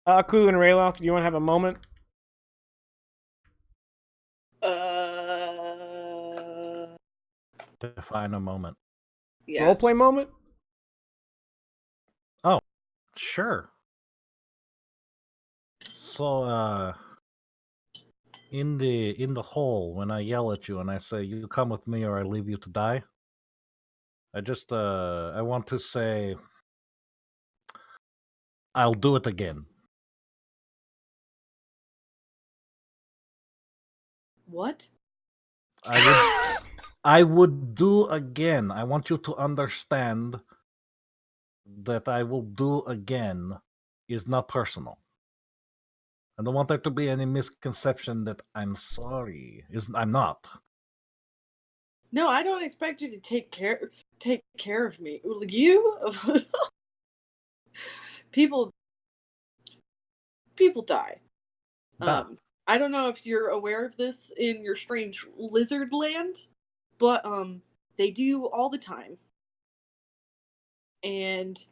Kulu and Rayloth, do you want to have a moment? Define a moment. Yeah. Roleplay moment? Sure. So in the hole, when I yell at you and I say you come with me or I leave you to die, I want to say I'll do it again. What? I would do again. I want you to understand that I will do again is not personal. I don't want there to be any misconception that I'm sorry. I'm not. No, I don't expect you to take care of me. You people die. Da. I don't know if you're aware of this in your strange lizard land, but they do all the time. And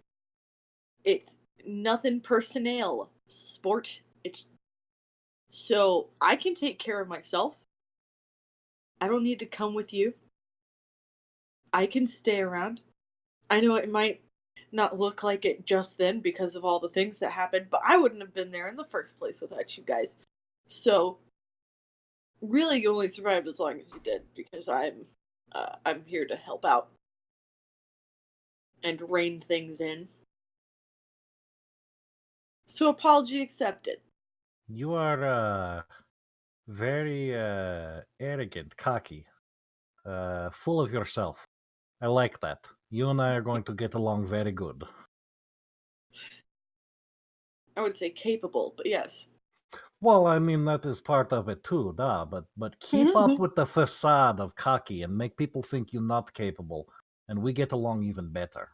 it's nothing personnel, sport. So I can take care of myself. I don't need to come with you. I can stay around. I know it might not look like it just then because of all the things that happened, but I wouldn't have been there in the first place without you guys. So really you only survived as long as you did because I'm here to help out and rein things in. So apology accepted. You are very arrogant, cocky, full of yourself. I like that. You and I are going to get along very good. I would say capable, but yes. Well, I mean that is part of it too, but keep up with the facade of cocky and make people think you're not capable, and we get along even better.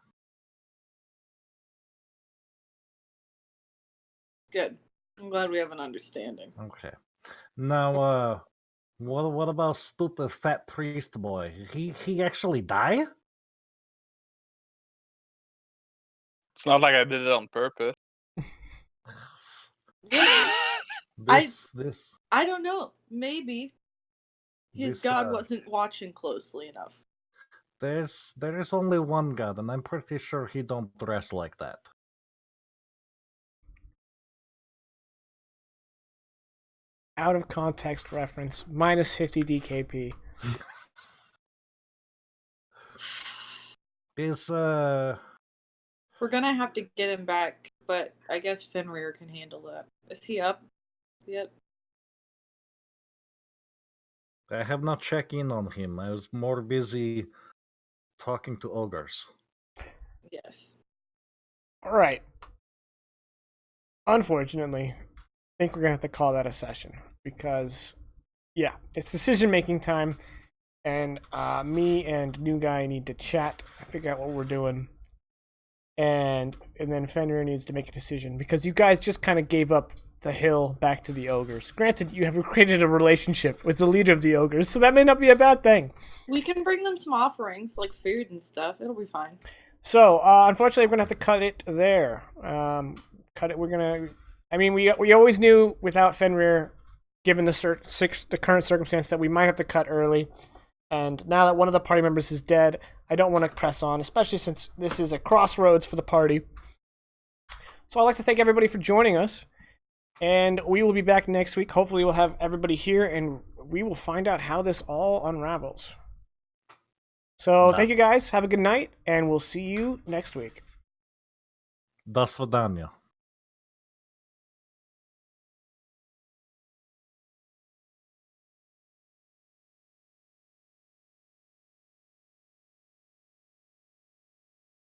Good. I'm glad we have an understanding. Okay. Now, what about stupid fat priest boy? He actually die? It's not like I did it on purpose. This I don't know. Maybe his this god wasn't watching closely enough. there is only one god, and I'm pretty sure he don't dress like that. Out of context reference. Minus 50 DKP. Is We're gonna have to get him back, but I guess Fenrir can handle that. Is he up yet? I have not checked in on him. I was more busy talking to ogres. Yes. Alright. Unfortunately, I think we're going to have to call that a session. Because, yeah, it's decision-making time. And me and New Guy need to chat, figure out what we're doing. And then Fenrir needs to make a decision. Because you guys just kind of gave up the hill back to the ogres. Granted, you have created a relationship with the leader of the ogres, so that may not be a bad thing. We can bring them some offerings, like food and stuff. It'll be fine. So, unfortunately, we're going to have to cut it there. Cut it. We're going to... I mean, we always knew without Fenrir, given the current circumstance, that we might have to cut early. And now that one of the party members is dead, I don't want to press on, especially since this is a crossroads for the party. So I'd like to thank everybody for joining us. And we will be back next week. Hopefully, we'll have everybody here, and we will find out how this all unravels. So, thank you guys. Have a good night, and we'll see you next week. До свидания.